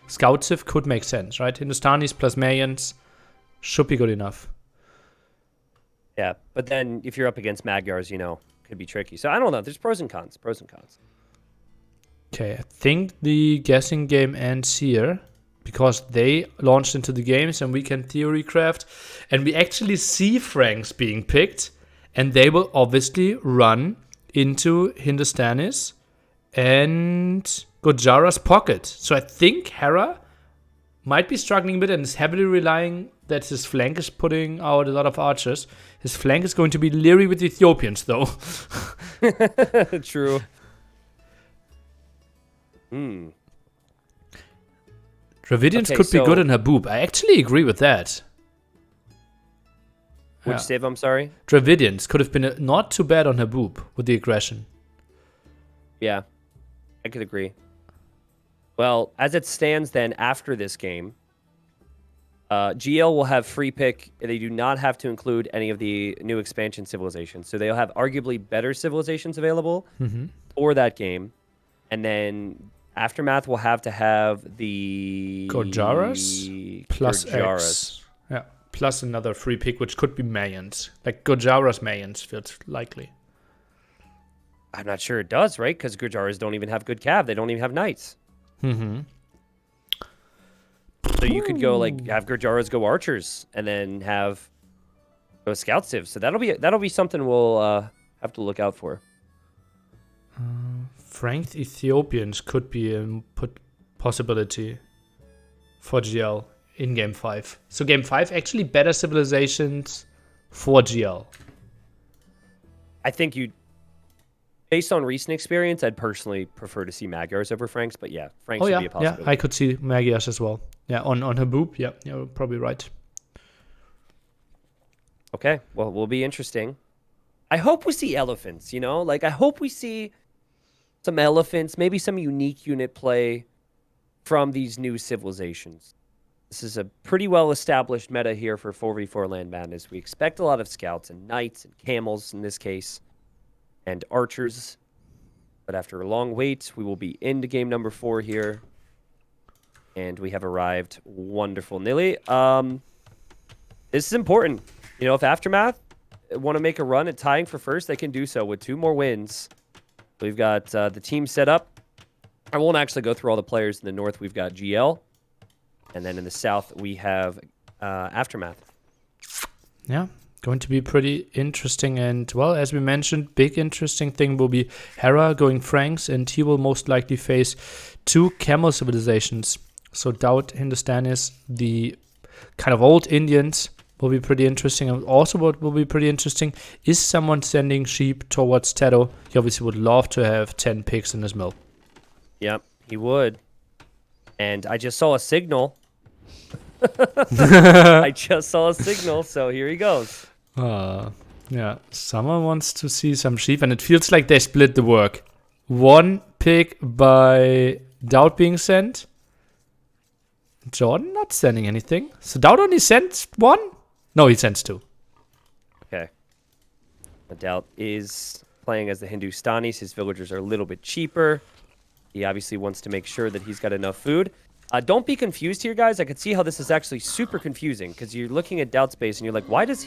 scout civ could make sense, right? Hindustanis plus Mayans should be good enough. Yeah, but then if you're up against Magyars, could be tricky. So I don't know. There's pros and cons. Pros and cons. Okay, I think the guessing game ends here because they launched into the games and we can theory craft, and we actually see Franks being picked, and they will obviously run into Hindustanis and Gujara's pocket. So I think Hera might be struggling a bit and is heavily relying that his flank is putting out a lot of archers. His flank is going to be leery with Ethiopians, though. True. Dravidians Okay, could be so- good in Haboob. I actually agree with that. Which Yeah. civ, I'm sorry? Dravidians could have been not too bad on Haboob with the aggression. Yeah, I could agree. Well, as it stands then, after this game, GL will have free pick. They do not have to include any of the new expansion civilizations. So they'll have arguably better civilizations available for that game. And then Aftermath will have to have the... Gujaras plus X. Yeah, plus another free pick, which could be Mayans. Like Gujaras Mayans feels likely. I'm not sure it does, right? Because Gujaras don't even have good cav. They don't even have knights. So you could go have Gurjaras go archers and then have go scout civ. So that'll be something we'll have to look out for. Franked Ethiopians could be a possibility for GL in game 5. So game 5 actually better civilizations for GL. I think based on recent experience, I'd personally prefer to see Magyars over Franks, but yeah, Franks would be a possibility. I could see Magyars as well. Yeah, on Haboob, yeah, you're probably right. Okay, well, will be interesting. I hope we see elephants, I hope we see some elephants, maybe some unique unit play from these new civilizations. This is a pretty well-established meta here for 4v4 Land Madness. We expect a lot of scouts and knights and camels in this case, and archers. But after a long wait, we will be into game number 4 here. And we have arrived. Wonderful. Nili, this is important. If Aftermath want to make a run at tying for first, they can do so with 2 more wins. We've got the team set up. I won't actually go through all the players in the north. We've got GL. And then in the south, we have Aftermath. Yeah, going to be pretty interesting. And, well, as we mentioned, big interesting thing will be Hera going Franks, and he will most likely face 2 camel civilizations. So Daud Hindustanis, the kind of old Indians, will be pretty interesting. And also what will be pretty interesting is someone sending sheep towards Tedo. He obviously would love to have 10 pigs in his mill. Yep, he would. And I just saw a signal. So here he goes. Yeah, someone wants to see some sheep, and it feels like they split the work. 1 pick by Doubt being sent. Jordan not sending anything. So Doubt only sends 1? No, he sends 2. Okay. Doubt is playing as the Hindustanis. His villagers are a little bit cheaper. He obviously wants to make sure that he's got enough food. Don't be confused here, guys. I could see how this is actually super confusing because you're looking at Doubt's base and you're like, why does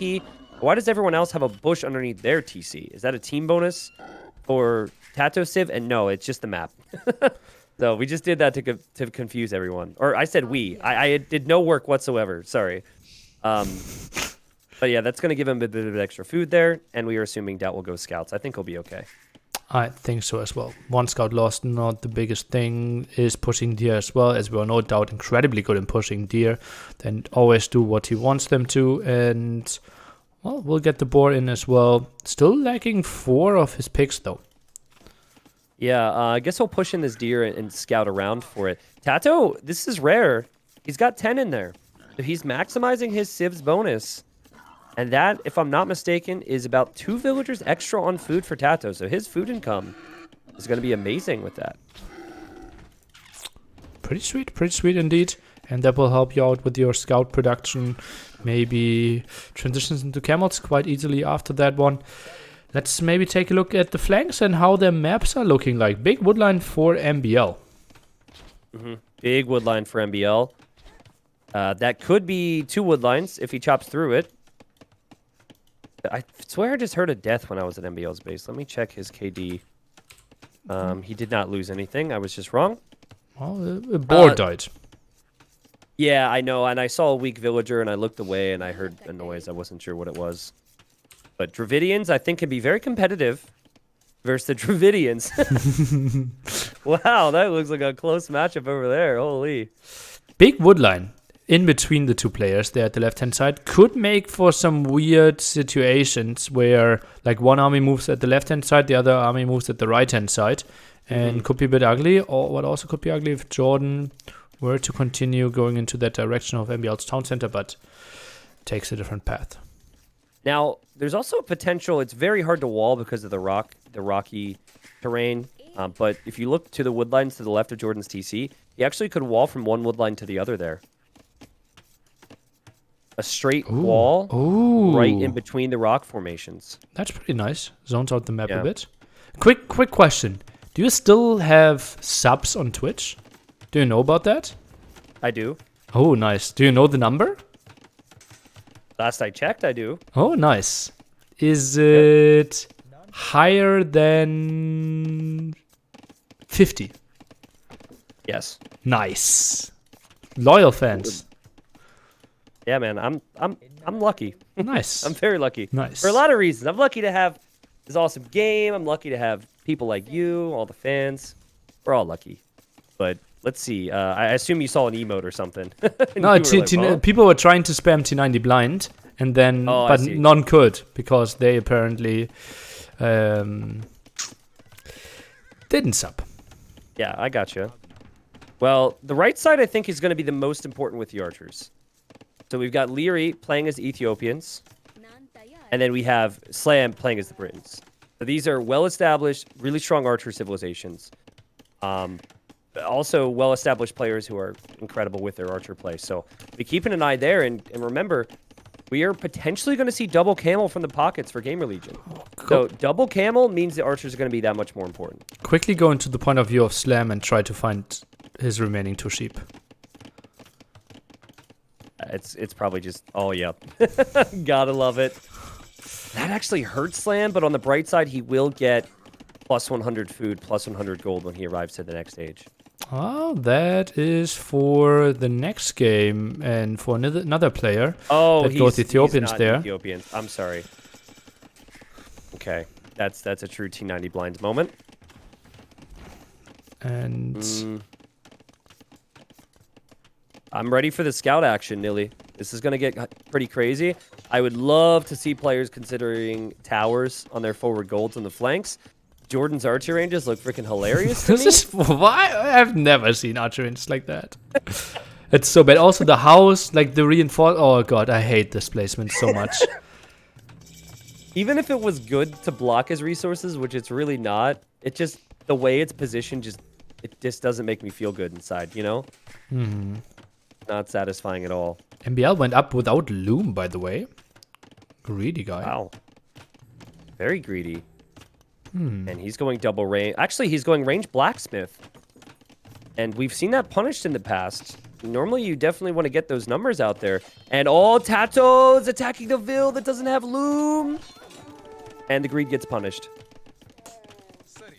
everyone else have a bush underneath their TC? Is that a team bonus for Tato Civ? And no, it's just the map. So we just did that to confuse everyone. Or I said we. I did no work whatsoever. Sorry. But yeah, that's going to give him a bit of extra food there. And we are assuming Doubt will go scouts. I think he'll be okay. I think so as well. 1 scout lost, not the biggest thing. Is pushing deer as well. As we all know, Doubt incredibly good in pushing deer. Then always do what he wants them to. And, well, we'll get the boar in as well. Still lacking 4 of his picks, though. Yeah, I guess he'll push in this deer and scout around for it. Tato, this is rare. He's got 10 in there. So he's maximizing his Civ's bonus. And that, if I'm not mistaken, is about 2 villagers extra on food for Tato. So his food income is going to be amazing with that. Pretty sweet indeed. And that will help you out with your scout production. Maybe transitions into camels quite easily after that one. Let's maybe take a look at the flanks and how their maps are looking like. Big woodline for MBL. Big woodline for MBL. That could be 2 woodlines if he chops through it. I swear I just heard a death when I was at MBL's base. Let me check his KD. He did not lose anything. I was just wrong. Well, a boar died. Yeah, I know. And I saw a weak villager and I looked away and I heard a noise. I wasn't sure what it was. But Dravidians, I think, can be very competitive versus the Dravidians. Wow, that looks like a close matchup over there. Holy. Big woodline in between the 2 players there at the left-hand side could make for some weird situations where, like, one army moves at the left-hand side, the other army moves at the right-hand side. And could be a bit ugly. Or what also could be ugly if Jordan were to continue going into that direction of MBL's town center, but takes a different path. Now, there's also a potential. It's very hard to wall because of the rocky terrain. But if you look to the woodlines to the left of Jordan's TC, he actually could wall from one woodline to the other there. A straight wall right in between the rock formations. That's pretty nice. Zones out the map a bit. Quick question. Do you still have subs on Twitch? Do you know about that? I do. Oh, nice. Do you know the number? Last I checked, I do. Oh, nice. Is it higher than 50? Yes. Nice. Loyal fans. Yeah, man. I'm lucky. Nice. I'm very lucky. Nice. For a lot of reasons. I'm lucky to have this awesome game. I'm lucky to have people like you, all the fans. We're all lucky. But let's see. I assume you saw an emote or something. No, people were trying to spam T90 blind, and then but none could because they apparently didn't sub. Yeah, I gotcha. Well, the right side I think is going to be the most important with the archers. So we've got Leary playing as Ethiopians, and then we have Slam playing as the Britons. So these are well-established, really strong archer civilizations. Also well-established players who are incredible with their archer play. So be keeping an eye there, and remember, we are potentially going to see double camel from the pockets for GamerLegion. So double camel means the archers are going to be that much more important. Quickly go into the point of view of Slam and try to find his remaining 2 sheep. It's probably just, oh, yeah. Gotta love it. That actually hurts Slam, but on the bright side, he will get plus 100 food, plus 100 gold when he arrives to the next stage. Oh, that is for the next game and for another player. Oh, that goes Ethiopians he's not there. Ethiopians. I'm sorry. Okay, that's a true T90 blinds moment. And I'm ready for the scout action, Nilly. This is going to get pretty crazy. I would love to see players considering towers on their forward golds on the flanks. Jordan's archer ranges look freaking hilarious to me. Why? I've never seen archer ranges like that. It's so bad. Also, the house, like the reinforced. Oh, God, I hate this placement so much. Even if it was good to block his resources, which it's really not, it just the way it's positioned it just doesn't make me feel good inside, you know? Not satisfying at all. MBL went up without Loom, by the way. Greedy guy. Wow. Very greedy. And he's going double range. Actually, he's going range blacksmith. And we've seen that punished in the past. Normally, you definitely want to get those numbers out there. And Tato's attacking the Vil that doesn't have Loom. And the greed gets punished.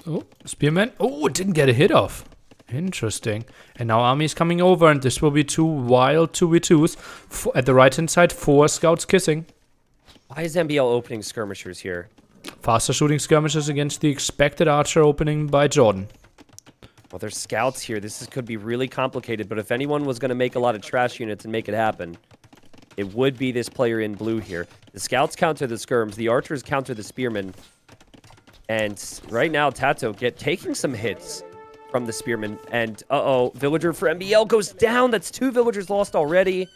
Oh, Spearman. Oh, it didn't get a hit off. Interesting. And now Army's coming over, and this will be 2 wild 2v2s. At the right-hand side, 4 scouts kissing. Why is MBL opening skirmishers here? Faster shooting skirmishes against the expected archer opening by Jordan. Well, there's scouts here. Could be really complicated, but if anyone was going to make a lot of trash units and make it happen, it would be this player in blue here. The scouts counter the skirms, the archers counter the spearmen. And right now, Tato taking some hits from the spearmen. And, villager for MBL goes down. That's 2 villagers lost already.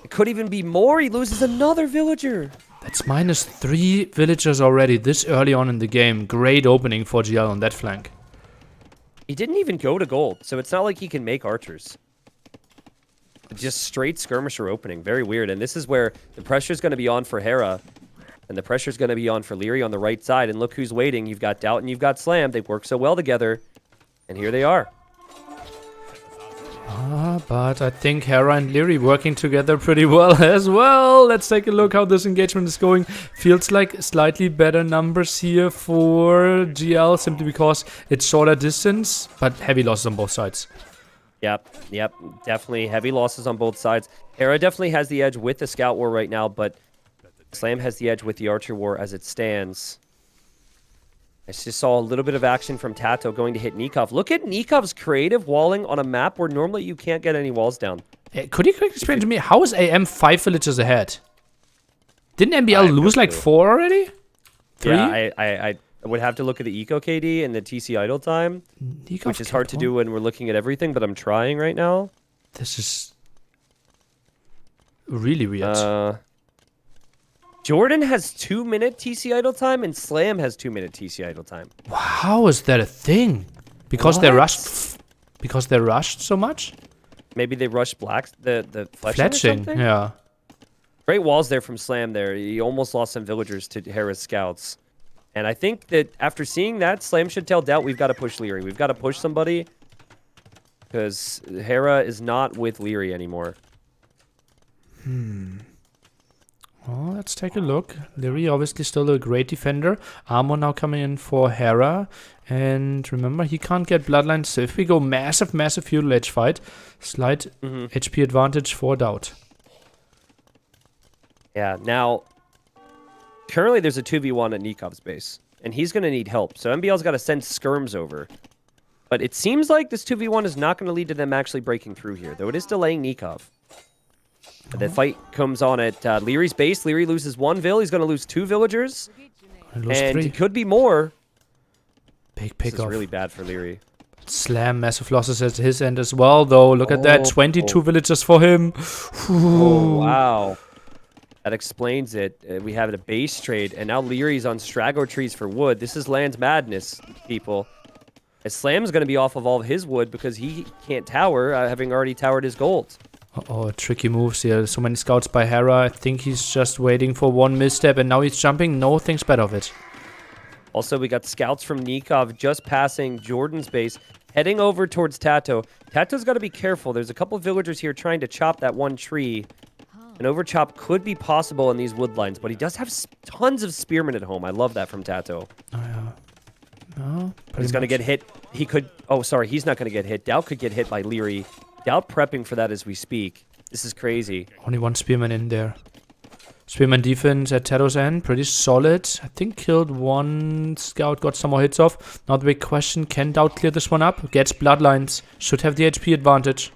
It could even be more. He loses another villager. That's -3 villagers already this early on in the game. Great opening for GL on that flank. He didn't even go to gold, so it's not like he can make archers. Just straight skirmisher opening. Very weird. And this is where the pressure's going to be on for Hera. And the pressure's going to be on for Leary on the right side. And look who's waiting. You've got Doubt and you've got Slam. They work so well together. And here they are. But I think Hera and Leary working together pretty well as well. Let's take a look how this engagement is going. Feels like slightly better numbers here for GL simply because it's shorter distance, but heavy losses on both sides. Yep. Definitely heavy losses on both sides. Hera definitely has the edge with the Scout War right now, but Slam has the edge with the Archer War as it stands. I just saw a little bit of action from Tato going to hit Nikov. Look at Nikov's creative walling on a map where normally you can't get any walls down. Could you quickly explain to me, how is AM 5 villages ahead? Didn't MBL lose like 4 already? 3? Yeah, I would have to look at the Eco KD and the TC idle time, which is hard to do when we're looking at everything, but I'm trying right now. This is really weird. Jordan has 2-minute TC idle time, and Slam has 2-minute TC idle time. How is that a thing? Because they rushed. Because they rushed so much. Maybe they rushed the fletching. Yeah. Great walls there from Slam. There, he almost lost some villagers to Hera's scouts, and I think that after seeing that, Slam should tell Doubt we've got to push Leary. We've got to push somebody because Hera is not with Leary anymore. Well, let's take a look. Leary obviously still a great defender. Armor now coming in for Hera. And remember, he can't get bloodlines. So if we go massive feudal edge fight, slight HP advantage for Doubt. Yeah, now, currently there's a 2v1 at Nikov's base. And he's going to need help. So MBL's got to send skirms over. But it seems like this 2v1 is not going to lead to them actually breaking through here. Though it is delaying Nikov. The fight comes on at Leary's base. Leary loses 1 vill. He's going to lose 2 villagers. And 3. it could be more. Big This pick is off. really bad for Leary. Slam, massive losses at his end as well, though. Look at that. 22 villagers for him. Oh, wow. That explains it. We have a base trade, and now Leary's on Strago trees for wood. This is Land's madness, people. As Slam's going to be off of all of his wood because he can't tower, having already towered his gold. Uh-oh, tricky moves here. So many scouts by Hera. I think he's just waiting for one misstep, and now he's jumping. No thinks bad of it. Also, we got scouts from Nikov just passing Jordan's base, heading over towards Tato. Tato's got to be careful. There's a couple villagers here trying to chop that one tree. An overchop could be possible in these wood lines, but he does have tons of spearmen at home. I love that from Tato. Oh, yeah. No, he's going to get hit. He could... Oh, sorry. He's not going to get hit. Doubt could get hit by Leary. Doubt prepping for that as we speak. This is crazy. Only 1 spearman in there. Spearman defense at Tato's end. Pretty solid. I think killed 1 scout. Got some more hits off. Now the big question. Can Doubt clear this one up? Gets bloodlines. Should have the HP advantage.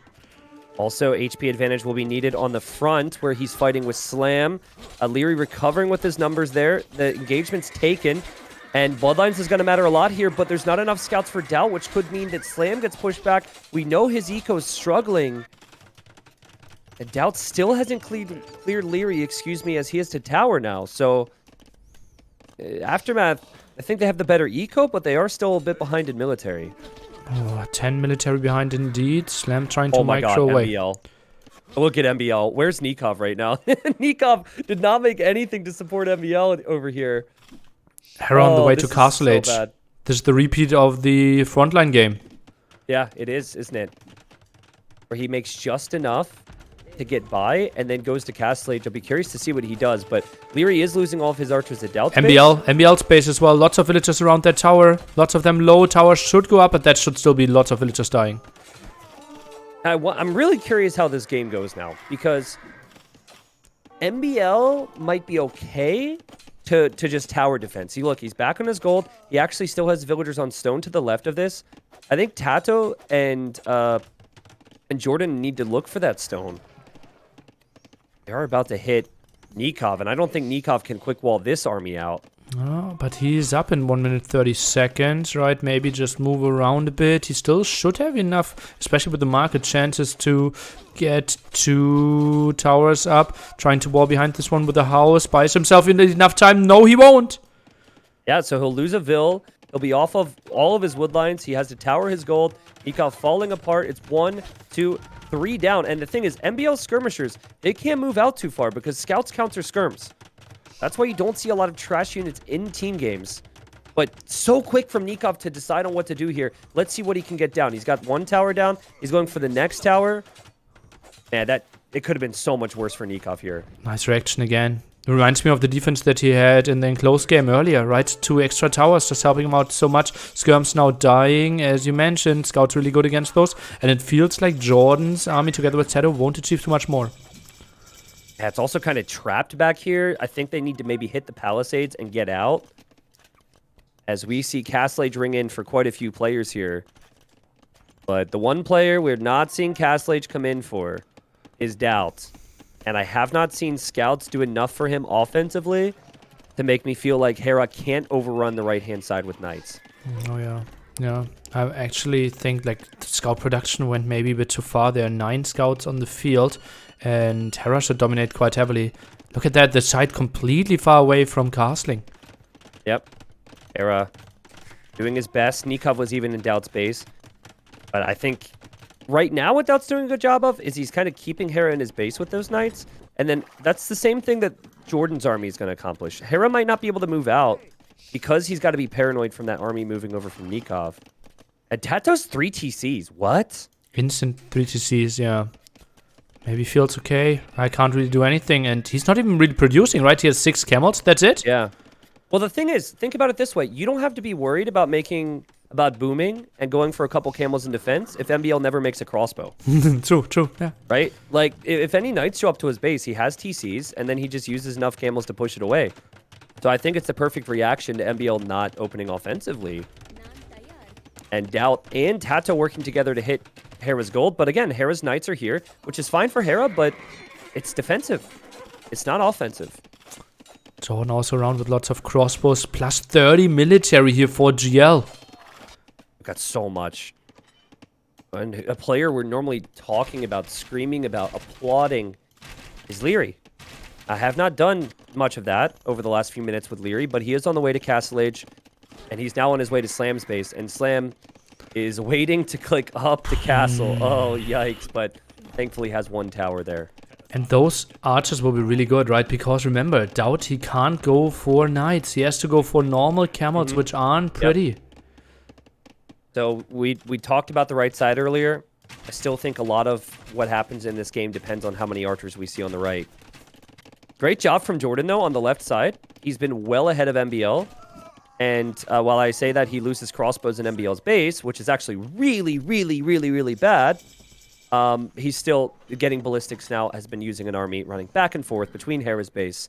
Also, HP advantage will be needed on the front where he's fighting with Slam. Leary recovering with his numbers there. The engagement's taken. And Bloodlines is going to matter a lot here, but there's not enough scouts for Doubt, which could mean that Slam gets pushed back. We know his eco's struggling. And Doubt still hasn't cleared Leary, as he has to tower now. So, Aftermath I think they have the better eco, but they are still a bit behind in military. Oh, 10 military behind indeed. Slam trying to Oh my god, micro away. MBL. Look at MBL. Where's Nikov right now? Nikov did not make anything to support MBL over here. Hera on the way to this is Castle so Age. bad. This is the repeat of the frontline game. Yeah, it is, isn't it? Where he makes just enough to get by and then goes to Castle Age. I'll be curious to see what he does, but Leary is losing all of his archers at Doubt space. MBL space as well. Lots of villagers around that tower. Lots of them low. Towers should go up, but that should still be lots of villagers dying. I'm really curious how this game goes now, because MBL might be okay to just tower defense. See, look, he's back on his gold. He actually still has villagers on stone to the left of this. I think Tato and Jordan need to look for that stone. They are about to hit Nikov, and I don't think Nikov can quick wall this army out. Oh, but he's up in 1 minute 30 seconds, right? Maybe just move around a bit. He still should have enough, especially with the market chances, to get 2 towers up. Trying to wall behind this one with a house. Buys himself enough time. No, he won't. Yeah, so he'll lose a Vil. He'll be off of all of his wood lines. He has to tower his gold. Nikov falling apart. It's 1, 2, 3 down. And the thing is, MBL skirmishers, they can't move out too far because scouts counter skirms. That's why you don't see a lot of trash units in team games. But so quick from Nikov to decide on what to do here. Let's see what he can get down. He's got 1 tower down. He's going for the next tower. Man, it could have been so much worse for Nikov here. Nice reaction again. It reminds me of the defense that he had in the enclosed game earlier, right? 2 extra towers just helping him out so much. Skirms now dying, as you mentioned. Scout's really good against those. And it feels like Jordan's army together with Tato won't achieve too much more. Yeah, it's also kind of trapped back here. I think they need to maybe hit the palisades and get out. As we see Castle Age ring in for quite a few players here. But the one player we're not seeing Castle Age come in for is Doubt. And I have not seen scouts do enough for him offensively to make me feel like Hera can't overrun the right-hand side with knights. Oh, yeah. Yeah. I actually think like the scout production went maybe a bit too far. There are 9 scouts on the field, and Hera should dominate quite heavily. Look at that. The side completely far away from castling. Yep. Hera doing his best. Nikov was even in Doubt's base. But I think right now what Doubt's doing a good job of is he's kind of keeping Hera in his base with those knights. And then that's the same thing that Jordan's army is going to accomplish. Hera might not be able to move out because he's got to be paranoid from that army moving over from Nikov. And Tato's 3 TCs. What? Instant 3 TCs, yeah. Maybe feels okay. I can't really do anything. And he's not even really producing, right? He has 6 camels. That's it? Yeah. Well, the thing is, think about it this way. You don't have to be worried about booming and going for a couple camels in defense if MBL never makes a crossbow. True, yeah. Right? Like, if any knights show up to his base, he has TCs, and then he just uses enough camels to push it away. So I think it's the perfect reaction to MBL not opening offensively. And Doubt and Tato working together to hit Hera's gold. But again, Hera's knights are here, which is fine for Hera, but it's defensive. It's not offensive. Jordan also around with lots of crossbows. Plus 30 military here for GL. We've got so much. And a player we're normally talking about, screaming about, applauding is Leary. I have not done much of that over the last few minutes with Leary, but he is on the way to Castle Age, and he's now on his way to Slam's base, and Slam is waiting to click up the castle. Oh, yikes, but thankfully has 1 tower there. And those archers will be really good, right? Because remember, Doubt, he can't go for knights. He has to go for normal camels, which aren't pretty. Yep. So we talked about the right side earlier. I still think a lot of what happens in this game depends on how many archers we see on the right. Great job from Jordan, though, on the left side. He's been well ahead of MBL. And while I say that he loses crossbows in MBL's base, which is actually really, really, really, really bad, he's still getting ballistics now, has been using an army running back and forth between Hera's base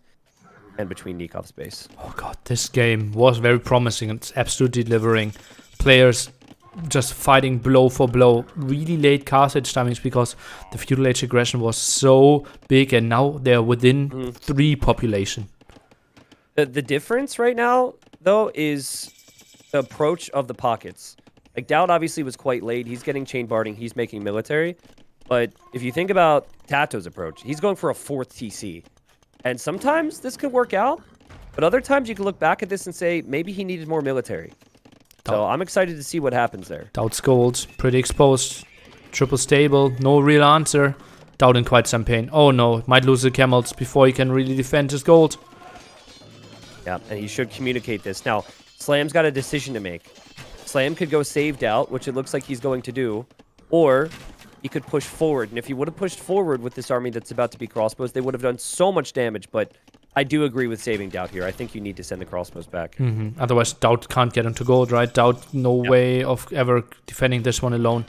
and between Nikov's base. Oh god, this game was very promising. It's absolutely delivering. Players just fighting blow for blow. Really late Castle Age timings because the feudal age aggression was so big, and now they're within 3 population. The difference right now, though, is the approach of the pockets. Like, Doubt obviously was quite late. He's getting chain barding. He's making military. But if you think about Tato's approach, he's going for a 4th TC. And sometimes this could work out. But other times you can look back at this and say maybe he needed more military. So I'm excited to see what happens there. Doubt's gold, pretty exposed. Triple stable, no real answer. Doubt in quite some pain. Oh no, might lose the camels before he can really defend his gold. Yeah, and he should communicate this. Now, Slam's got a decision to make. Slam could go saved out, which it looks like he's going to do, or he could push forward. And if he would have pushed forward with this army that's about to be crossbows, they would have done so much damage. But I do agree with saving Doubt here. I think you need to send the crossbows back. Otherwise, Doubt can't get into gold, right? Doubt, no way of ever defending this one alone.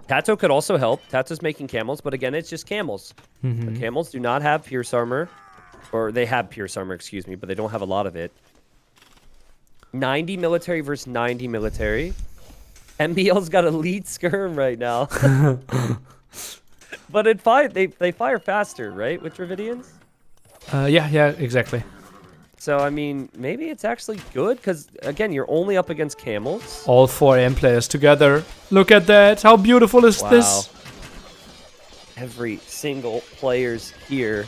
Tato could also help. Tato's making camels, but again, it's just camels. The camels do not have pierce armor. Or they have pierce armor, excuse me, but they don't have a lot of it. 90 military versus 90 military. MBL's got a lead skirm right now. But they fire faster, right, with Dravidians? Yeah, exactly. So, I mean, maybe it's actually good, because, again, you're only up against camels. All 4 AM players together. Look at that. How beautiful is this? Every single player's here.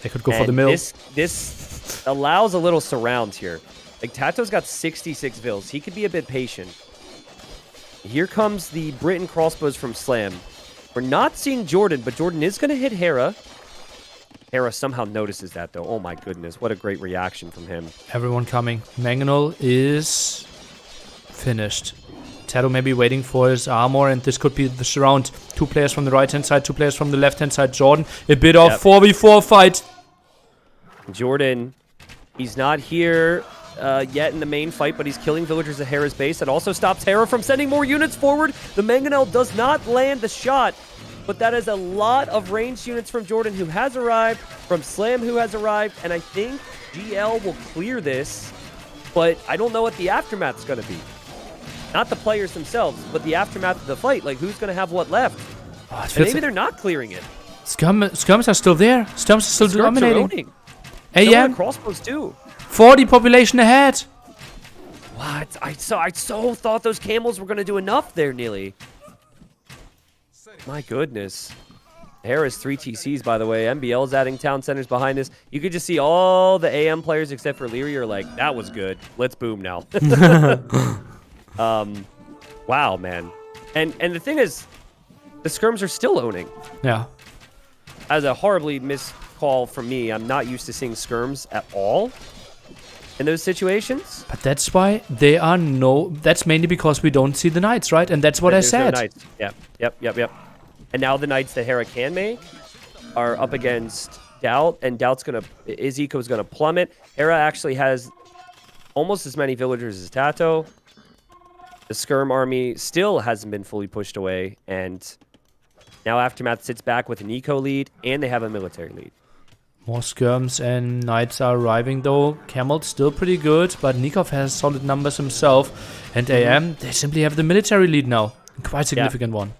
They could go for the mill. This allows a little surround here. Like, Tato's got 66 vills. He could be a bit patient. Here comes the Britain crossbows from Slam. We're not seeing Jordan, but Jordan is going to hit Hera. Hera somehow notices that, though. Oh, my goodness. What a great reaction from him. Everyone coming. Mangonel is finished. Tato may be waiting for his armor, and this could be the surround. 2 players from the right-hand side, 2 players from the left-hand side. Jordan, a bit of 4v4 fight. Jordan, he's not here yet in the main fight, but he's killing villagers at Hera's base. That also stops Hera from sending more units forward. The Mangonel does not land the shot, but that is a lot of ranged units from Jordan, who has arrived, from Slam, who has arrived, and I think GL will clear this, but I don't know what the aftermath's going to be. Not the players themselves, but the aftermath of the fight. Like, who's going to have what left? And maybe they're not clearing it. Skirms are still there. Skirms are still dominating. AM crossbows too. 40 population ahead. What? I so thought those camels were going to do enough there, Neely. My goodness. Hera's 3 TCs, by the way. MBL's adding town centers behind us. You could just see all the AM players except for Leary are like, that was good. Let's boom now. Wow, man. And the thing is, the skirms are still owning. Yeah. As a horribly missed call from me, I'm not used to seeing skirms at all in those situations. But that's why they are that's mainly because we don't see the knights, right? And that's what I said. No knights. Yep. And now the knights that Hera can make are up against Doubt, and Doubt's his eco's gonna plummet. Hera actually has almost as many villagers as Tato. The skirm army still hasn't been fully pushed away, and now Aftermath sits back with an eco lead, and they have a military lead. More skirms and knights are arriving, though. Camel's still pretty good, but Nikov has solid numbers himself. And AM, they simply have the military lead now. Quite significant one.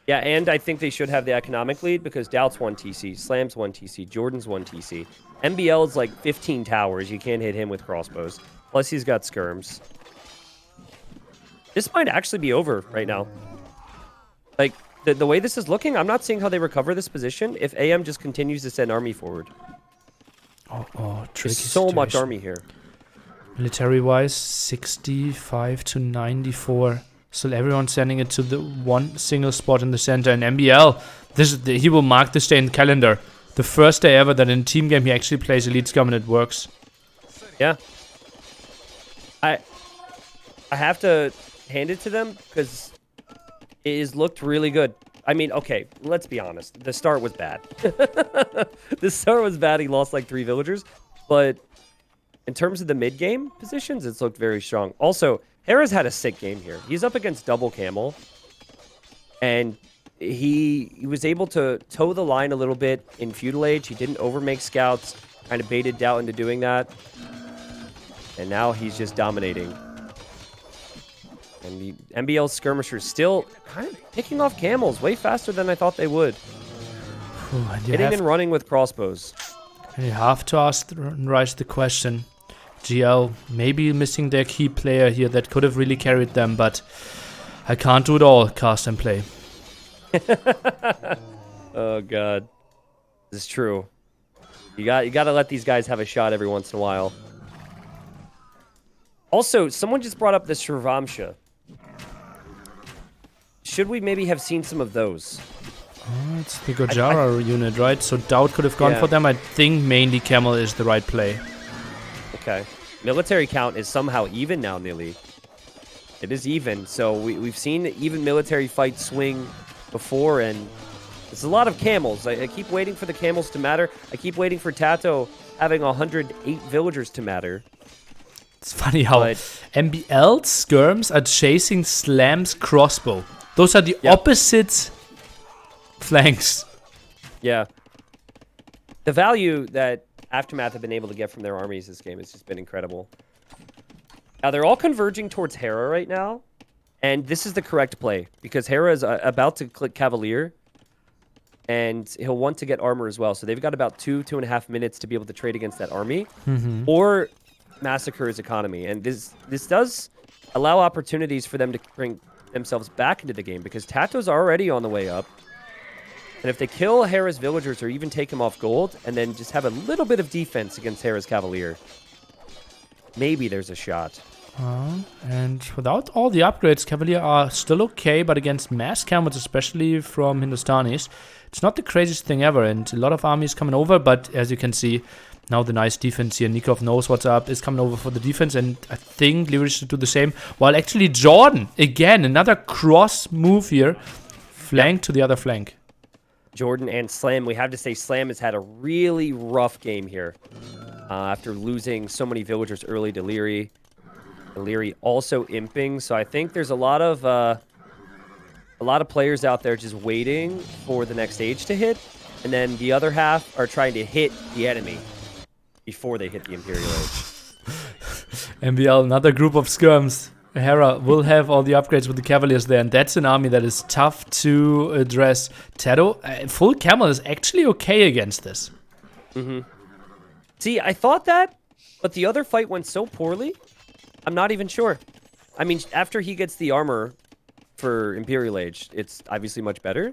Yeah, and I think they should have the economic lead, because Doubt's 1 TC, Slam's 1 TC, Jordan's 1 TC. MBL's like 15 towers. You can't hit him with crossbows. Plus, he's got skirms. This might actually be over right now. Like, the way this is looking, I'm not seeing how they recover this position if AM just continues to send army forward. Oh, tricky There's so much army here. Military-wise, 65 to 94. Still everyone sending it to the one single spot in the center. And MBL, he will mark this day in calendar. The first day ever that in a team game he actually plays Elite Scum and it works. Yeah. I have to hand it to them, because it has looked really good. I mean, okay, let's be honest. The start was bad. The start was bad. He lost like 3 villagers. But in terms of the mid-game positions, it's looked very strong. Also, Hera's had a sick game here. He's up against double camel. And he was able to toe the line a little bit in Feudal Age. He didn't overmake scouts. Kind of baited Doubt into doing that. And now he's just dominating. And the MBL skirmishers still kind of picking off camels way faster than I thought they would. Hitting and running with crossbows. And you have to ask Rice the question. GL maybe missing their key player here that could have really carried them, but I can't do it all, cast and play. Oh, God. This is true. You got to let these guys have a shot every once in a while. Also, someone just brought up the Shravamsha. Should we maybe have seen some of those? It's the Gojara unit, right? So Doubt could have gone for them. I think mainly Camel is the right play. Okay. Military count is somehow even now, nearly. It is even. So we've seen even military fights swing before, and there's a lot of camels. I keep waiting for the camels to matter. I keep waiting for Tato having 108 villagers to matter. It's funny how MBL skirms are chasing Slam's crossbow. Those are the opposite flanks. Yeah. The value that Aftermath have been able to get from their armies this game has just been incredible. Now, they're all converging towards Hera right now. And this is the correct play. Because Hera is about to click Cavalier. And he'll want to get armor as well. So they've got about 2.5 minutes to be able to trade against that army. Or massacre his economy. And this does allow opportunities for them to bring themselves back into the game. Because Tato's already on the way up. And if they kill Hera's villagers or even take him off gold, and then just have a little bit of defense against Hera's Cavalier, maybe there's a shot. And without all the upgrades, Cavalier are still okay, but against mass camels, especially from Hindustanis, it's not the craziest thing ever, and a lot of armies coming over, but as you can see, now the nice defense here, Nikov knows what's up, is coming over for the defense, and I think Lyric should do the same, while actually Jordan, again, another cross move here, flank to the other flank. Jordan and Slam, we have to say Slam has had a really rough game here. After losing so many villagers early to Leary. Leary also imping, so I think there's a lot of players out there just waiting for the next age to hit, and then the other half are trying to hit the enemy before they hit the Imperial Age. MBL, another group of skirms. Hera will have all the upgrades with the Cavaliers there, and that's an army that is tough to address. Tato, full camel is actually okay against this. See, I thought that, but the other fight went so poorly, I'm not even sure. I mean, after he gets the armor for Imperial Age, it's obviously much better.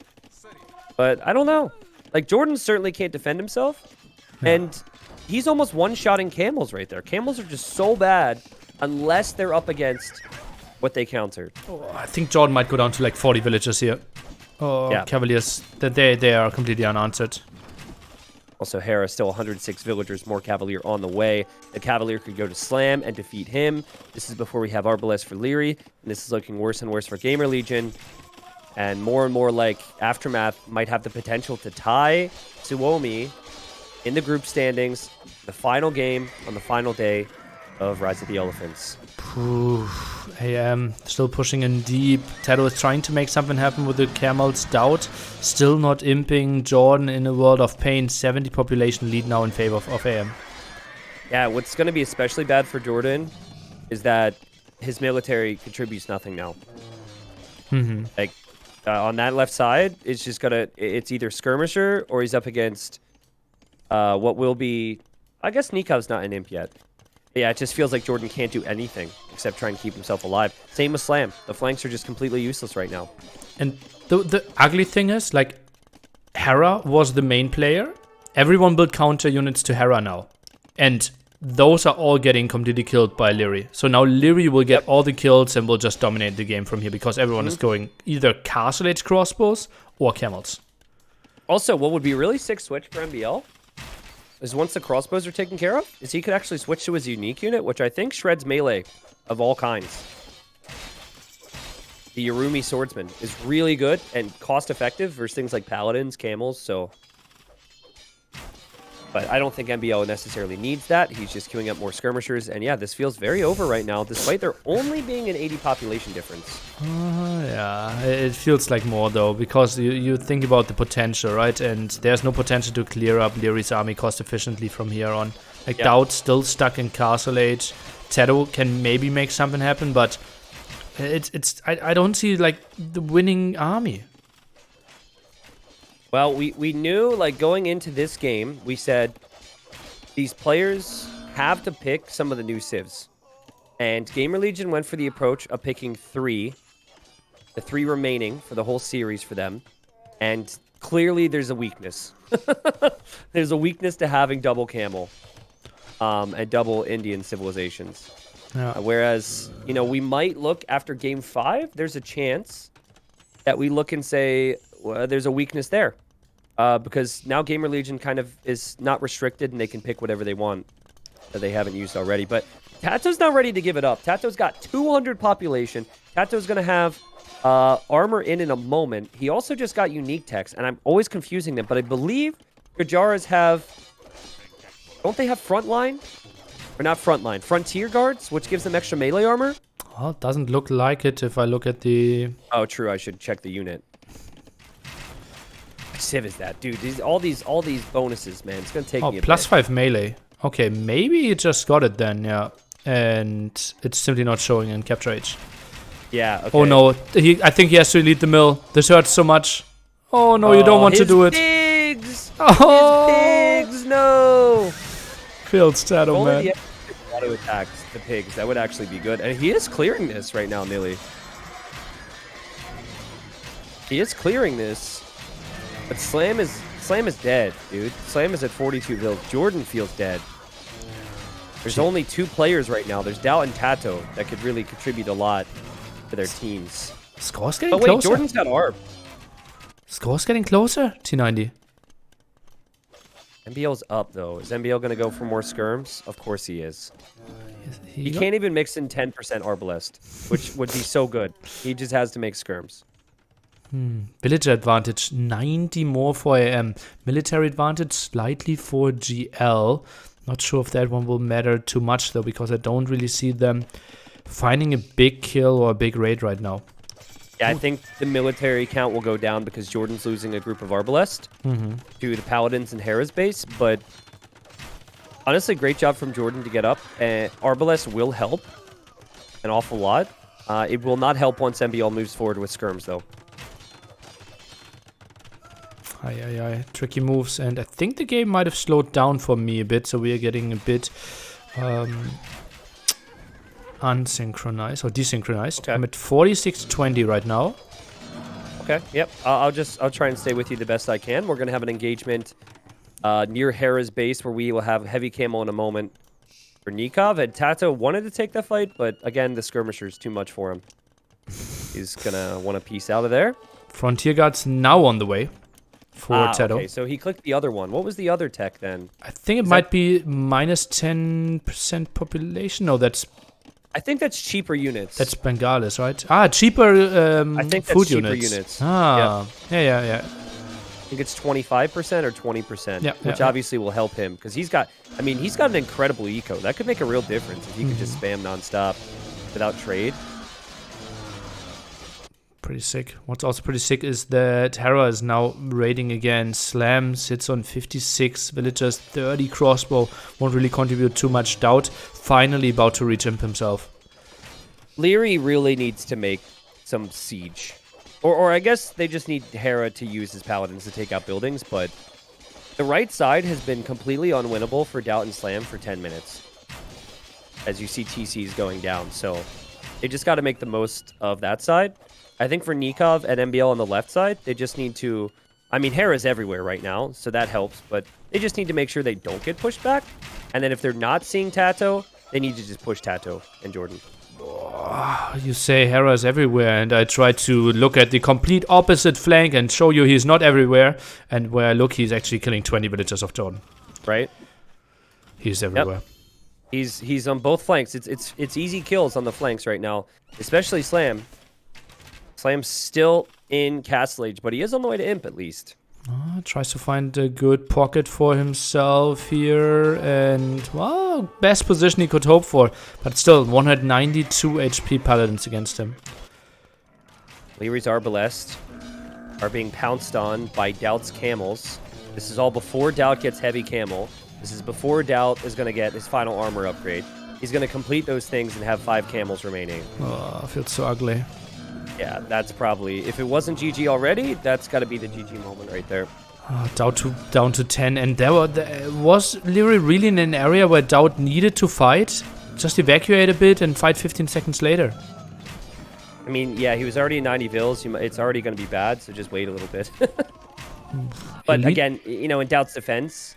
But I don't know. Like, Jordan certainly can't defend himself, and he's almost one-shotting camels right there. Camels are just so bad unless they're up against what they countered. Oh, I think Jordan might go down to like 40 villagers here. Oh, yeah. Cavaliers, they are completely unanswered. Also, Hera still 106 villagers, more Cavalier on the way. The Cavalier could go to Slam and defeat him. This is before we have Arbalest for Leary, and this is looking worse and worse for GamerLegion. And more like Aftermath might have the potential to tie Suomi in the group standings, the final game on the final day of Rise of the Elephants. AM still pushing in deep. Tato is trying to make something happen with the Camels. Doubt still not imping. Jordan in a world of pain. 70 population lead now in favor of AM. Yeah, what's going to be especially bad for Jordan is that his military contributes nothing now. Like, on that left side, it's just it's either Skirmisher or he's up against what will be, I guess Nikov's not an imp yet. Yeah, it just feels like Jordan can't do anything except try and keep himself alive. Same with Slam. The flanks are just completely useless right now. And the ugly thing is, like, Hera was the main player. Everyone built counter units to Hera now. And those are all getting completely killed by Leary. So now Leary will get all the kills and will just dominate the game from here because everyone is going either Castle Age crossbows or camels. Also, what would be a really sick switch for MBL is once the crossbows are taken care of, is he could actually switch to his unique unit, which I think shreds melee of all kinds. The Yarumi Swordsman is really good and cost-effective versus things like Paladins, Camels, so... But I don't think MBO necessarily needs that. He's just queuing up more skirmishers. And yeah, this feels very over right now, despite there only being an 80 population difference. Yeah, it feels like more though, because you think about the potential, right? And there's no potential to clear up Leary's army cost efficiently from here on. Like, Doubt still stuck in Castle Age. Tato can maybe make something happen, but I don't see like the winning army. Well, we knew, like, going into this game, we said these players have to pick some of the new civs. And GamerLegion went for the approach of picking the three remaining for the whole series for them. And clearly there's a weakness. There's a weakness to having double camel and double Indian civilizations. Yeah. Whereas, you know, we might look after game 5, there's a chance that we look and say, well, there's a weakness there. Because now GamerLegion kind of is not restricted and they can pick whatever they want that they haven't used already. But Tato's not ready to give it up. Tato's got 200 population. Tato's going to have armor in a moment. He also just got unique techs, and I'm always confusing them. But I believe Gujaras have... Don't they have frontline? Or not frontline. Frontier guards, which gives them extra melee armor? Well, it doesn't look like it if I look at the... Oh, true. I should check the unit. What civ is that? Dude, all these bonuses, man. It's going to take me a plus bit. 5 melee. Okay, maybe you just got it then, yeah. And it's simply not showing in capture H. Yeah, okay. Oh no, I think he has to elite the mill. This hurts so much. Oh no, you don't want to do it. Pigs! Oh, His pigs! No! killed Stato, Only man. the auto attacks the pigs. That would actually be good. And he is clearing this right now, Nilly. He is clearing this. But Slam is dead, dude. Slam is at 42 kills. Jordan feels dead. There's only 2 players right now. There's Doubt and Tato that could really contribute a lot to their teams. Score's getting But wait, closer. Jordan's got ARP. Score's getting closer, T90. MBL's up, though. Is MBL going to go for more skirms? Of course he is. He got- can't even mix in 10% Arbalest, which would be so good. He just has to make skirms. Villager advantage, 90 more for AM. Military advantage, slightly for GL. Not sure if that one will matter too much, though, because I don't really see them finding a big kill or a big raid right now. Yeah, I think the military count will go down because Jordan's losing a group of Arbalest to the Paladins and Hera's base, but honestly, great job from Jordan to get up. Arbalest will help an awful lot. It will not help once MBL moves forward with skirms, though. Tricky moves, and I think the game might have slowed down for me a bit, so we are getting a bit unsynchronized or desynchronized. Okay. I'm at 46-20 right now. Okay, yep. I'll try and stay with you the best I can. We're going to have an engagement near Hera's base where we will have heavy camo in a moment for Nikov. And Tato wanted to take the fight, but again, the skirmisher's too much for him. He's going to want a piece out of there. Frontier Guards now on the way for Tato. Okay, so he clicked the other one. What was the other tech then? I think it might be minus 10% population. No, I think that's cheaper units. that's Bengalis, right? Cheaper I think that's food cheaper units. units. Yeah. I think it's 25% or 20%, Yeah, which yeah. obviously will help him because he's got an incredible eco. That could make a real difference if he could just spam nonstop without trade. Pretty sick. What's also pretty sick is that Hera is now raiding again. Slam sits on 56 villagers, 30 crossbow. Won't really contribute too much. Doubt finally about to reach Imp himself. Leary really needs to make some siege. Or I guess they just need Hera to use his paladins to take out buildings, but the right side has been completely unwinnable for Doubt and Slam for 10 minutes. As you see TCs going down, so they just got to make the most of that side. I think for Nikov and MBL on the left side, they just need to... I mean, Hera's everywhere right now, so that helps, but they just need to make sure they don't get pushed back. And then if they're not seeing Tato, they need to just push Tato and Jordan. You say Hera is everywhere, and I try to look at the complete opposite flank and show you he's not everywhere. And where I look, he's actually killing 20 villagers of Jordan. Right? He's everywhere. Yep. He's on both flanks. It's easy kills on the flanks right now, especially Slam. Slam's still in Castle Age, but he is on the way to Imp at least. Tries to find a good pocket for himself here, and well, best position he could hope for, but still 192 HP paladins against him. Leary's Arbalest are being pounced on by Doubt's camels. This is all before Doubt gets heavy camel. This is before Doubt is going to get his final armor upgrade. He's going to complete those things and have 5 camels remaining. Oh, I feel so ugly. Yeah, that's probably... If it wasn't GG already, that's got to be the GG moment right there. Down to 10, and there was Leary really in an area where Doubt needed to fight? Just evacuate a bit and fight 15 seconds later. I mean, yeah, he was already at 90 vills. It's already going to be bad, so just wait a little bit. But Elite- again, you know, in Doubt's defense,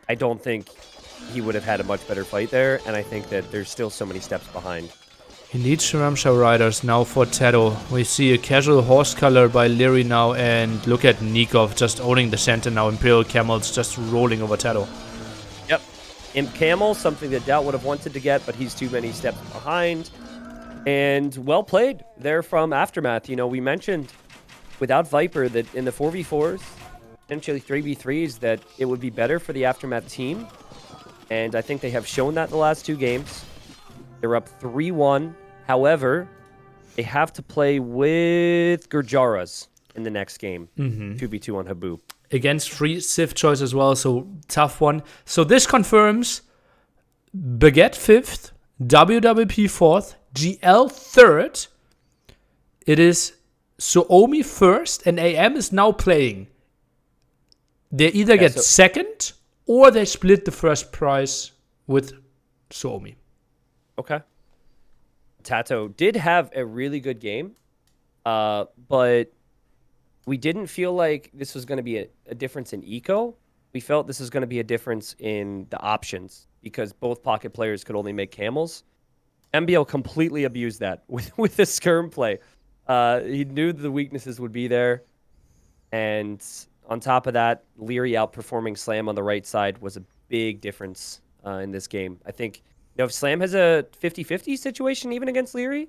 I don't think he would have had a much better fight there, and I think that there's still so many steps behind. Elite Sharamsha Riders now for Tato. We see a casual horse color by Leary now, and look at Nikov just owning the center now. Imperial Camels just rolling over Tato. Yep. Imp Camel, something that Doubt would have wanted to get, but he's too many steps behind. And well played there from Aftermath. You know, we mentioned without Viper that in the 4v4s, potentially 3v3s, that it would be better for the Aftermath team. And I think they have shown that in the last 2 games. They're up 3-1. However, they have to play with Gurjaras in the next game. 2v2 on Habu. Against free Civ choice as well, so tough one. So this confirms Baguette 5th, WWP 4th, GL 3rd. It is Suomi 1st, and AM is now playing. They either get 2nd, or they split the first prize with Suomi. Okay. Tato did have a really good game, but we didn't feel like this was going to be a difference in eco. We felt this was going to be a difference in the options because both pocket players could only make camels. MBL completely abused that with the skirm play. He knew the weaknesses would be there, and on top of that, Leary outperforming Slam on the right side was a big difference in this game. I think, you know, if Slam has a 50-50 situation even against Leary,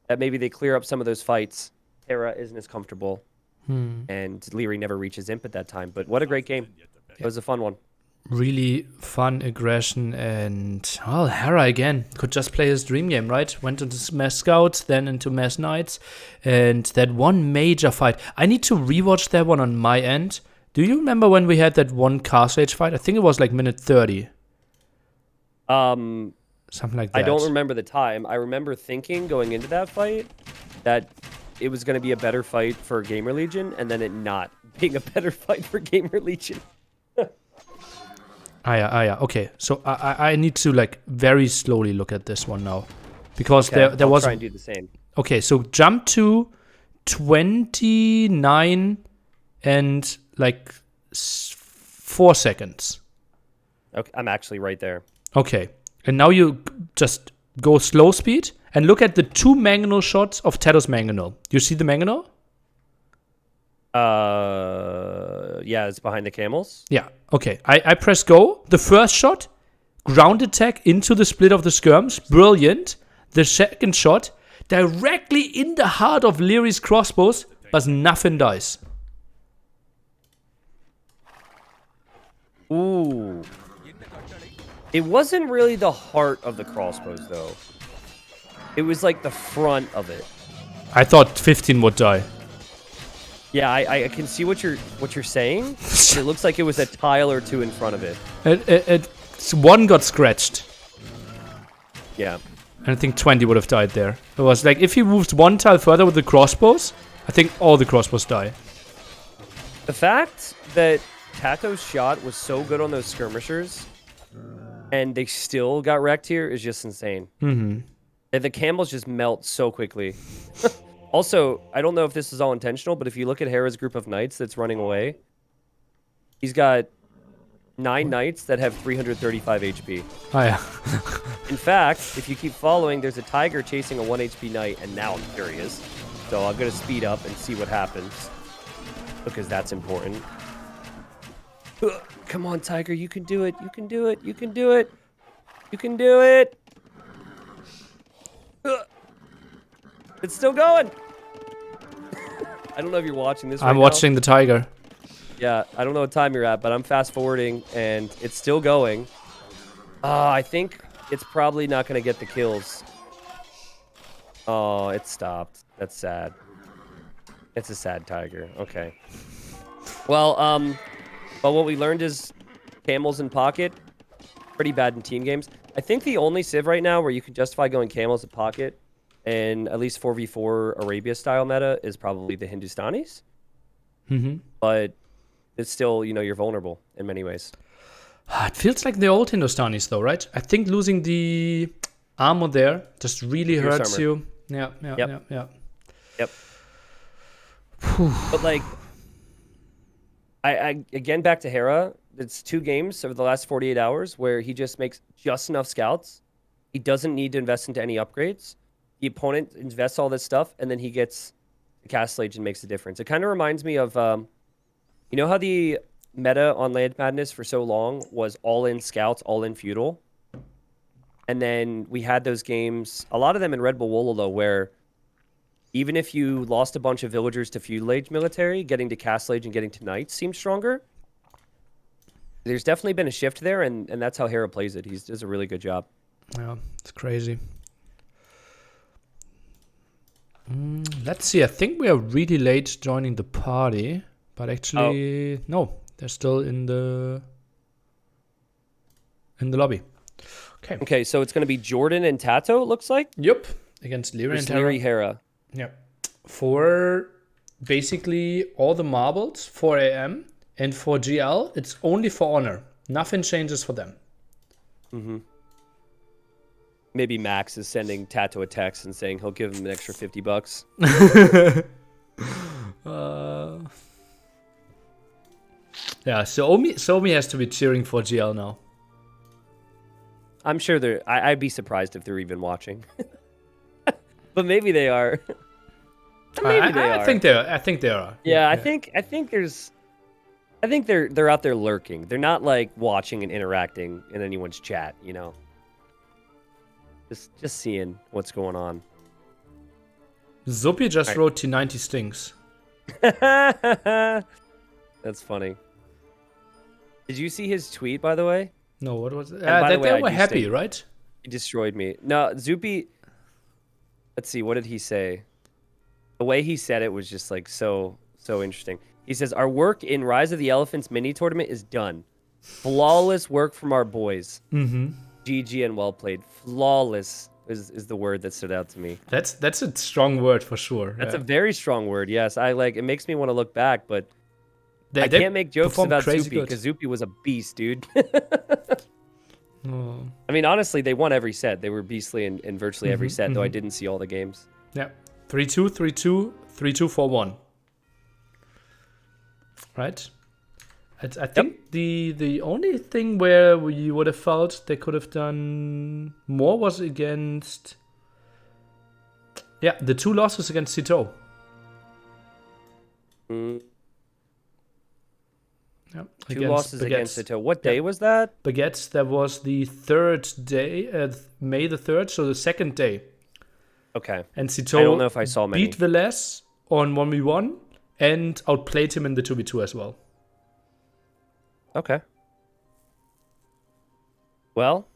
that maybe they clear up some of those fights. Terra isn't as comfortable, and Leary never reaches Imp at that time. But what a great game. It was a fun one. Really fun aggression, and well, Hera again could just play his dream game, right? Went into Mass Scouts, then into Mass Knights, and that one major fight. I need to rewatch that one on my end. Do you remember when we had that one Castle Age fight? I think it was like minute 30. Something like that. I don't remember the time. I remember thinking going into that fight that it was going to be a better fight for GamerLegion, and then it not being a better fight for GamerLegion. Yeah. Okay, so I need to like very slowly look at this one now, because Okay, there I'll was. try and do the same. Okay, so jump to 29 and like 4 seconds. Okay, I'm actually right there. Okay, and now you just go slow speed and look at the 2 mangonel shots of Tato's mangonel. You see the mangonel? Yeah, it's behind the camels. Yeah, okay. I press go. The first shot, ground attack into the split of the skirms. Brilliant. The second shot, directly in the heart of Leary's crossbows, but nothing dies. Ooh. It wasn't really the heart of the crossbows, though. It was like the front of it. I thought 15 would die. Yeah, I can see what you're saying. It looks like it was a tile or 2 in front of it. One got scratched. Yeah. And I think 20 would have died there. It was like, if he moved 1 tile further with the crossbows, I think all the crossbows die. The fact that Tato's shot was so good on those skirmishers, and they still got wrecked here, is just insane. And the camels just melt so quickly. Also, I don't know if this is all intentional, but if you look at Hera's group of knights that's running away, he's got 9 knights that have 335 HP. Oh, yeah. In fact, if you keep following, there's a tiger chasing a 1 HP knight, and now I'm curious. So I'm going to speed up and see what happens, because that's important. Come on, tiger, you can do it. You can do it. You can do it. You can do it. It's still going. I don't know if you're watching this right now. I'm watching the tiger. Yeah, I don't know what time you're at, but I'm fast forwarding, and it's still going. I think it's probably not going to get the kills. Oh, it stopped. That's sad. It's a sad tiger. Okay. Well, but what we learned is camels in pocket, pretty bad in team games. I think the only civ right now where you can justify going camels in pocket in at least 4v4 Arabia style meta is probably the Hindustanis. But it's still, you know, you're vulnerable in many ways. It feels like the old Hindustanis though, right? I think losing the armor there just really hurts you. Yeah. Yep. But like, Again, back to Hera. It's 2 games over the last 48 hours where he just makes just enough scouts. He doesn't need to invest into any upgrades. The opponent invests all this stuff, and then he gets the Castle Age and makes the difference. It kind of reminds me of, you know how the meta on Land Madness for so long was all-in scouts, all-in feudal? And then we had those games, a lot of them in Red Bull Wololo, where even if you lost a bunch of villagers to feudal age military, getting to Castle Age and getting to knights seemed stronger. There's definitely been a shift there, and that's how Hera plays it. He does a really good job. Yeah, it's crazy. Let's see. I think we are really late joining the party, but actually, no, they're still in the lobby. Okay. Okay, so it's going to be Jordan and Tato, it looks like? Yep. Against Lyra and Leary Hera. Yeah. For basically all the marbles, 4 AM, and for GL, it's only for honor. Nothing changes for them. Mm-hmm. Maybe Max is sending Tato a text and saying he'll give him an extra $50. Yeah, Suomi has to be cheering for GL now. I'm sure I'd be surprised if they're even watching. But maybe they are. Maybe they are. I think they are. Yeah, I think they're out there lurking. They're not like watching and interacting in anyone's chat, you know. Just seeing what's going on. Zupi just wrote T90 stinks. That's funny. Did you see his tweet, by the way? No, what was it? They were happy, right? He destroyed me. No, Zupi. Let's see. What did he say? The way he said it was just like so interesting. He says, "Our work in Rise of the Elephants mini tournament is done. Flawless work from our boys. Mm-hmm. GG and well played. Flawless is the word that stood out to me. That's a strong word for sure. That's a very strong word. Yes, it makes me want to look back, but I can't make jokes about Zupi because Zupi was a beast, dude. Oh. I mean, honestly, they won every set. They were beastly in virtually every set, though I didn't see all the games. Yeah, 3-2, 3-2, 3-2, 4-1. Right. I think the only thing where you would have felt they could have done more was against the 2 losses against Cito. Yeah, 2 losses against Cito. What day was that? Baguettes, that was the 3rd day, May the 3rd, so the 2nd day. Okay. And Cito I don't know if I saw many. Beat Velez on 1v1 and outplayed him in the 2v2 as well. Okay. Well,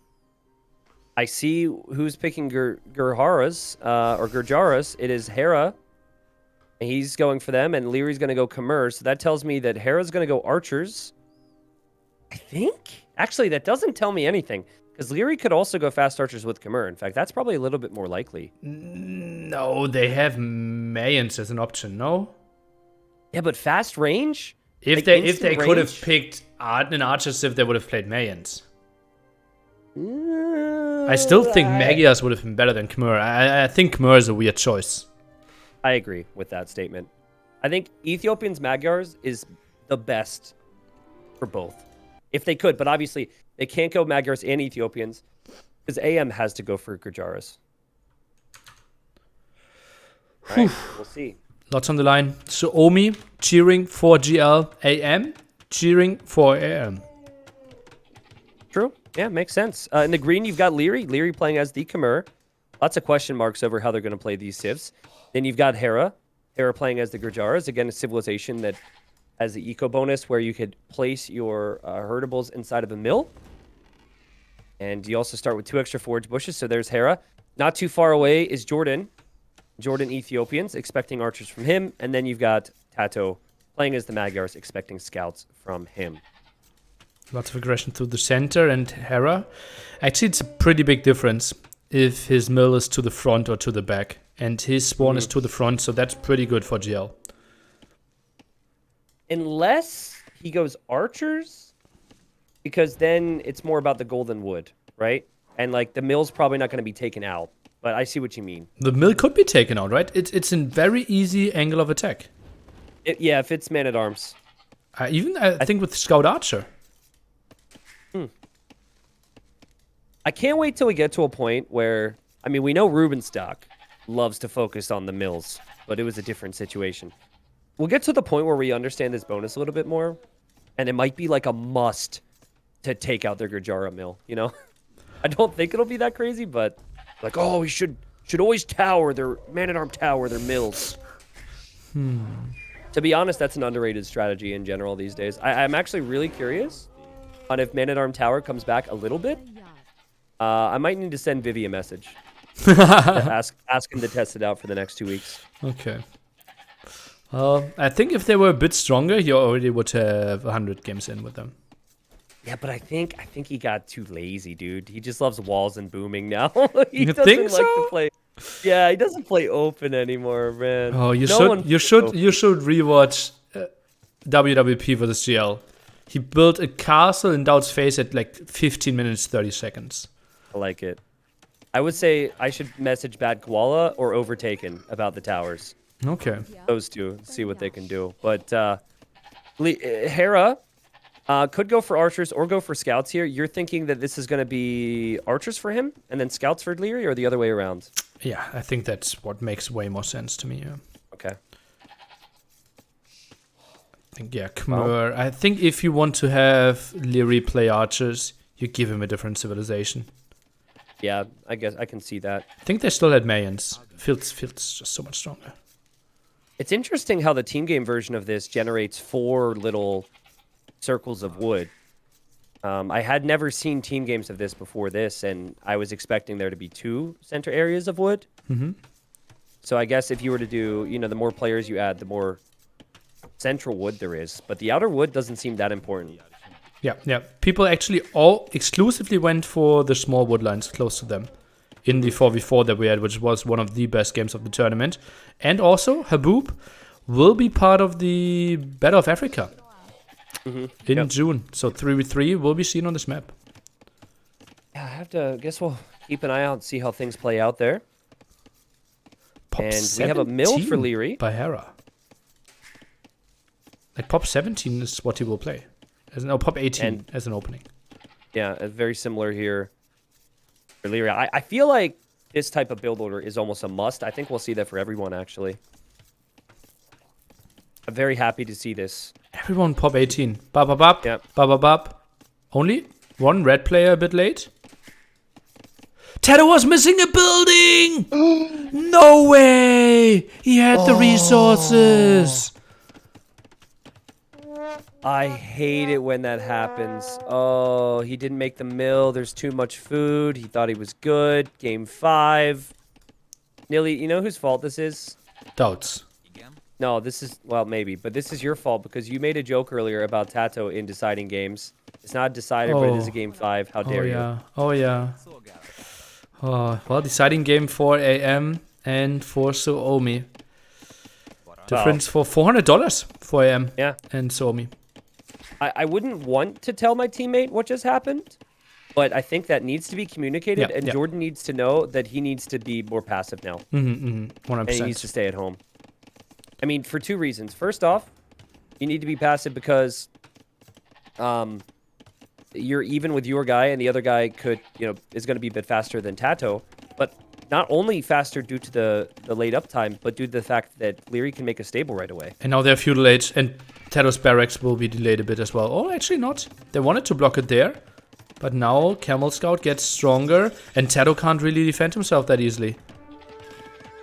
I see who's picking Gurjaras, or Gurjaras. It is Hera. And he's going for them, and Leary's going to go Khmer. So that tells me that Hera's going to go Archers. I think? Actually, that doesn't tell me anything. Because Leary could also go Fast Archers with Khmer. In fact, that's probably a little bit more likely. No, they have Mayans as an option, no? Yeah, but fast range? If they could have picked an Archers if they would have played Mayans. I still think Magias would have been better than Khmer. I think Khmer is a weird choice. I agree with that statement. I think Ethiopians Magyars is the best for both. If they could, but obviously they can't go Magyars and Ethiopians because AM has to go for Gurjaras. All right, we'll see. Lots on the line. Suomi cheering for GL, AM cheering for AM. True. Yeah, makes sense. In the green, you've got Leary. Leary playing as the Khmer. Lots of question marks over how they're going to play these civs. Then you've got Hera. Hera playing as the Gurjaras. Again, a civilization that has the eco bonus where you could place your herdables inside of a mill. And you also start with 2 extra forage bushes. So there's Hera. Not too far away is Jordan. Jordan Ethiopians, expecting archers from him. And then you've got Tato playing as the Magyars, expecting scouts from him. Lots of aggression through the center and Hera. Actually, it's a pretty big difference if his mill is to the front or to the back. And his spawn is to the front, so that's pretty good for GL. Unless he goes archers, because then it's more about the golden wood, right? And like the mill's probably not going to be taken out. But I see what you mean. The mill could be taken out, right? It's a very easy angle of attack. Yeah, if it's man-at-arms. I think with Scout Archer. I can't wait till we get to a point where, I mean, we know Rubenstock loves to focus on the mills, but it was a different situation. We'll get to the point where we understand this bonus a little bit more, and it might be like a must to take out their Gurjara mill, you know? I don't think it'll be that crazy, but like, oh, we should always tower their man-at-arm tower, their mills. To be honest, that's an underrated strategy in general these days. I'm actually really curious on if man-at-arm tower comes back a little bit. I might need to send Vivi a message. ask him to test it out for the next 2 weeks. Okay. I think if they were a bit stronger, you already would have 100 games in with them. Yeah, but I think he got too lazy, dude. He just loves walls and booming now. He You doesn't think like so? to play. Yeah, he doesn't play open anymore, man. Oh, you No should one- rewatch WWP versus GL. He built a castle in Doubt's face at like 15 minutes 30 seconds. I like it. I would say I should message Bad Koala or Overtaken about the towers. Okay. Those two, see what they can do. But Hera could go for archers or go for scouts here. You're thinking that this is going to be archers for him and then scouts for Leary, or the other way around? Yeah, I think that's what makes way more sense to me. Yeah. Okay. I think, yeah, Khmer. I think if you want to have Leary play archers, you give him a different civilization. Yeah, I guess I can see that. I think they still had Mayans. Field's just so much stronger. It's interesting how the team game version of this generates 4 little circles of wood. I had never seen team games of this before this, and I was expecting there to be 2 center areas of wood. Mm-hmm. So I guess if you were to do, you know, the more players you add, the more central wood there is. But the outer wood doesn't seem that important. Yeah. People actually all exclusively went for the small wood lines close to them in the 4v4 that we had, which was one of the best games of the tournament. And also, Haboob will be part of the Battle of Africa in June. So 3v3 will be seen on this map. Yeah, I guess we'll keep an eye out and see how things play out there. Pop And we have a mill for 17 Leary. by Hera. Like Pop 17 is what he will play. Pop 18 as an opening. Yeah, very similar here for Leary. I feel like this type of build order is almost a must. I think we'll see that for everyone, actually. I'm very happy to see this. Everyone Pop 18. Bap. Yep. Bap. Only one red player a bit late. Tato was missing a building! No way! He had the resources. I hate it when that happens. Oh, he didn't make the mill. There's too much food. He thought he was good. Game 5. Nilly, you know whose fault this is? Doubts. No, this is, well, maybe. But this is your fault because you made a joke earlier about Tato in deciding games. It's not a decider, but it is a game 5. How dare you? Oh, yeah. Oh, well, deciding game 4 AM and for Suomi. Difference for $400 for AM and Suomi. I wouldn't want to tell my teammate what just happened, but I think that needs to be communicated, and Jordan needs to know that he needs to be more passive now. 100%. And he needs to stay at home. I mean, for 2 reasons. First off, you need to be passive because you're even with your guy, and the other guy is going to be a bit faster than Tato, but not only faster due to the late uptime, but due to the fact that Leary can make a stable right away. And now they're feudal age, and Tato's barracks will be delayed a bit as well. Oh, actually not. They wanted to block it there, but now Camel Scout gets stronger, and Tato can't really defend himself that easily.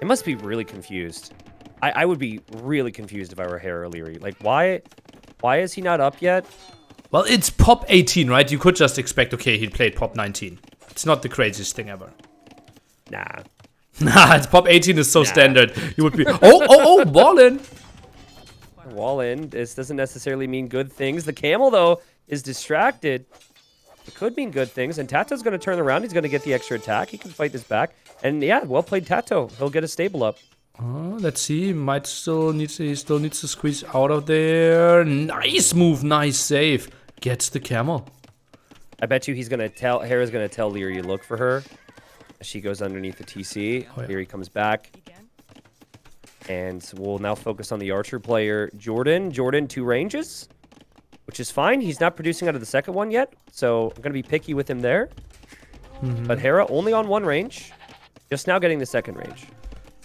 It must be really confused. I would be really confused if I were Hera or Leary. Like, why is he not up yet? Well, it's Pop 18, right? You could just expect, okay, he played Pop 19. It's not the craziest thing ever. Nah. Nah, it's Pop 18 is so standard. You would be, wall in. Wall in. This doesn't necessarily mean good things. The camel, though, is distracted. It could mean good things, and Tato's going to turn around. He's going to get the extra attack. He can fight this back. And yeah, well played, Tato. He'll get a stable up. Oh, let's see. He still needs to squeeze out of there. Nice move, nice save. Gets the camel. I bet you Hera's going to tell Leary to look for her. She goes underneath the TC. Oh, yeah. Leary comes back. And we'll now focus on the archer player, Jordan. Jordan, 2 ranges. which is fine. He's not producing out of the second one yet, so I'm going to be picky with him there. But Hera only on one range, just now getting the second range.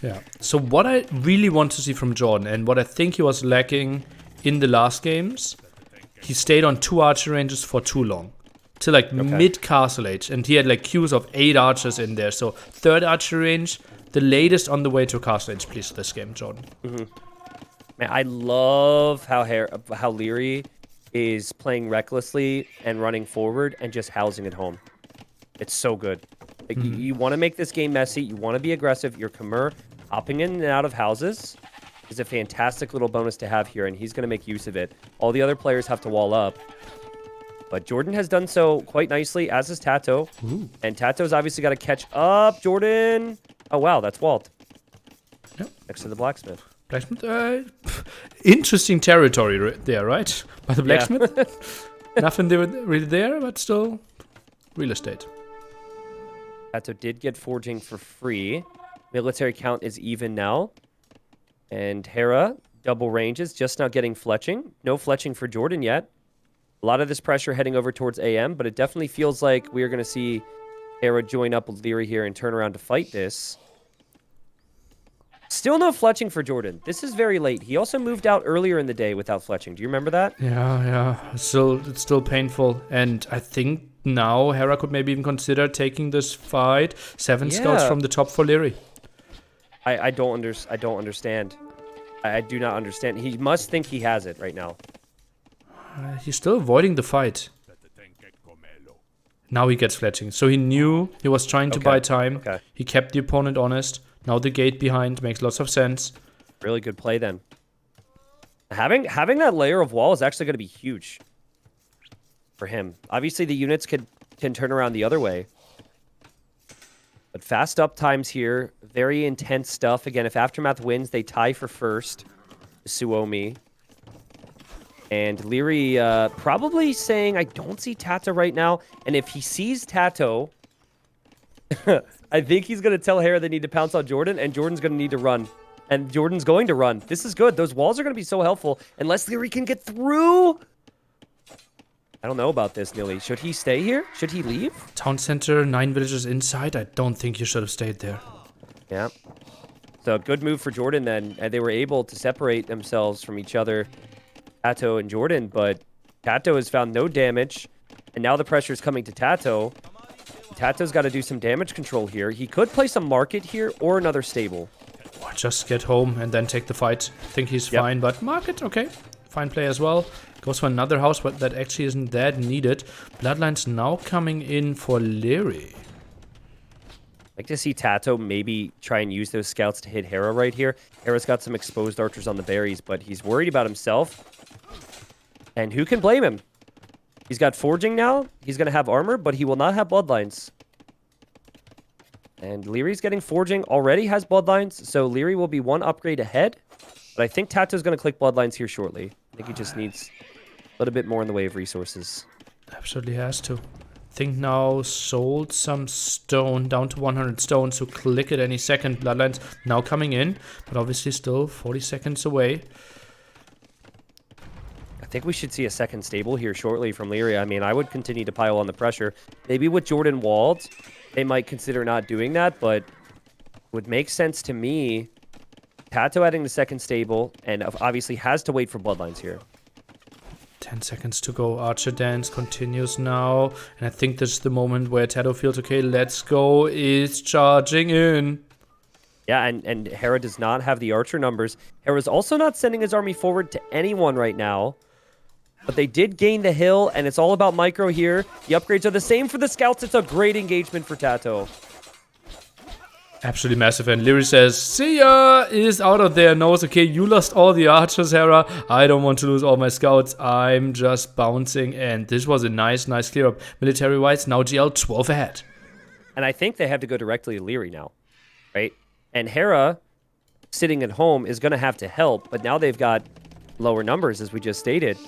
Yeah. So what I really want to see from Jordan, and what I think he was lacking in the last games, he stayed on 2 archer ranges for too long. Till like mid castle age. And he had like queues of 8 archers in there. So 3rd archer range, the latest on the way to castle age, please, this game, Jordan. Man, I love how Leary is playing recklessly and running forward and just housing at home. It's so good. Like, you want to make this game messy. You want to be aggressive. Your Khmer hopping in and out of houses is a fantastic little bonus to have here, and he's going to make use of it. All the other players have to wall up. But Jordan has done so quite nicely, as has Tato. And Tato's obviously got to catch up. Jordan. Oh, wow, that's walled. Yep. Next to the blacksmith. Blacksmith? Interesting territory there, right? By the blacksmith? Nothing really there, but still real estate. Tato did get forging for free. Military count is even now. And Hera, double ranges, just now getting fletching. No fletching for Jordan yet. A lot of this pressure heading over towards AM, but it definitely feels like we are going to see Hera join up with Leary here and turn around to fight this. Still no fletching for Jordan. This is very late. He also moved out earlier in the day without fletching. Do you remember that? Yeah. It's still painful. And I think now Hera could maybe even consider taking this fight. 7 scouts from the top for Leary. I don't understand. I do not understand. He must think he has it right now. He's still avoiding the fight. Now he gets fletching. So he knew he was trying to buy time. He kept the opponent honest. Now the gate behind makes lots of sense. Really good play then. Having that layer of wall is actually going to be huge for him. Obviously, the units can turn around the other way. But fast up times here. Very intense stuff. Again, if Aftermath wins, they tie for first. Suomi. And Leary probably saying, I don't see Tato right now. And if he sees Tato, I think he's going to tell Hera they need to pounce on Jordan, and Jordan's going to need to run. And Jordan's going to run. This is good. Those walls are going to be so helpful. Unless Leary can get through. I don't know about this, Nilly. Should he stay here? Should he leave? Town center, 9 villagers inside. I don't think you should have stayed there. Yeah. So good move for Jordan then. And they were able to separate themselves from each other, Tato and Jordan. But Tato has found no damage. And now the pressure is coming to Tato. Tato's got to do some damage control here. He could place a market here or another stable. Or just get home and then take the fight. I think he's fine, but market, okay. Fine play as well. Goes for another house, but that actually isn't that needed. Bloodlines now coming in for Leary. I'd like to see Tato maybe try and use those scouts to hit Hera right here. Hera's got some exposed archers on the berries, but he's worried about himself. And who can blame him? He's got forging now. He's going to have armor, but he will not have bloodlines. And Leary's getting forging, already has bloodlines, so Leary will be 1 upgrade ahead. But I think Tato's going to click bloodlines here shortly. I think he just needs a little bit more in the way of resources. Absolutely has to. I think now sold some stone down to 100 stone, so click it any second. Bloodlines now coming in, but obviously still 40 seconds away. I think we should see a second stable here shortly from Leary. I mean, I would continue to pile on the pressure. Maybe with Jordan walled, they might consider not doing that, but it would make sense to me. Tato adding the second stable, and obviously has to wait for bloodlines here. 10 seconds to go. Archer dance continues now. And I think this is the moment where Tato feels, okay, let's go. Is charging in. Yeah, and Hera does not have the archer numbers. Hera's also not sending his army forward to anyone right now. But they did gain the hill, and it's all about micro here. The upgrades are the same for the scouts. It's a great engagement for Tato. Absolutely massive. And Leary says, see ya! Is out of there. Knows, okay, you lost all the archers, Hera. I don't want to lose all my scouts. I'm just bouncing. And this was a nice clear up. Military-wise, now GL 12 ahead. And I think they have to go directly to Leary now, right? And Hera, sitting at home, is going to have to help. But now they've got lower numbers, as we just stated.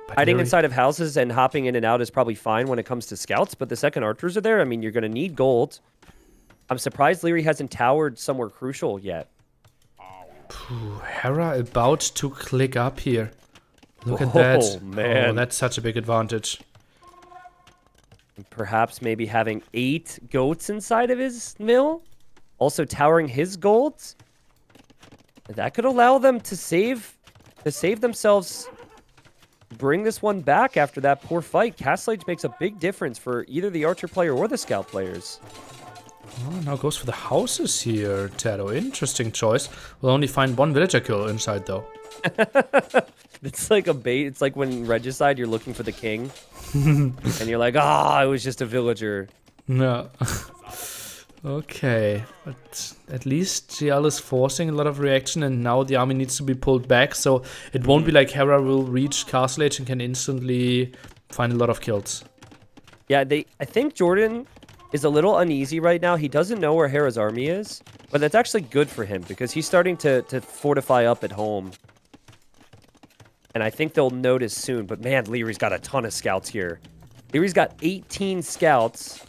But hiding inside of houses and hopping in and out is probably fine when it comes to scouts. But the second archers are there. I mean, you're going to need gold. I'm surprised Leary hasn't towered somewhere crucial yet. Hera about to click up here. Look at that. Oh, man. Oh, that's such a big advantage. Perhaps maybe having 8 goats inside of his mill. Also towering his golds. That could allow them to save themselves. Bring this one back after that poor fight. Castle Age makes a big difference for either the archer player or the scout players. Oh, now goes for the houses here, Tato. Interesting choice. We'll only find 1 villager kill inside, though. It's like a bait. It's like when Regicide, you're looking for the king. And you're like, it was just a villager. No. Okay. But at least GL is forcing a lot of reaction, and now the army needs to be pulled back. So it won't be like Hera will reach Castle Age and can instantly find a lot of kills. Yeah, I think Jordan is a little uneasy right now. He doesn't know where Hera's army is. But that's actually good for him because he's starting to fortify up at home. And I think they'll notice soon. But man, Leary's got a ton of scouts here. Leary's got 18 scouts.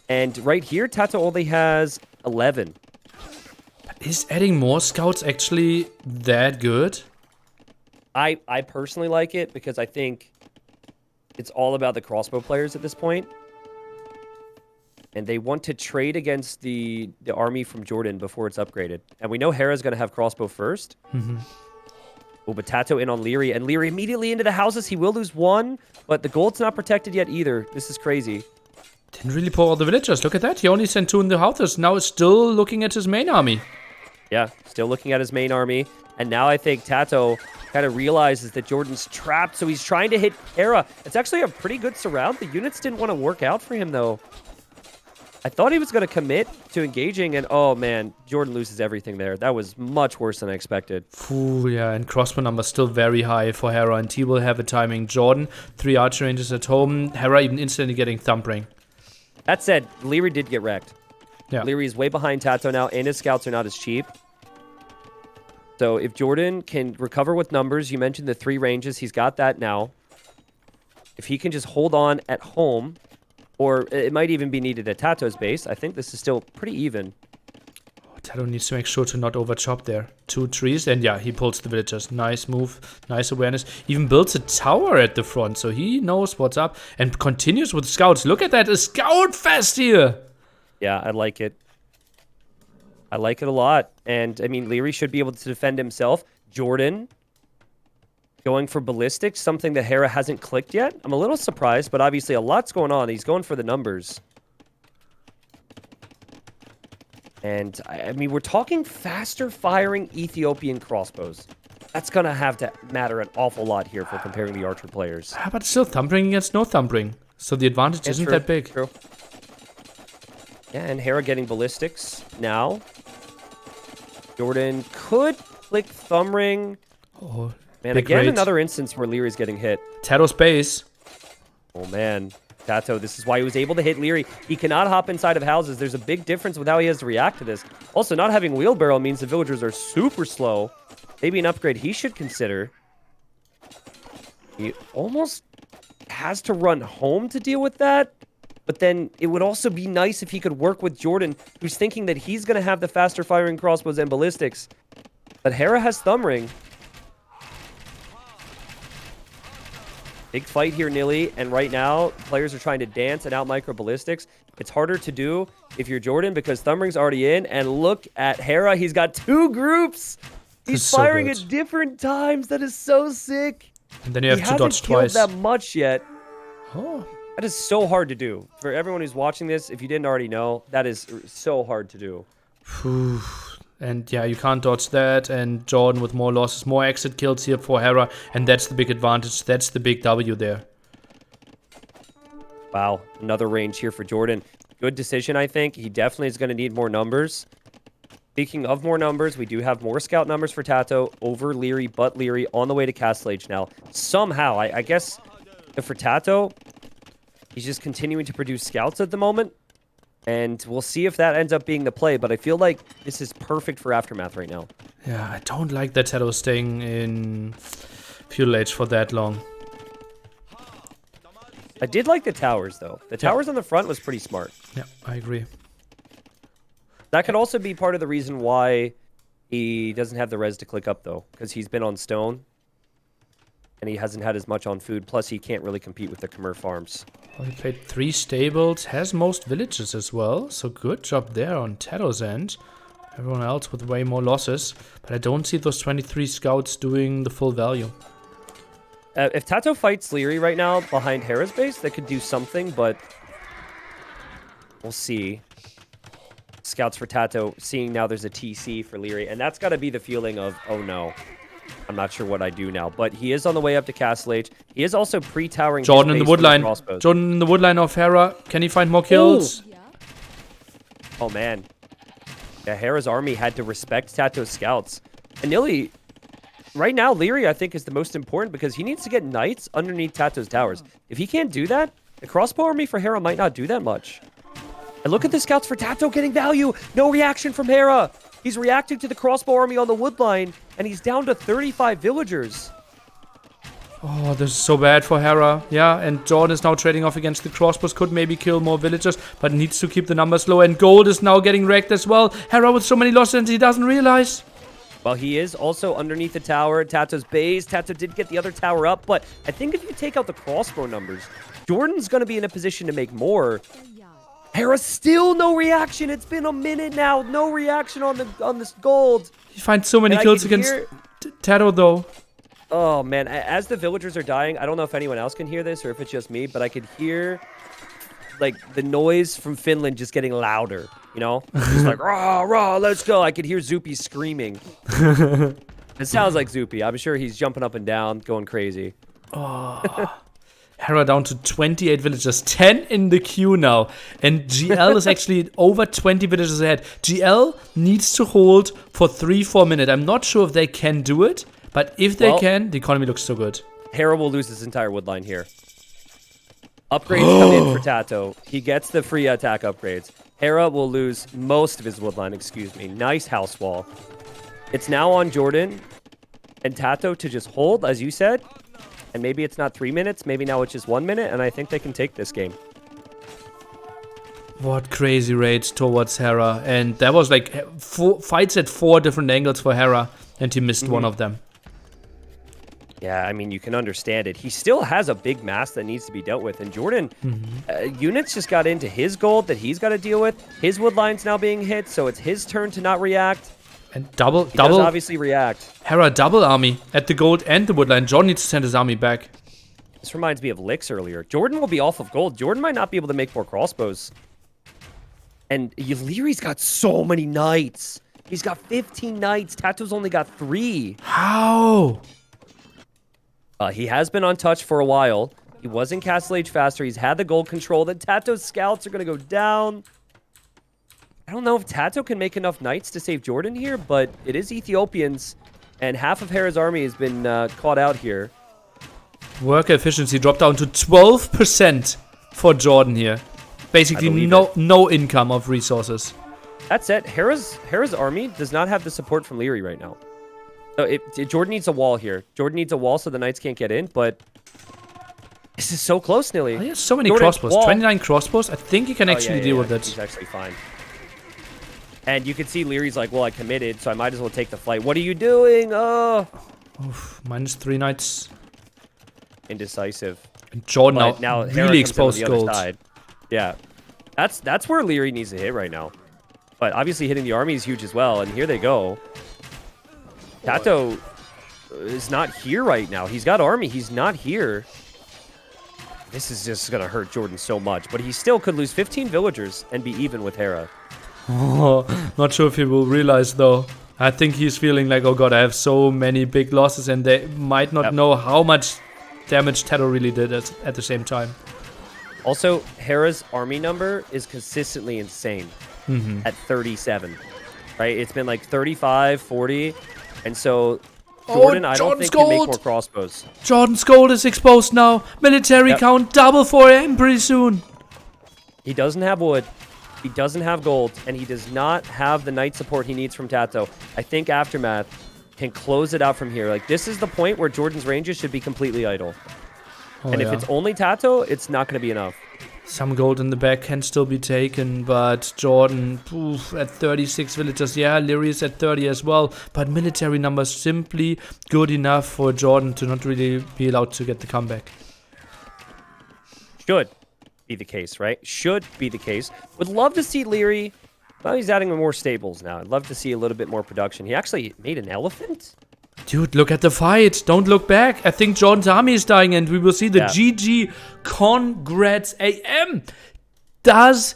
And right here, Tato only has 11. But is adding more scouts actually that good? I personally like it because I think it's all about the crossbow players at this point. And they want to trade against the army from Jordan before it's upgraded. And we know Hera's going to have crossbow first. Mm-hmm. Oh, but Tato in on Leary, and Leary immediately into the houses. He will lose 1, but the gold's not protected yet either. This is crazy. Didn't really pull all the villagers. Look at that. He only sent 2 in the houses. Now it's still looking at his main army. Yeah, still looking at his main army. And now I think Tato kind of realizes that Jordan's trapped, so he's trying to hit Hera. It's actually a pretty good surround. The units didn't want to work out for him, though. I thought he was going to commit to engaging, and oh man, Jordan loses everything there. That was much worse than I expected. Ooh, yeah, and crossbow number still very high for Hera, and he will have a timing. Jordan, 3 archer ranges at home. Hera even instantly getting thumping. That said, Leary did get wrecked. Yeah. Leary is way behind Tato now, and his scouts are not as cheap. So if Jordan can recover with numbers, you mentioned the 3 ranges, he's got that now. If he can just hold on at home, or it might even be needed at Tato's base, I think this is still pretty even. Oh, Tato needs to make sure to not overchop there. 2 trees, and yeah, he pulls the villagers. Nice move, nice awareness. Even builds a tower at the front, so he knows what's up. And continues with scouts. Look at that, a scout fest here! Yeah, I like it. I like it a lot. And, I mean, Leary should be able to defend himself. Jordan going for ballistics, something that Hera hasn't clicked yet. I'm a little surprised, but obviously a lot's going on. He's going for the numbers. And, I mean, we're talking faster firing Ethiopian crossbows. That's going to have to matter an awful lot here for comparing the archer players. How about still thumping against no thumping? So the advantage isn't that big. True. Yeah, and Hera getting ballistics now. Jordan could click thumb ring. Oh, man, big again, rage. another instance where Leary's getting hit. Tato's base. Oh, man. Tato, this is why he was able to hit Leary. He cannot hop inside of houses. There's a big difference with how he has to react to this. Also, not having wheelbarrow means the villagers are super slow. Maybe an upgrade he should consider. He almost has to run home to deal with that. But then it would also be nice if he could work with Jordan, who's thinking that he's going to have the faster firing crossbows and ballistics. But Hera has thumb ring. Big fight here, Nilly, and right now, players are trying to dance and out micro ballistics. It's harder to do if you're Jordan because thumb ring's already in, and look at Hera. He's got 2 groups. He's firing at different times. That is so sick. And then you have to dodge twice. He hasn't killed that much yet. Oh. That is so hard to do. For everyone who's watching this, if you didn't already know, that is so hard to do. Whew. And yeah, you can't dodge that. And Jordan with more losses, more exit kills here for Hera. And that's the big advantage. That's the big W there. Wow, another range here for Jordan. Good decision, I think. He definitely is going to need more numbers. Speaking of more numbers, we do have more scout numbers for Tato over Leary, but Leary on the way to Castle Age now. Somehow, I guess for Tato, he's just continuing to produce scouts at the moment. And we'll see if that ends up being the play, but I feel like this is perfect for Aftermath right now. Yeah, I don't like that Tato staying in Feudal Age for that long. I did like the towers, though. The towers on the front was pretty smart. Yeah, I agree. That could also be part of the reason why he doesn't have the res to click up, though, because he's been on stone. and he hasn't had as much on food. Plus, he can't really compete with the Khmer farms. Well, he played 3 stables, has most villages as well. So good job there on Tato's end. Everyone else with way more losses. But I don't see those 23 scouts doing the full value. If Tato fights Leary right now behind Hera's base, that could do something, but we'll see. Scouts for Tato, seeing now there's a TC for Leary, and that's got to be the feeling of, oh no, I'm not sure what I do now. But he is on the way up to Castle Age. He is also pre-towering Jordan in the woodline. crossbows. Jordan in the woodline of Hera. Can he find more kills? Ooh. Oh man. Yeah, Hera's army had to respect Tato's scouts. And Nilly, right now, Leary, I think, is the most important because he needs to get knights underneath Tato's towers. If he can't do that, the crossbow army for Hera might not do that much. And look at the scouts for Tato getting value. No reaction from Hera. He's reacting to the crossbow army on the woodline, and he's down to 35 villagers. Oh, this is so bad for Hera. Yeah, and Jordan is now trading off against the crossbows. Could maybe kill more villagers, but needs to keep the numbers low. And Gold is now getting wrecked as well. Hera with so many losses and he doesn't realize. Well, he is also underneath the tower, Tato's base. Tato did get the other tower up, but I think if you take out the crossbow numbers, Jordan's going to be in a position to make more. Hera still no reaction. It's been a minute now. No reaction on this gold. He finds so many kills against Tato though. Oh man, as the villagers are dying, I don't know if anyone else can hear this or if it's just me, but I could hear like the noise from Finland just getting louder, you know? Just like, rah, rah, let's go. I could hear Zupi screaming. It sounds like Zupi. I'm sure he's jumping up and down, going crazy. Oh. Hera down to 28 villagers, 10 in the queue now. And GL is actually over 20 villagers ahead. GL needs to hold for 3-4 minutes. I'm not sure if they can do it, but if they can, the economy looks so good. Hera will lose his entire woodline here. Upgrades come in for Tato. He gets the free attack upgrades. Hera will lose most of his woodline, excuse me. Nice house wall. It's now on Jordan and Tato to just hold, as you said. And maybe it's not 3 minutes. Maybe now it's just 1 minute. And I think they can take this game. What crazy raids towards Hera. And that was like fights at 4 different angles for Hera. And he missed one of them. Yeah, I mean, you can understand it. He still has a big mass that needs to be dealt with. And Jordan, units just got into his gold that he's got to deal with. His woodline's now being hit, so it's his turn to not react. And double, he does obviously react. Hera double army at the gold and the woodline. Jordan needs to send his army back. This reminds me of Licks earlier. Jordan will be off of gold. Jordan might not be able to make more crossbows. And Leary's got so many knights. He's got 15 knights. Tato's only got 3. How? He has been untouched for a while. He was in Castle Age faster. He's had the gold control. The Tato's scouts are going to go down. I don't know if Tato can make enough knights to save Jordan here, but it is Ethiopians, and half of Hera's army has been caught out here. Worker efficiency dropped down to 12% for Jordan here. Basically, no income of resources. That's it. Hera's army does not have the support from Leary right now. So Jordan needs a wall here. Jordan needs a wall so the knights can't get in, but this is so close, Nilly. Oh, he has so many crossbows. Wall. 29 crossbows. I think he can actually deal with it. He's actually fine. And you can see Leary's like, well, I committed, so I might as well take the fight. What are you doing? Oh. Oof, -3 knights. Indecisive. And Jordan now Hera really exposed gold. Yeah. That's where Leary needs to hit right now. But obviously hitting the army is huge as well, and here they go. Tato is not here right now. He's got army. He's not here. This is just going to hurt Jordan so much. But he still could lose 15 villagers and be even with Hera. Oh, not sure if he will realize, though. I think he's feeling like, oh god, I have so many big losses, and they might not know how much damage Tato really did at the same time. Also, Hera's army number is consistently insane at 37. Right? It's been like 35, 40. And so Jordan, I don't think can make more crossbows. Jordan's gold is exposed now. Military count double for him pretty soon. He doesn't have wood. He doesn't have gold. And he does not have the knight support he needs from Tato. I think Aftermath can close it out from here. Like, this is the point where Jordan's ranges should be completely idle. And if it's only Tato, it's not going to be enough. Some gold in the back can still be taken, but Jordan at 36 villagers. Yeah, Leary is at 30 as well, but military numbers simply good enough for Jordan to not really be allowed to get the comeback. Should be the case, right? Should be the case. Would love to see Leary. Well, he's adding more stables now. I'd love to see a little bit more production. He actually made an elephant? Dude, look at the fight. Don't look back. I think Jordan's army is dying, and we will see the GG. Congrats, AM does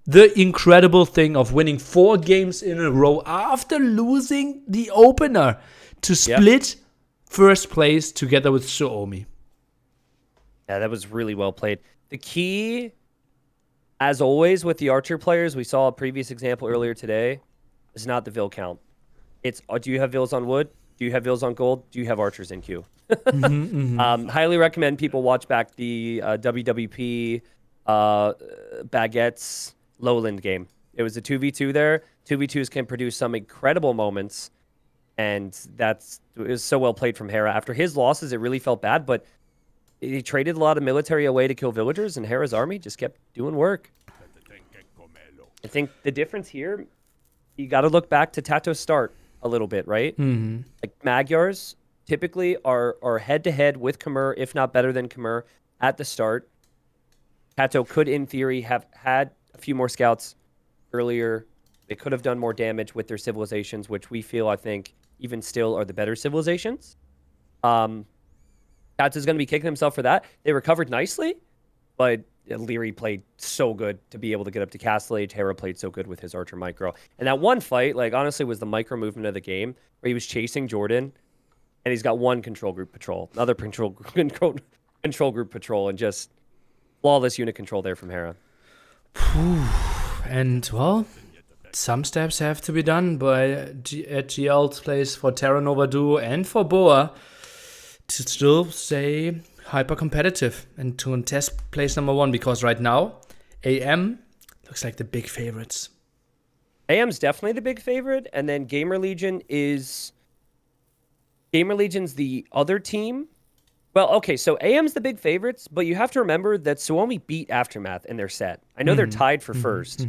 the incredible thing of winning 4 games in a row after losing the opener to split first place together with Suomi. Yeah, that was really well played. The key, as always, with the archer players, we saw a previous example earlier today, is not the vill count. It's, do you have vills on wood? Do you have vills on gold? Do you have archers in queue? Highly recommend people watch back the WWP Baguettes lowland game. It was a 2v2 there. 2v2s can produce some incredible moments, and it was so well played from Hera. After his losses, it really felt bad, but he traded a lot of military away to kill villagers, and Hera's army just kept doing work. I think the difference here, you got to look back to Tato's start a little bit, right? Like Magyars typically are head-to-head with Khmer, if not better than Khmer, at the start. Tato could, in theory, have had a few more scouts earlier. They could have done more damage with their civilizations, which we feel, I think, even still are the better civilizations. Tato's going to be kicking himself for that. They recovered nicely, but Leary played so good to be able to get up to Castle Age. Hera played so good with his Archer Micro. And that one fight, like, honestly, was the micro movement of the game, where he was chasing Jordan, and he's got one control group patrol, another control group patrol, and just flawless unit control there from Hera. And, well, some steps have to be done at GL's place for Terra Nova Duo and for Boa to still stay hyper competitive and to contest place number 1, because right now AM looks like the big favorites. AM's definitely the big favorite, and then GamerLegion's the other team. Well, okay, so AM's the big favorites, but you have to remember that Suomi beat Aftermath in their set. I know they're tied for first,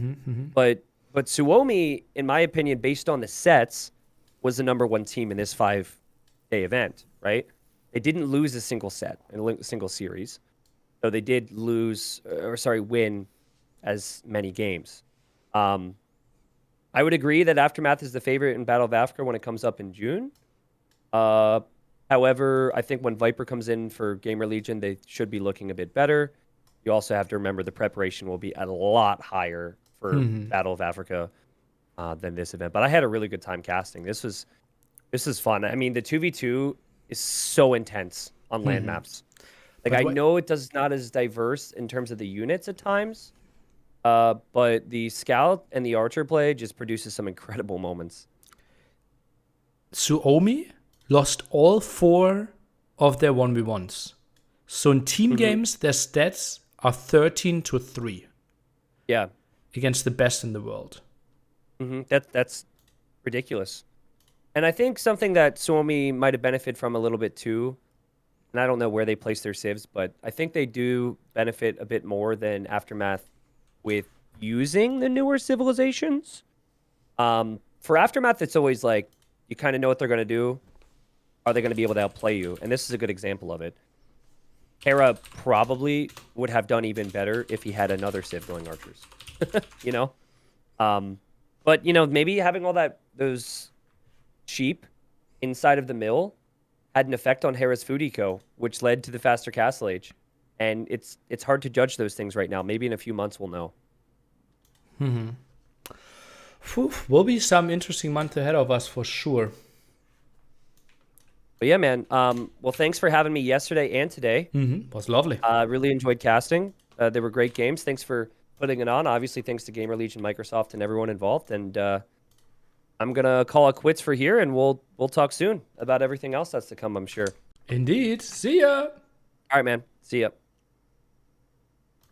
but Suomi, in my opinion, based on the sets, was the number 1 team in this 5-day event, right? They didn't lose a single set in a single series. So they did win as many games. I would agree that Aftermath is the favorite in Battle of Africa when it comes up in June. However, I think when Viper comes in for GamerLegion, they should be looking a bit better. You also have to remember the preparation will be a lot higher for Battle of Africa than this event. But I had a really good time casting. This was fun. I mean, the 2v2 is so intense on land maps. Like, I know it does not as diverse in terms of the units at times, but the scout and the archer play just produces some incredible moments. Suomi lost all 4 of their 1v1s. So in team games, their stats are 13-3. Yeah. Against the best in the world. That's ridiculous. And I think something that Suomi might have benefited from a little bit too, and I don't know where they place their civs, but I think they do benefit a bit more than Aftermath with using the newer civilizations. For Aftermath, it's always like, you kind of know what they're going to do. Are they going to be able to outplay you? And this is a good example of it. Hera probably would have done even better if he had another civ going archers. You know? But, you know, maybe having all those sheep inside of the mill had an effect on Hera's food eco, which led to the faster Castle Age. And it's hard to judge those things right now. Maybe in a few months we'll know. Will be some interesting month ahead of us for sure. But yeah, man. Well, thanks for having me yesterday and today. It was lovely. Really enjoyed casting. They were great games. Thanks for putting it on. Obviously, thanks to GamerLegion, Microsoft, and everyone involved. And I'm gonna call it quits for here, and we'll talk soon about everything else that's to come, I'm sure. Indeed. See ya. All right, man. See ya.